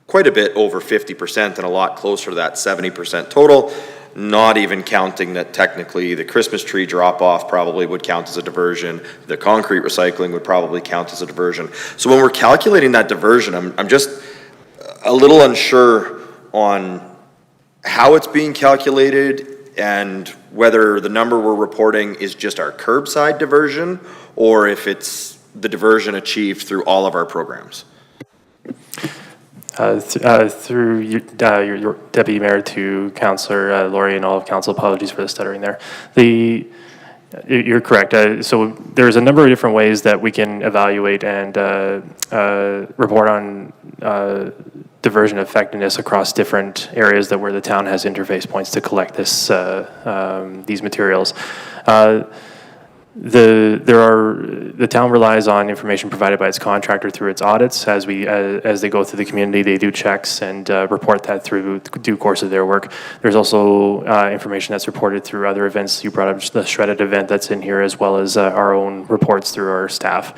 quite a bit over 50% and a lot closer to that 70% total, not even counting that technically the Christmas tree drop-off probably would count as a diversion, the concrete recycling would probably count as a diversion. So when we're calculating that diversion, I'm just a little unsure on how it's being calculated and whether the number we're reporting is just our curbside diversion or if it's the diversion achieved through all of our programs. Through your Deputy Mayor to Councillor Laurie and all of council, apologies for the stuttering there. You're correct. So there's a number of different ways that we can evaluate and report on diversion effectiveness across different areas where the town has interface points to collect these materials. The town relies on information provided by its contractor through its audits. As they go through the community, they do checks and report that through the due course of their work. There's also information that's reported through other events. You brought up the shredded event that's in here, as well as our own reports through our staff.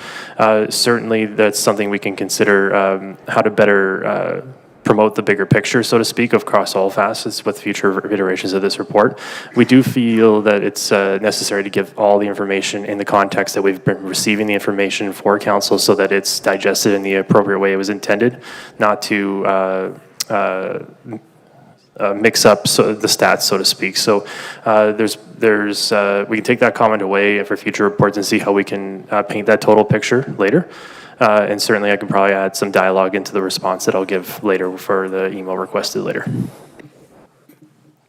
Certainly, that's something we can consider how to better promote the bigger picture, so to speak, across all facets with future iterations of this report. We do feel that it's necessary to give all the information in the context that we've been receiving the information for council so that it's digested in the appropriate way it was intended, not to mix up the stats, so to speak. So we can take that comment away for future reports and see how we can paint that total picture later. And certainly I can probably add some dialogue into the response that I'll give later for the email requested later.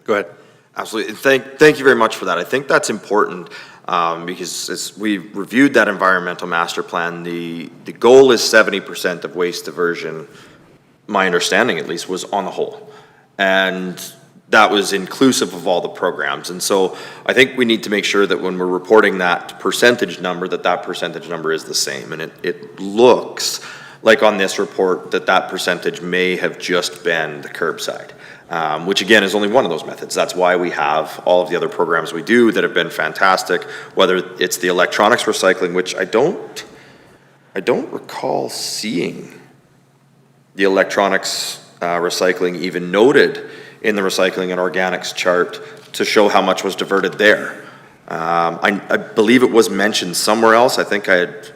Go ahead. Absolutely. Thank you very much for that. I think that's important because as we reviewed that environmental master plan, the goal is 70% of waste diversion, my understanding at least, was on the whole. And that was inclusive of all the programs. And so I think we need to make sure that when we're reporting that percentage number, that percentage number is the same. And it looks like on this report that percentage may have just been the curbside, which again is only one of those methods. That's why we have all of the other programs we do that have been fantastic, whether it's the electronics recycling, which I don't recall seeing the electronics recycling even noted in the recycling and organics chart to show how much was diverted there. I believe it was mentioned somewhere else. I think I had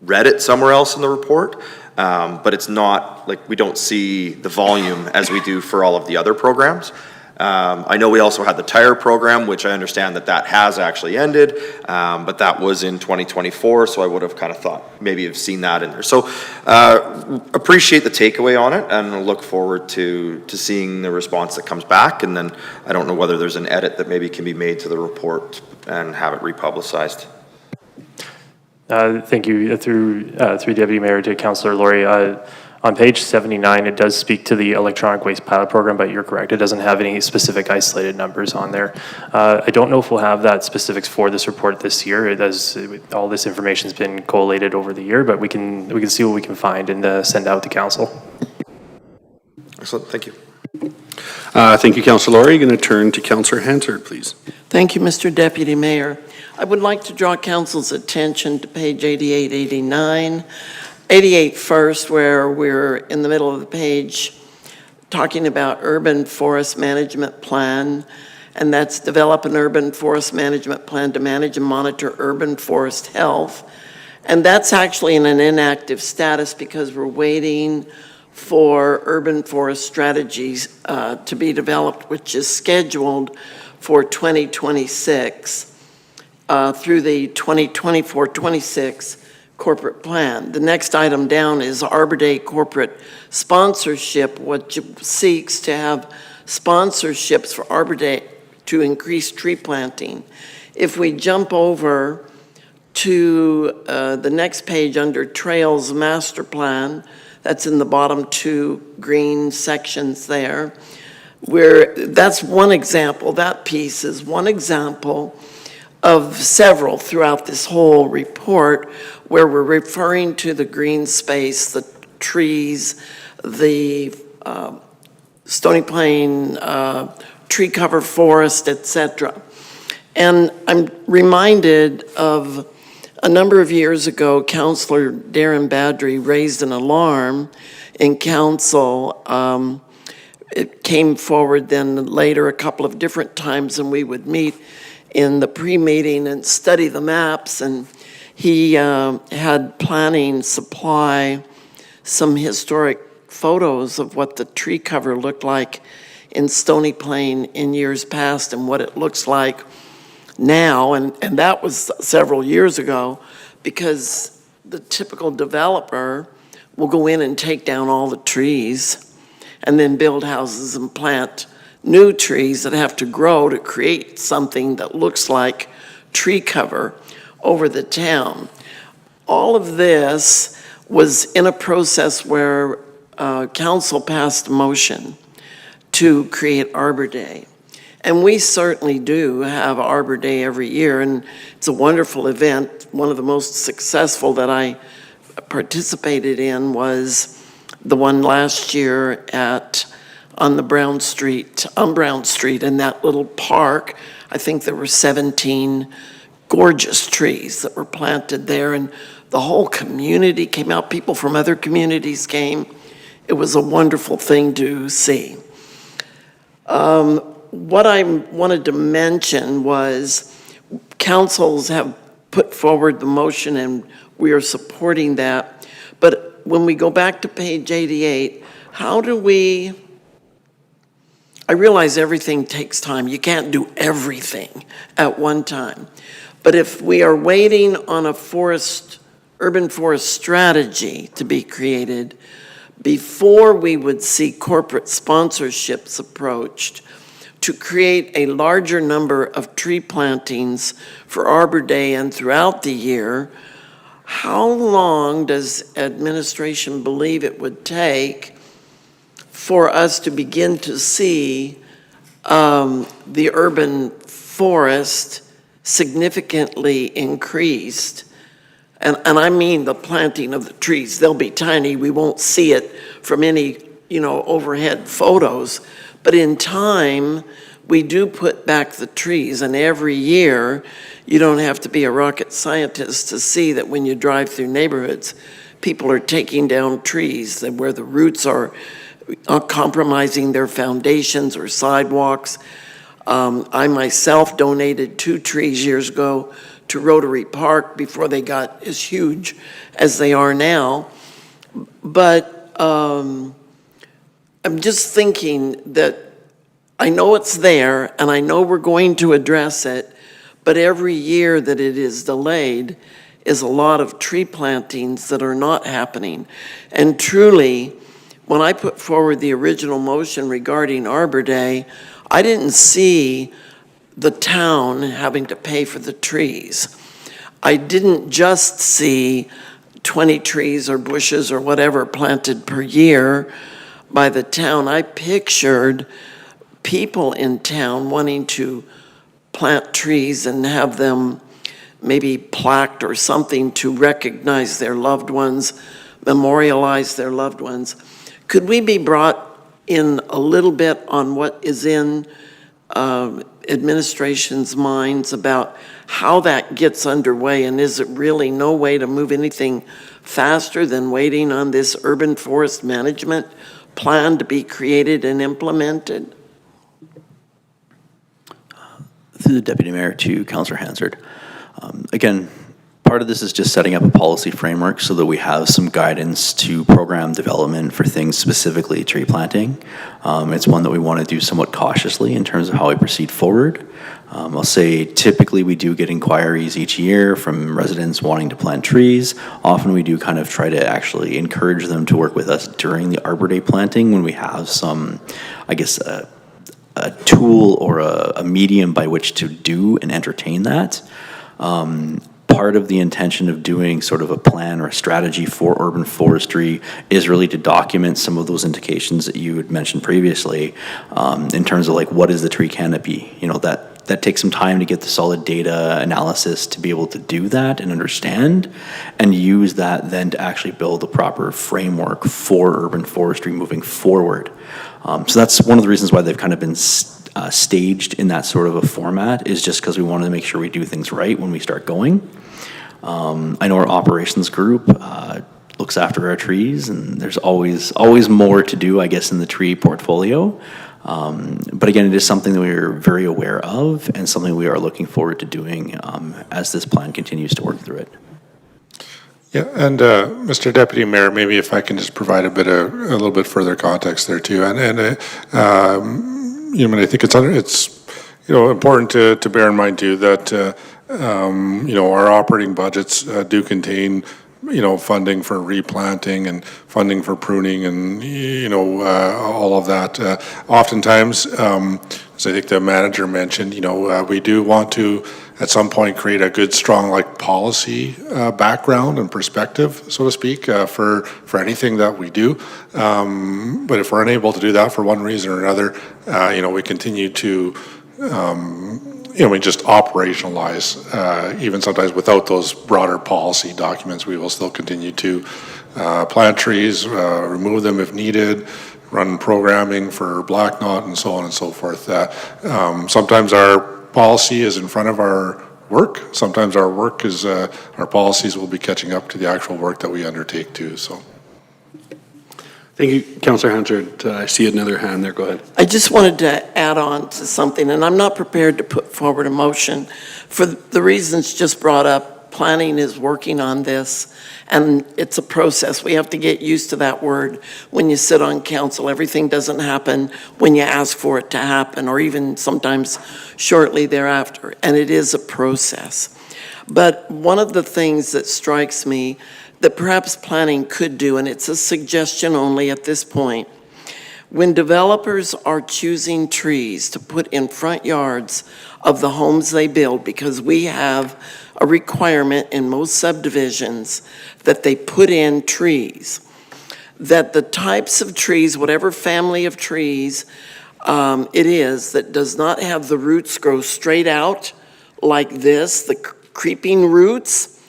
read it somewhere else in the report, but it's not like we don't see the volume as we do for all of the other programs. I know we also had the tire program, which I understand that has actually ended, but that was in 2024, so I would have kind of thought maybe you've seen that in there. So appreciate the takeaway on it, and look forward to seeing the response that comes back. And then I don't know whether there's an edit that maybe can be made to the report and have it republicized. Thank you. Through Deputy Mayor to Councillor Laurie. On page 79, it does speak to the electronic waste pilot program, but you're correct. It doesn't have any specific isolated numbers on there. I don't know if we'll have that specifics for this report this year. It does, all this information has been collated over the year, but we can see what we can find and send out to council. Excellent. Thank you. Thank you, Councillor Laurie. Going to turn to Councillor Hansard, please. Thank you, Mr. Deputy Mayor. I would like to draw council's attention to page 88, 89. 88 first, where we're in the middle of the page talking about urban forest management plan, and that's develop an urban forest management plan to manage and monitor urban forest health. And that's actually in an inactive status because we're waiting for urban forest strategies to be developed, which is scheduled for 2026 through the 2024-26 corporate plan. The next item down is Arbor Day corporate sponsorship, which seeks to have sponsorships for Arbor Day to increase tree planting. If we jump over to the next page under Trails Master Plan, that's in the bottom two green sections there, where that's one example, that piece is one example of several throughout this whole report where we're referring to the green space, the trees, the Stony Plain tree cover forest, etc. And I'm reminded of a number of years ago, Councillor Darren Badry raised an alarm in council. It came forward then later a couple of different times, and we would meet in the pre-meeting and study the maps, and he had planning supply some historic photos of what the tree cover looked like in Stony Plain in years past and what it looks like now, and that was several years ago, because the typical developer will go in and take down all the trees and then build houses and plant new trees that have to grow to create something that looks like tree cover over the town. All of this was in a process where council passed a motion to create Arbor Day. And we certainly do have Arbor Day every year, and it's a wonderful event. One of the most successful that I participated in was the one last year on Brown Street in that little park. I think there were 17 gorgeous trees that were planted there, and the whole community came out. People from other communities came. It was a wonderful thing to see. What I wanted to mention was councils have put forward the motion and we are supporting that. But when we go back to page 88, how do we, I realize everything takes time. You can't do everything at one time. But if we are waiting on a urban forest strategy to be created before we would see corporate sponsorships approached to create a larger number of tree plantings for Arbor Day and throughout the year, how long does administration believe it would take for us to begin to see the urban forest significantly increased. And I mean the planting of the trees. They'll be tiny. We won't see it from any, overhead photos. But in time, we do put back the trees. And every year, you don't have to be a rocket scientist to see that when you drive through neighborhoods, people are taking down trees and where the roots are compromising their foundations or sidewalks. I myself donated 2 trees years ago to Rotary Park before they got as huge as they are now. But I'm just thinking that I know it's there and I know we're going to address it, but every year that it is delayed is a lot of tree plantings that are not happening. And truly, when I put forward the original motion regarding Arbor Day, I didn't see the town having to pay for the trees. I didn't just see 20 trees or bushes or whatever planted per year by the town. I pictured people in town wanting to plant trees and have them maybe plaqued or something to recognize their loved ones, memorialize their loved ones. Could we be brought in a little bit on what is in administration's minds about how that gets underway, and is it really no way to move anything faster than waiting on this urban forest management plan to be created and implemented? Through the Deputy Mayor to Councillor Hansard. Again, part of this is just setting up a policy framework so that we have some guidance to program development for things specifically tree planting. It's one that we want to do somewhat cautiously in terms of how we proceed forward. I'll say typically we do get inquiries each year from residents wanting to plant trees. Often we do kind of try to actually encourage them to work with us during the Arbor Day planting when we have some, I guess, a tool or a medium by which to do and entertain that. Part of the intention of doing sort of a plan or a strategy for urban forestry is really to document some of those indications that you had mentioned previously, in terms of like what is the tree canopy. That takes some time to get the solid data analysis to be able to do that and understand, and use that then to actually build a proper framework for urban forestry moving forward. So that's one of the reasons why they've kind of been staged in that sort of a format, is just because we wanted to make sure we do things right when we start going. I know our operations group looks after our trees, and there's always more to do, I guess, in the tree portfolio. But again, it is something that we are very aware of and something we are looking forward to doing as this plan continues to work through it. Yeah, and Mr. Deputy Mayor, maybe if I can just provide a little bit further context there too, and I think it's important to bear in mind too that our operating budgets do contain funding for replanting and funding for pruning and all of that. Oftentimes, as I think the manager mentioned, we do want to at some point create a good, strong policy background and perspective, so to speak, for anything that we do. But if we're unable to do that for one reason or another, we continue to we just operationalize, even sometimes without those broader policy documents. We will still continue to plant trees, remove them if needed, run programming for black knot and so on and so forth. Sometimes our policy is in front of our work. Sometimes our work is, our policies will be catching up to the actual work that we undertake too, so. Thank you, Councillor Hansard. I see another hand there. Go ahead. I just wanted to add on to something, and I'm not prepared to put forward a motion for the reasons just brought up. Planning is working on this, and it's a process. We have to get used to that word when you sit on council. Everything doesn't happen when you ask for it to happen, or even sometimes shortly thereafter, and it is a process. But one of the things that strikes me that perhaps planning could do, and it's a suggestion only at this point, when developers are choosing trees to put in front yards of the homes they build, because we have a requirement in most subdivisions that they put in trees, that the types of trees, whatever family of trees, it is that does not have the roots grow straight out like this, the creeping roots,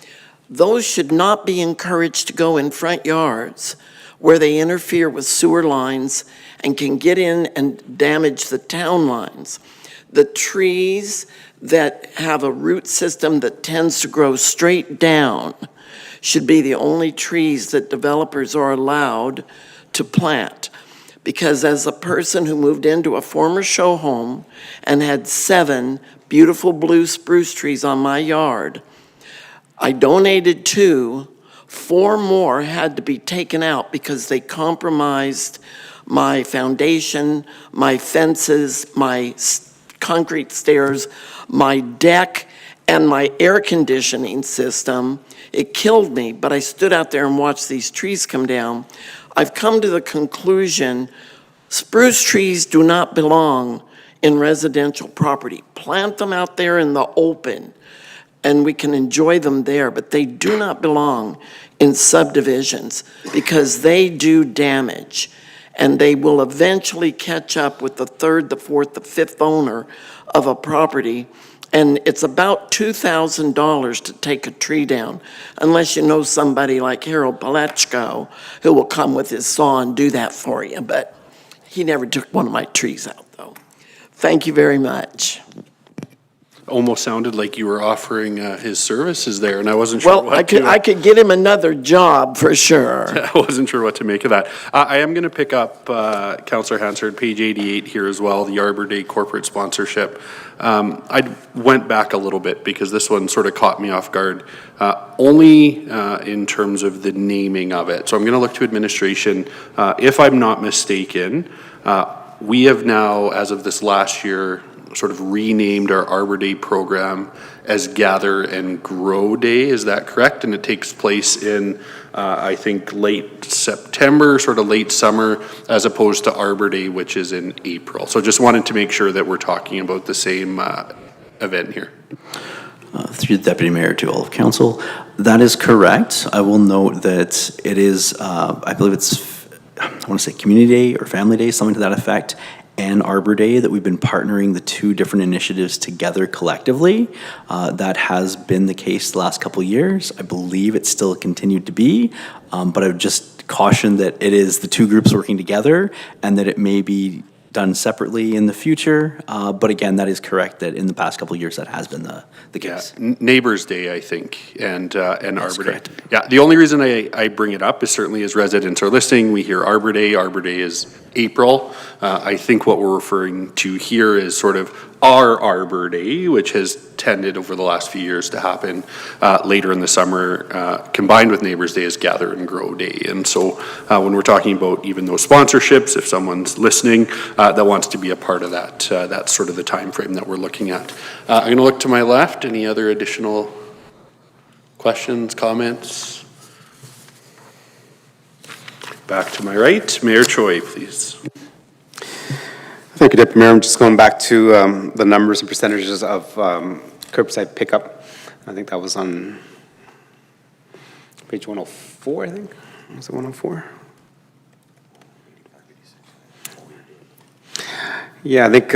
those should not be encouraged to go in front yards where they interfere with sewer lines and can get in and damage the town lines. The trees that have a root system that tends to grow straight down should be the only trees that developers are allowed to plant. Because as a person who moved into a former show home and had 7 beautiful blue spruce trees on my yard, I donated 2, 4 more had to be taken out because they compromised my foundation, my fences, my concrete stairs, my deck, and my air conditioning system. It killed me, but I stood out there and watched these trees come down. I've come to the conclusion, spruce trees do not belong in residential property. Plant them out there in the open, and we can enjoy them there, but they do not belong in subdivisions because they do damage, and they will eventually catch up with the 3rd, the 4th, the 5th owner of a property. And it's about $2,000 to take a tree down, unless you know somebody like Harold Palachko who will come with his saw and do that for you. But he never took one of my trees out, though. Thank you very much. Almost sounded like you were offering his services there, and I wasn't sure Well, I could get him another job for sure. I wasn't sure what to make of that. I am going to pick up Councillor Hansard, page 88 here as well, the Arbor Day corporate sponsorship. I went back a little bit because this one sort of caught me off guard, only in terms of the naming of it. So I'm going to look to administration. If I'm not mistaken, we have now, as of this last year, sort of renamed our Arbor Day program as Gather and Grow Day. Is that correct? And it takes place in, I think, late September, sort of late summer, as opposed to Arbor Day, which is in April. So just wanted to make sure that we're talking about the same event here. Through the Deputy Mayor to all of Council, that is correct. I will note that it is, I believe it's, I want to say Community Day or Family Day, something to that effect, and Arbor Day, that we've been partnering the 2 different initiatives together collectively. That has been the case the last couple of years. I believe it's still continued to be, but I would just caution that it is the 2 groups working together and that it may be done separately in the future. But again, that is correct that in the past couple of years that has been the case. Yeah, Neighbors Day, I think, and Arbor Day. correct. Yeah, the only reason I bring it up is certainly as residents are listening, we hear Arbor Day. Arbor Day is April. I think what we're referring to here is sort of our Arbor Day, which has tended over the last few years to happen later in the summer, combined with Neighbors Day as Gather and Grow Day. And so when we're talking about even those sponsorships, if someone's listening that wants to be a part of that, that's sort of the time frame that we're looking at. I'm going to look to my left. Any other additional questions, comments? Back to my right, Mayor Choi, please. Thank you, Deputy Mayor. I'm just going back to the numbers and percentages of curbside pickup. I think that was on page 104, I think. Was it 104? Yeah, I think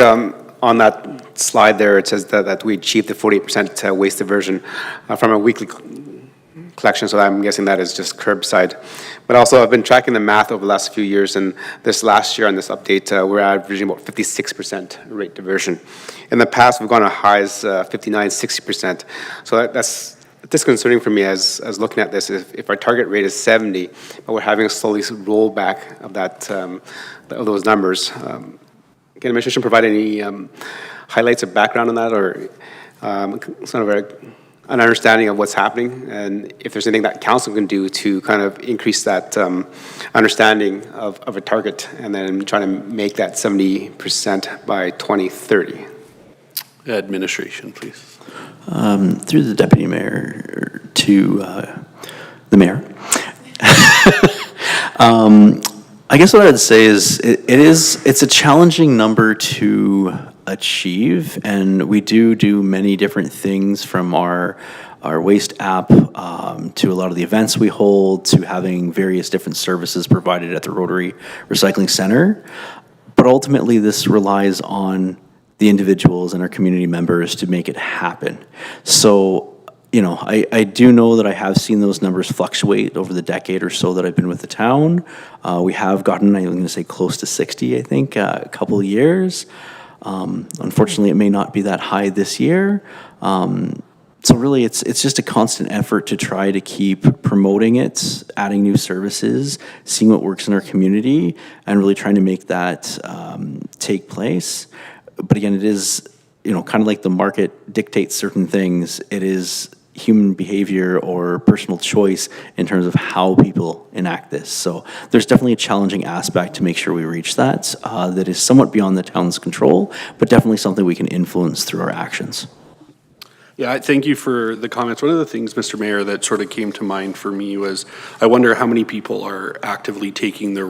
on that slide there, it says that we achieved the 48% waste diversion from a weekly collection, so I'm guessing that is just curbside. But also, I've been tracking the math over the last few years, and this last year on this update, we're averaging about 56% rate diversion. In the past, we've gone as high as 59, 60%. So that's disconcerting for me as looking at this. If our target rate is 70, but we're having a slowly rollback of that of those numbers. Can administration provide any highlights of background on that, or sort of an understanding of what's happening, and if there's anything that council can do to kind of increase that understanding of a target, and then trying to make that 70% by 2030? Administration, please. Through the Deputy Mayor to the Mayor. I guess what I'd say is it's a challenging number to achieve, and we do many different things, from our waste app to a lot of the events we hold, to having various different services provided at the Rotary Recycling Center. But ultimately, this relies on the individuals and our community members to make it happen. So, you know, I do know that I have seen those numbers fluctuate over the decade or so that I've been with the town. We have gotten, I'm going to say, close to 60, I think, a couple of years. Unfortunately, it may not be that high this year. So really, it's just a constant effort to try to keep promoting it, adding new services, seeing what works in our community, and really trying to make that take place. But again, it is, you know, kind of like the market dictates certain things. It is human behavior or personal choice in terms of how people enact this. So there's definitely a challenging aspect to make sure we reach that, that is somewhat beyond the town's control, but definitely something we can influence through our actions. Yeah, thank you for the comments. One of the things, Mr. Mayor, that sort of came to mind for me was I wonder how many people are actively taking their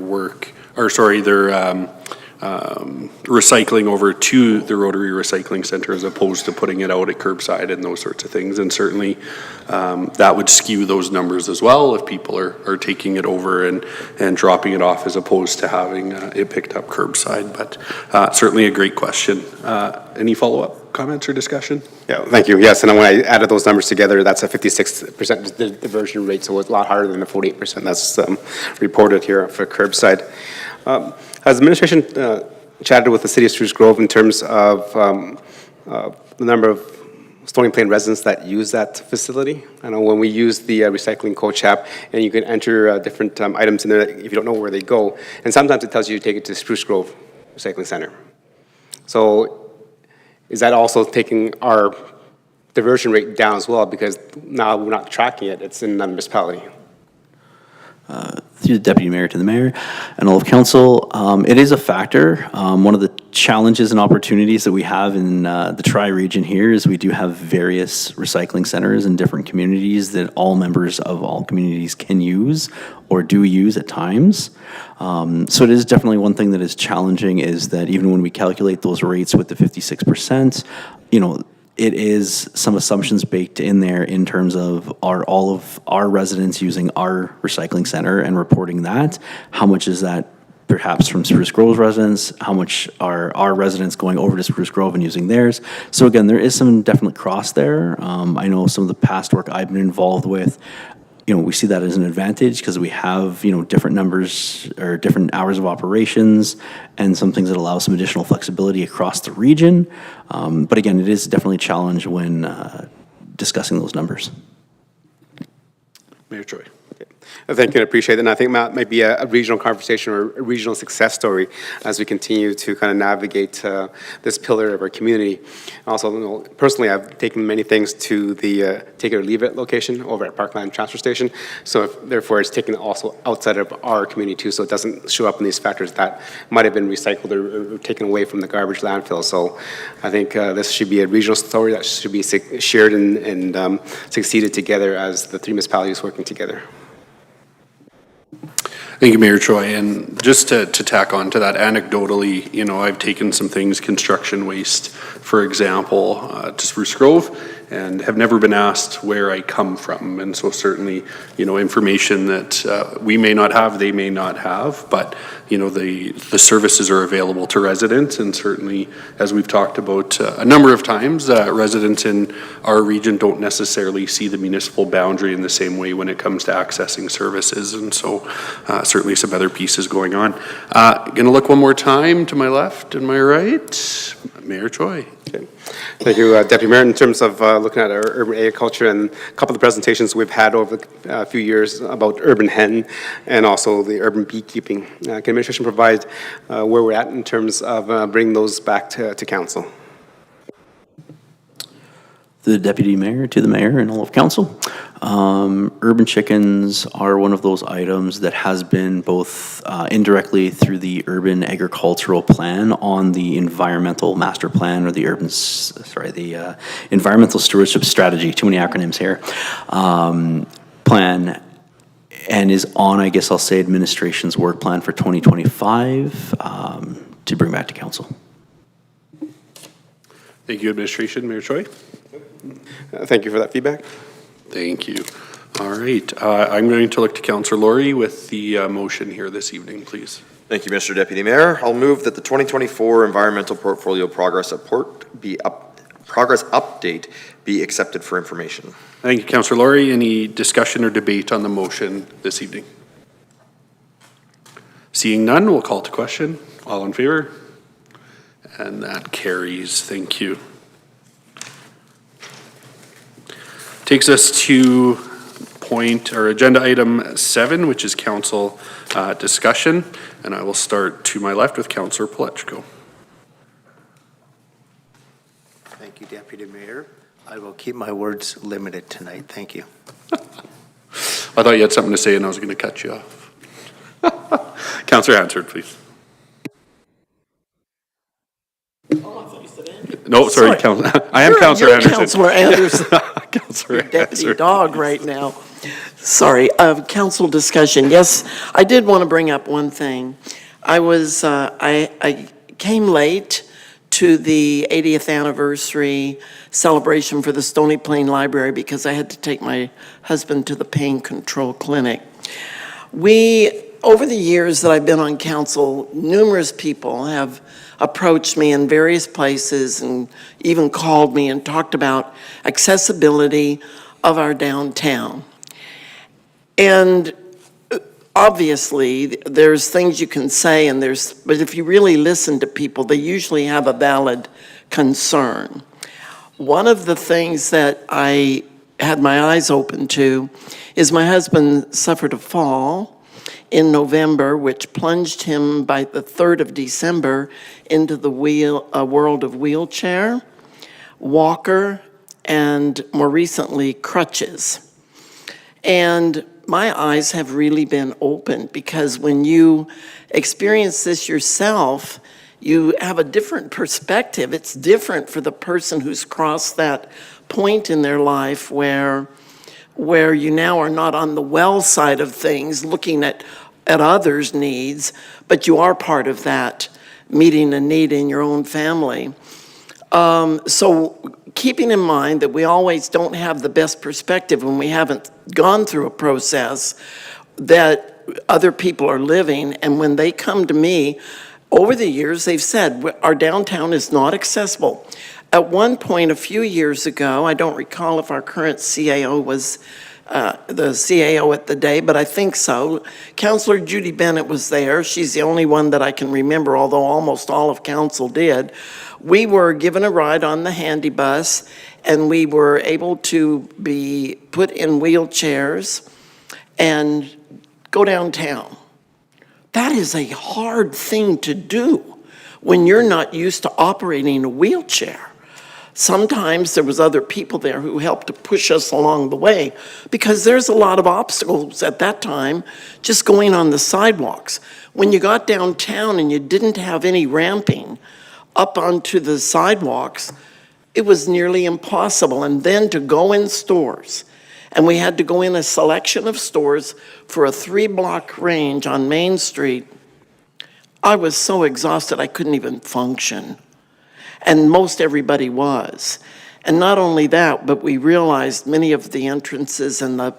recycling over to the Rotary Recycling Center as opposed to putting it out at curbside and those sorts of things. And certainly that would skew those numbers as well if people are taking it over and dropping it off as opposed to having it picked up curbside. But certainly a great question. Any follow-up comments or discussion? Yeah, thank you. Yes, and when I added those numbers together, that's a 56% diversion rate, so it's a lot higher than the 48% that's reported here for curbside. Has the administration chatted with the city of Spruce Grove in terms of the number of Stony Plain residents that use that facility? I know when we use the recycling coach app, and you can enter different items in there if you don't know where they go, and sometimes it tells you to take it to Spruce Grove Recycling Center. So is that also taking our diversion rate down as well, because now we're not tracking it, it's in the municipality? Through the Deputy Mayor to the Mayor and all of Council, it is a factor. One of the challenges and opportunities that we have in the Tri-region here is we do have various recycling centers in different communities that all members of all communities can use or do use at times. So it is definitely one thing that is challenging, is that even when we calculate those rates with the 56%, you know, it is some assumptions baked in there in terms of all of our residents using our recycling center and reporting that. How much is that perhaps from Spruce Grove's residents? How much are our residents going over to Spruce Grove and using theirs? So again, there is some definite cross there. I know some of the past work I've been involved with, you know, we see that as an advantage because we have, you know, different numbers or different hours of operations and some things that allow some additional flexibility across the region. But again, it is definitely a challenge when discussing those numbers. Mayor Choi. Thank you, I appreciate it. And I think that might be a regional conversation or a regional success story as we continue to kind of navigate this pillar of our community. Also, you know, personally, I've taken many things to the take it or leave it location over at Parkland Transfer Station. So therefore, it's taken also outside of our community too, so it doesn't show up in these factors that might have been recycled or taken away from the garbage landfill. So I think this should be a regional story that should be shared and succeeded together as the three municipalities working together. Thank you, Mayor Choi. And just to tack on to that, anecdotally, you know, I've taken some things, construction waste, for example, to Spruce Grove, and have never been asked where I come from. And so certainly, you know, information that we may not have, they may not have, but, you know, the services are available to residents. And certainly, as we've talked about a number of times, residents in our region don't necessarily see the municipal boundary in the same way when it comes to accessing services. And so certainly some other pieces going on. Going to look one more time to my left and my right. Mayor Choi. Okay. Thank you, Deputy Mayor. In terms of looking at our urban agriculture and a couple of the presentations we've had over the few years about urban hen and also the urban beekeeping, can administration provide where we're at in terms of bringing those back to council? The Deputy Mayor to the Mayor and all of Council. Urban chickens are one of those items that has been both indirectly through the urban agricultural plan on the environmental master plan or the environmental stewardship strategy, too many acronyms here, plan, and is on, I guess I'll say, administration's work plan for 2025 to bring back to Council. Thank you, administration. Mayor Choi. Thank you for that feedback. Thank you. All right. I'm going to look to Councillor Laurie with the motion here this evening, please. Thank you, Mr. Deputy Mayor. I'll move that the 2024 Environmental Portfolio Progress Update be accepted for information. Thank you, Councillor Laurie. Any discussion or debate on the motion this evening? Seeing none, we'll call to question. All in favor? And that carries. Thank you. Takes us to agenda item 7, which is council discussion. And I will start to my left with Councillor Palechko. Thank you, Deputy Mayor. I will keep my words limited tonight. Thank you. I thought you had something to say and I was going to cut you off. Councillor Hansard, please. No, sorry. I am Councillor Anderson. Councillor Anderson. Councillor Deputy dog right now. Sorry, council discussion. Yes, I did want to bring up one thing. I came late to the 80th anniversary celebration for the Stony Plain Library because I had to take my husband to the pain control clinic. Over the years that I've been on council, numerous people have approached me in various places and even called me and talked about accessibility of our downtown. And obviously, there's things you can say, but if you really listen to people, they usually have a valid concern. One of the things that I had my eyes open to is my husband suffered a fall in November, which plunged him by the 3rd of December into the world of wheelchair, walker, and more recently, crutches. And my eyes have really been opened because when you experience this yourself, you have a different perspective. It's different for the person who's crossed that point in their life where you now are not on the well side of things looking at others' needs, but you are part of that, meeting a need in your own family. So keeping in mind that we always don't have the best perspective when we haven't gone through a process that other people are living, and when they come to me, over the years, they've said, our downtown is not accessible. At one point, a few years ago, I don't recall if our current CAO was the CAO at the day, but I think so. Councillor Judy Bennett was there. She's the only one that I can remember, although almost all of council did. We were given a ride on the handy bus, and we were able to be put in wheelchairs and go downtown. That is a hard thing to do when you're not used to operating a wheelchair. Sometimes there was other people there who helped to push us along the way because there's a lot of obstacles at that time just going on the sidewalks. When you got downtown and you didn't have any ramping up onto the sidewalks, it was nearly impossible. And then to go in stores, and we had to go in a selection of stores for a 3-block range on Main Street. I was so exhausted I couldn't even function. And most everybody was. And not only that, but we realized many of the entrances and the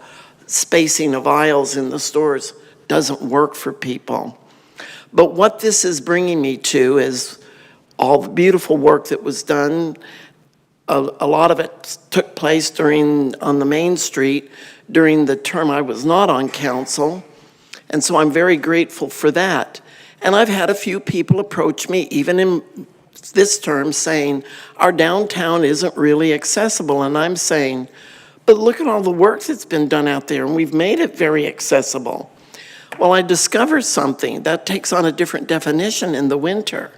spacing of aisles in the stores doesn't work for people. But what this is bringing me to is all the beautiful work that was done. A lot of it took place on the Main Street during the term I was not on council. And so I'm very grateful for that. And I've had a few people approach me, even in this term, saying our downtown isn't really accessible. And I'm saying, but look at all the work that's been done out there, and we've made it very accessible. Well, I discovered something that takes on a different definition in the winter.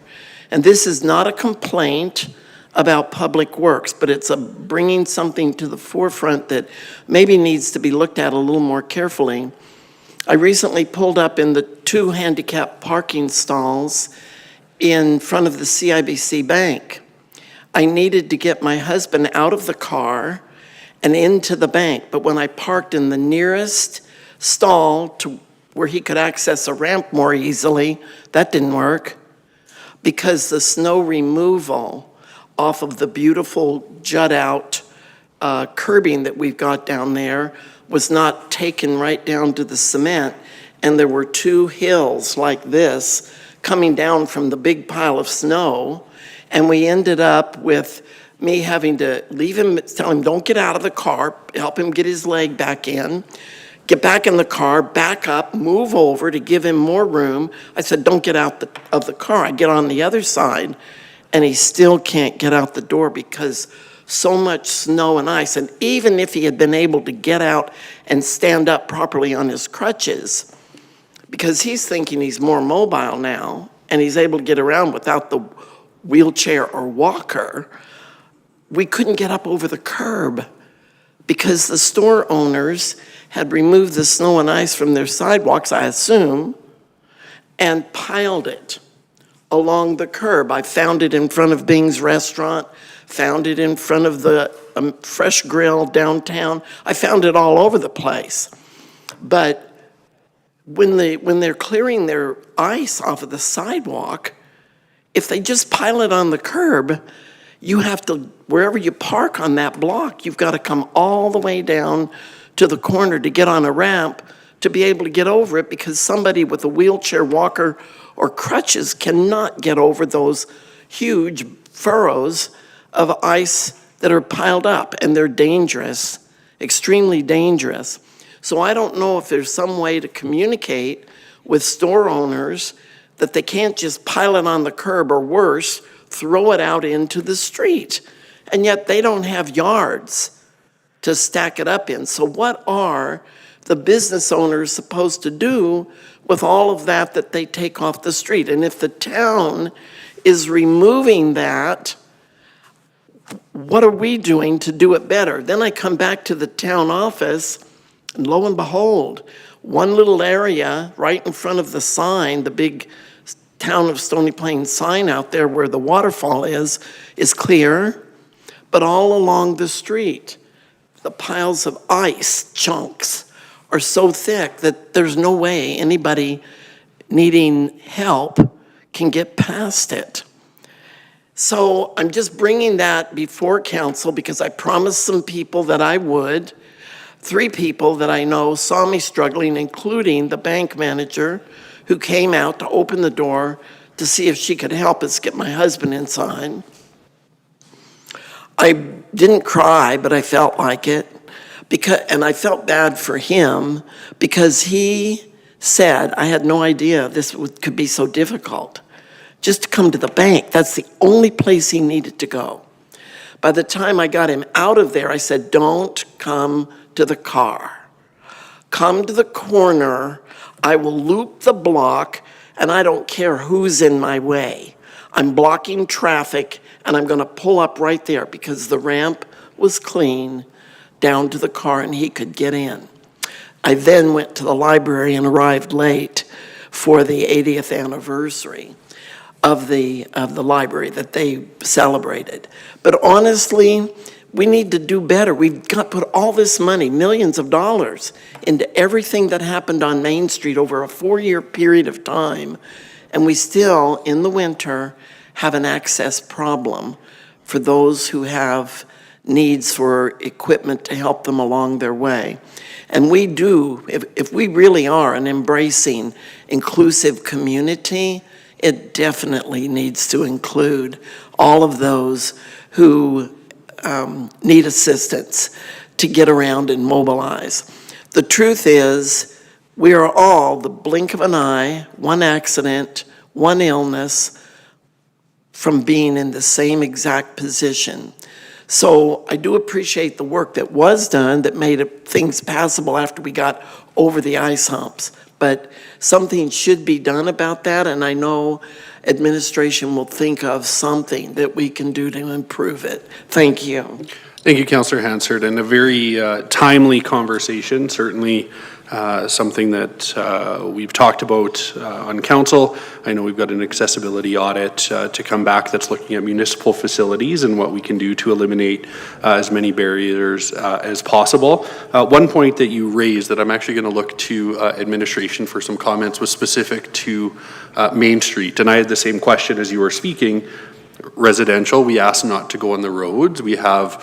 And this is not a complaint about public works, but it's bringing something to the forefront that maybe needs to be looked at a little more carefully. I recently pulled up in the 2 handicap parking stalls in front of the CIBC Bank. I needed to get my husband out of the car and into the bank, but when I parked in the nearest stall to where he could access a ramp more easily, that didn't work because the snow removal off of the beautiful jut-out curbing that we've got down there was not taken right down to the cement, and there were two hills like this coming down from the big pile of snow, and we ended up with me having to leave him, tell him, don't get out of the car, help him get his leg back in, get back in the car, back up, move over to give him more room. I said, don't get out of the car. I get on the other side, and he still can't get out the door because so much snow and ice. And even if he had been able to get out and stand up properly on his crutches, because he's thinking he's more mobile now, and he's able to get around without the wheelchair or walker, we couldn't get up over the curb because the store owners had removed the snow and ice from their sidewalks, I assume, and piled it along the curb. I found it in front of Bing's Restaurant, found it in front of the Fresh Grill downtown. I found it all over the place. But when they're clearing their ice off of the sidewalk, if they just pile it on the curb, you have to, wherever you park on that block, you've got to come all the way down to the corner to get on a ramp to be able to get over it, because somebody with a wheelchair, walker, or crutches cannot get over those huge furrows of ice that are piled up, and they're dangerous, extremely dangerous. So I don't know if there's some way to communicate with store owners that they can't just pile it on the curb, or worse, throw it out into the street. And yet they don't have yards to stack it up in. So what are the business owners supposed to do with all of that they take off the street? And if the town is removing that, what are we doing to do it better? Then I come back to the town office, and lo and behold, one little area right in front of the sign, the big Town of Stony Plains sign out there where the waterfall is clear, but all along the street, the piles of ice chunks are so thick that there's no way anybody needing help can get past it. So I'm just bringing that before council because I promised some people that I would. 3 people that I know saw me struggling, including the bank manager, who came out to open the door to see if she could help us get my husband inside. I didn't cry, but I felt like it, and I felt bad for him because he said, I had no idea this could be so difficult. Just to come to the bank, that's the only place he needed to go. By the time I got him out of there, I said, don't come to the car. Come to the corner. I will loop the block, and I don't care who's in my way. I'm blocking traffic, and I'm going to pull up right there because the ramp was clean down to the car, and he could get in. I then went to the library and arrived late for the 80th anniversary of the library that they celebrated. But honestly, we need to do better. We've got to put all this money, millions of dollars, into everything that happened on Main Street over a 4-year period of time, and we still, in the winter, have an access problem for those who have needs for equipment to help them along their way. And we do, if we really are an embracing, inclusive community, it definitely needs to include all of those who need assistance to get around and mobilize. The truth is, we are all the blink of an eye, one accident, one illness from being in the same exact position. So I do appreciate the work that was done that made things passable after we got over the ice humps. But something should be done about that, and I know administration will think of something that we can do to improve it. Thank you. Thank you, Councillor Hansard, and a very timely conversation, certainly something that we've talked about on council. I know we've got an accessibility audit to come back that's looking at municipal facilities and what we can do to eliminate as many barriers as possible. One point that you raised that I'm actually going to look to administration for some comments was specific to Main Street, and I had the same question as you were speaking. residential, we ask not to go on the roads. We have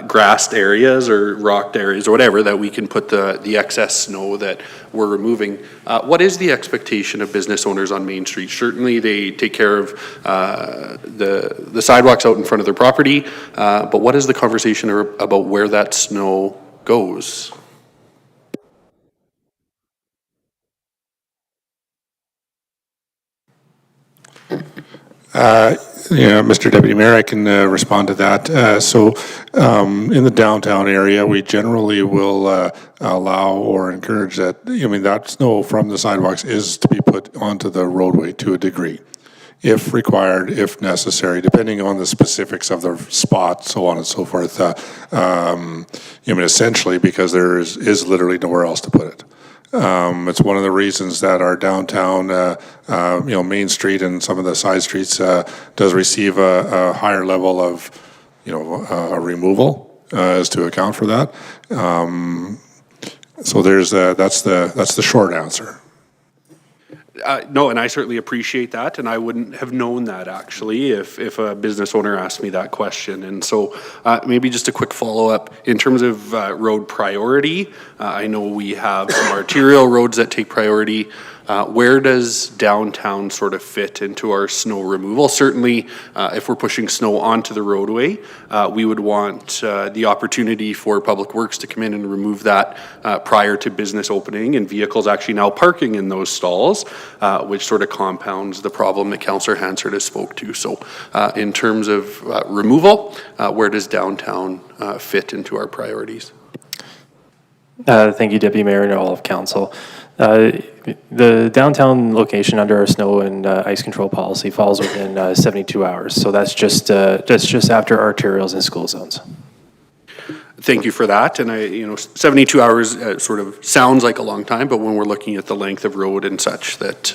grassed areas or rocked areas or whatever that we can put the excess snow that we're removing. What is the expectation of business owners on Main Street? Certainly they take care of the sidewalks out in front of their property, but what is the conversation about where that snow goes? Yeah, Mr. Deputy Mayor, I can respond to that. In the downtown area, we generally will allow or encourage that, I mean, that snow from the sidewalks is to be put onto the roadway to a degree, if required, if necessary, depending on the specifics of the spot, so on and so forth. I mean, essentially, because there is literally nowhere else to put it. It's one of the reasons that our downtown, Main Street and some of the side streets does receive a higher level of, removal is to account for that. So that's the short answer. No, and I certainly appreciate that, and I wouldn't have known that actually if a business owner asked me that question. And so maybe just a quick follow-up in terms of road priority. I know we have some arterial roads that take priority. Where does downtown sort of fit into our snow removal? Certainly, if we're pushing snow onto the roadway, we would want the opportunity for Public Works to come in and remove that prior to business opening, and vehicles actually now parking in those stalls, which sort of compounds the problem that Councillor Hansard has spoke to. So in terms of removal, where does downtown fit into our priorities? Thank you, Deputy Mayor, and all of Council. The downtown location under our snow and ice control policy falls within 72 hours. So that's just after arterials and school zones. Thank you for that. And 72 hours sort of sounds like a long time, but when we're looking at the length of road and such that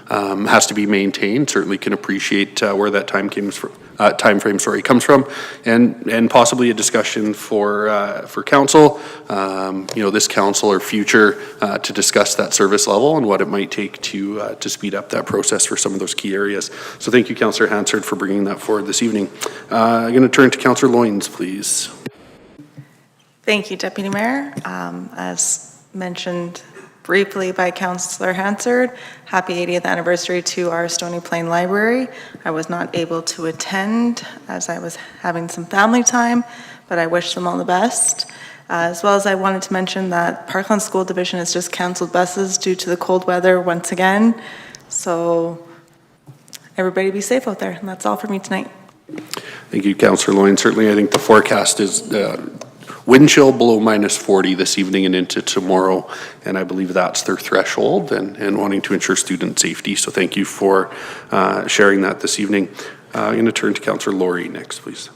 has to be maintained, certainly can appreciate where that time frame comes from, and possibly a discussion for council, this council or future to discuss that service level and what it might take to speed up that process for some of those key areas. So thank you, Councillor Hansard, for bringing that forward this evening. I'm going to turn to Councillor Loynes, please. Thank you, Deputy Mayor. As mentioned briefly by Councillor Hansard, happy 80th anniversary to our Stony Plain Library. I was not able to attend as I was having some family time, but I wish them all the best. As well as I wanted to mention that Parkland School Division has just canceled buses due to the cold weather once again. So everybody be safe out there. And that's all for me tonight. Thank you, Councillor Loynes. Certainly, I think the forecast is wind chill below -40 this evening and into tomorrow, and I believe that's their threshold and wanting to ensure student safety. So thank you for sharing that this evening. I'm going to turn to Councillor Laurie next, please.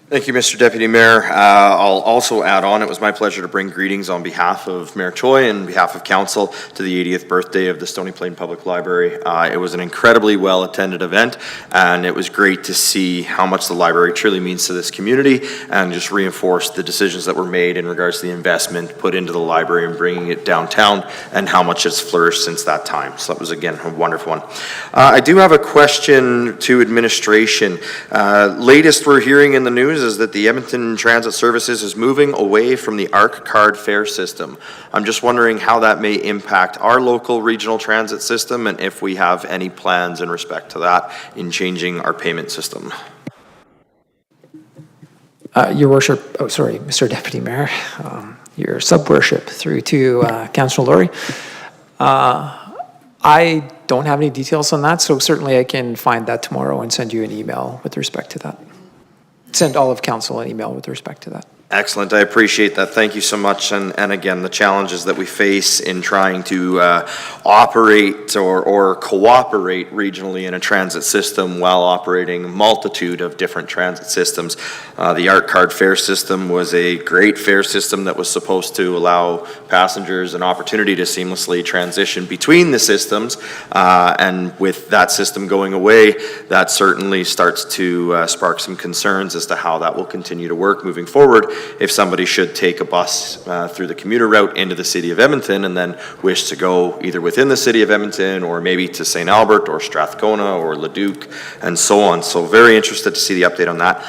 Thank you, Mr. Deputy Mayor. I'll also add on, it was my pleasure to bring greetings on behalf of Mayor Choi and behalf of Council to the 80th birthday of the Stony Plain Public Library. It was an incredibly well-attended event, and it was great to see how much the library truly means to this community and just reinforce the decisions that were made in regards to the investment put into the library and bringing it downtown and how much it's flourished since that time. So that was, again, a wonderful one. I do have a question to administration. Latest we're hearing in the news is that the Edmonton Transit Services is moving away from the ARC card fare system. I'm just wondering how that may impact our local regional transit system and if we have any plans in respect to that in changing our payment system. Your Worship, Mr. Deputy Mayor, your sub-worship through to Councillor Laurie. I don't have any details on that, so certainly I can find that tomorrow and send you an email with respect to that. Send all of council an email with respect to that. Excellent. I appreciate that. Thank you so much. And again, the challenges that we face in trying to operate or cooperate regionally in a transit system while operating a multitude of different transit systems. The ARC card fare system was a great fare system that was supposed to allow passengers an opportunity to seamlessly transition between the systems. And with that system going away, that certainly starts to spark some concerns as to how that will continue to work moving forward. if somebody should take a bus through the commuter route into the city of Edmonton and then wish to go either within the city of Edmonton or maybe to St. Albert or Strathcona or Leduc and so on. So very interested to see the update on that.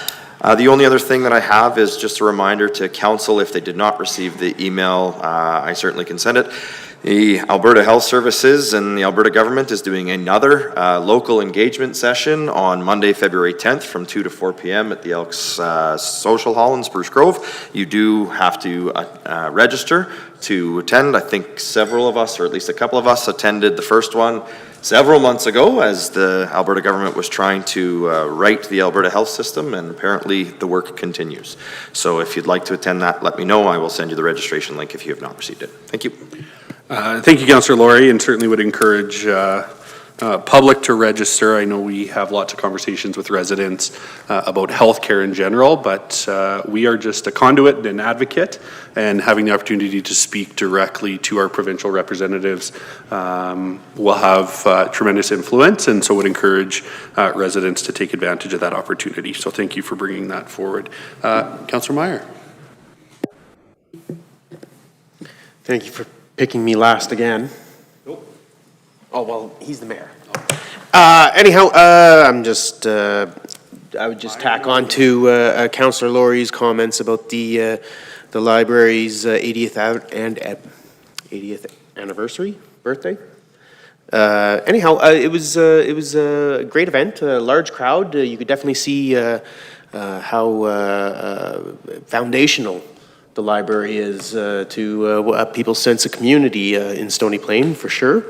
The only other thing that I have is just a reminder to council, if they did not receive the email, I certainly can send it. The Alberta Health Services and the Alberta government is doing another local engagement session on Monday, February 10th from 2 to 4 p.m. at the Elks Social Hall in Spruce Grove. You do have to register to attend. I think several of us, or at least a couple of us, attended the first one several months ago as the Alberta government was trying to right the Alberta health system, and apparently the work continues. So if you'd like to attend that, let me know. I will send you the registration link if you have not received it. Thank you. Thank you, Councillor Laurie, and certainly would encourage public to register. I know we have lots of conversations with residents about healthcare in general, but we are just a conduit and an advocate, and having the opportunity to speak directly to our provincial representatives will have tremendous influence, and so would encourage residents to take advantage of that opportunity. So thank you for bringing that forward. Councillor Meyer. Thank you for picking me last again. Oh, well, he's the mayor. Anyhow, I'm just, I would just tack on to Councillor Laurie's comments about the library's 80th anniversary, birthday. Anyhow, it was a great event, a large crowd. You could definitely see how foundational the library is to people's sense of community in Stony Plain, for sure.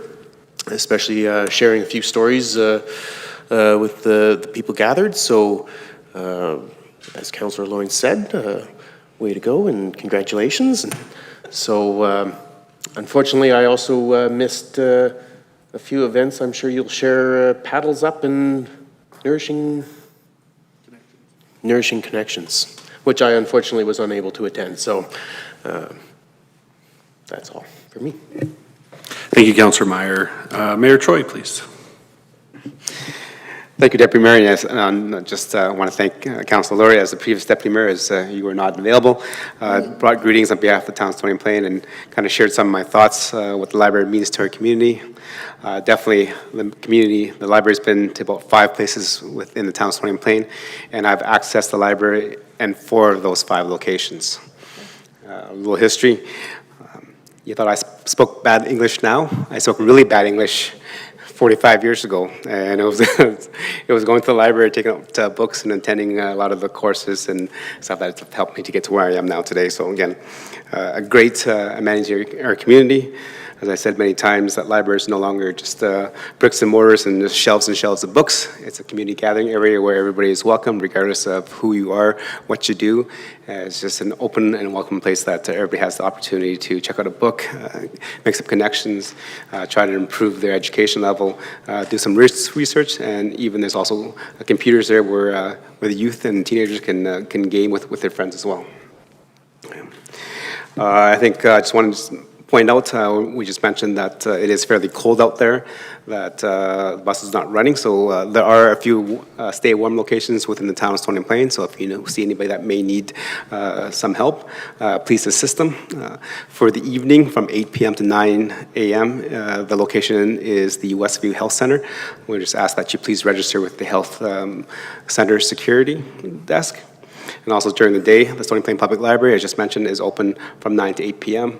Especially sharing a few stories with the people gathered. So, as Councillor Loyne said, way to go and congratulations. And so, unfortunately, I also missed a few events. I'm sure you'll share Paddles Up and Nourishing Connections, which I unfortunately was unable to attend. So, that's all for me. Thank you, Councillor Meyer. Mayor Choi, please. Thank you, Deputy Mayor. Yes, just want to thank Councillor Laurie as the previous Deputy Mayor, as you were not available. Brought greetings on behalf of the town of Stony Plain and kind of shared some of my thoughts, what the library means to our community. Definitely the community, the library's been to about 5 places within the town of Stony Plain, and I've accessed the library in 4 of those 5 locations. A little history. You thought I spoke bad English now? I spoke really bad English 45 years ago, and it was it was going to the library, taking up books and attending a lot of the courses and stuff that helped me to get to where I am now today. So again, a great amenity in our community. As I said many times, that library is no longer just bricks and mortars and just shelves and shelves of books. It's a community gathering area where everybody is welcome, regardless of who you are, what you do. It's just an open and welcome place that everybody has the opportunity to check out a book, make some connections, try to improve their education level, do some research, and even there's also computers there where the youth and teenagers can game with their friends as well. I think I just wanted to point out, we just mentioned that it is fairly cold out there, that the bus is not running, so there are a few stay warm locations within the town of Stony Plain, so if you see anybody that may need some help, please assist them. For the evening from 8 p.m. to 9 a.m., the location is the Westview Health Center. We just ask that you please register with the Health Center Security Desk. And also during the day, the Stony Plain Public Library, as just mentioned, is open from 9 to 8 p.m.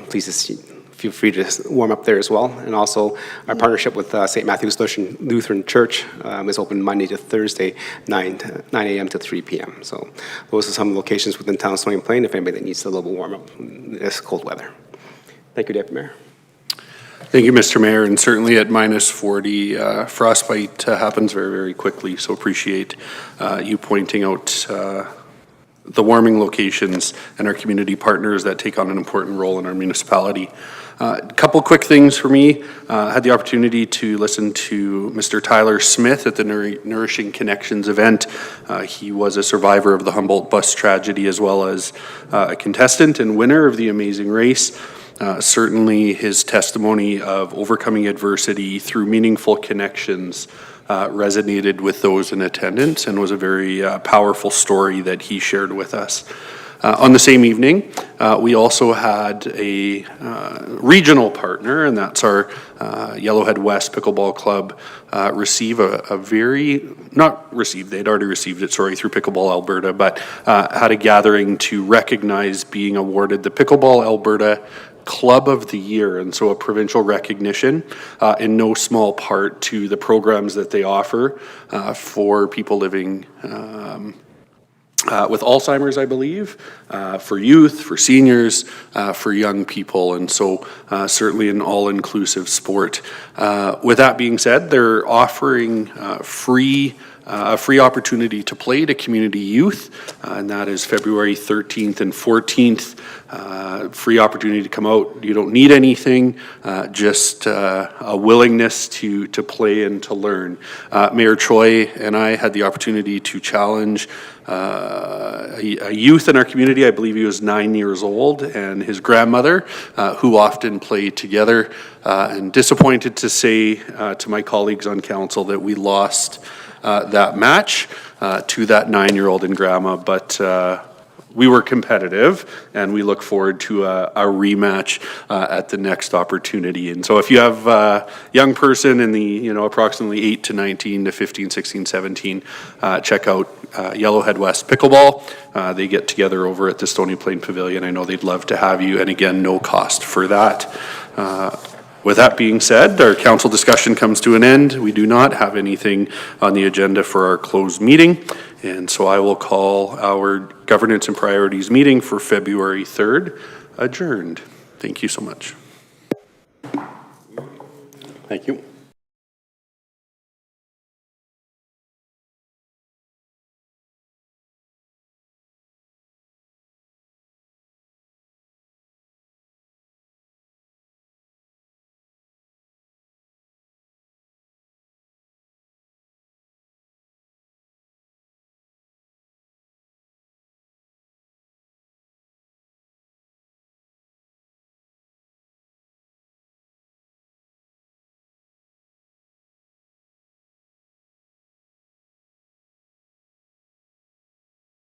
Please just feel free to warm up there as well. And also, our partnership with St. Matthew's Lutheran Church is open Monday to Thursday, 9 a.m. to 3 p.m. So those are some locations within town of Stony Plain if anybody that needs a little warm up in this cold weather. Thank you, Deputy Mayor. Thank you, Mr. Mayor, and certainly at -40, frostbite happens very, very quickly, so appreciate you pointing out the warming locations and our community partners that take on an important role in our municipality. A couple quick things for me. I had the opportunity to listen to Mr. Tyler Smith at the Nourishing Connections event. He was a survivor of the Humboldt bus tragedy as well as a contestant and winner of the Amazing Race. Certainly his testimony of overcoming adversity through meaningful connections resonated with those in attendance and was a very powerful story that he shared with us. On the same evening, we also had a regional partner, and that's our Yellowhead West Pickleball Club, receive a very, not received, they'd already received it, sorry, through Pickleball Alberta, but had a gathering to recognize being awarded the Pickleball Alberta Club of the Year, and so a provincial recognition in no small part to the programs that they offer for people living with Alzheimer's, I believe, for youth, for seniors, for young people, and so certainly an all-inclusive sport. With that being said, they're offering a free opportunity to play to community youth, and that is February 13th and 14th. Free opportunity to come out. You don't need anything, just a willingness to play and to learn. Mayor Choi and I had the opportunity to challenge a youth in our community. I believe he was 9 years old, and his grandmother, who often played together, and disappointed to say to my colleagues on council that we lost that match to that 9-year-old and grandma, but we were competitive, and we look forward to a rematch at the next opportunity. And so if you have a young person in the, approximately 8 to 19 to 15, 16, 17, check out Yellowhead West Pickleball. They get together over at the Stony Plain Pavilion. I know they'd love to have you, and again, no cost for that. With that being said, our council discussion comes to an end. We do not have anything on the agenda for our closed meeting, and so I will call our Governance and Priorities meeting for February 3rd adjourned. Thank you so much. Thank you.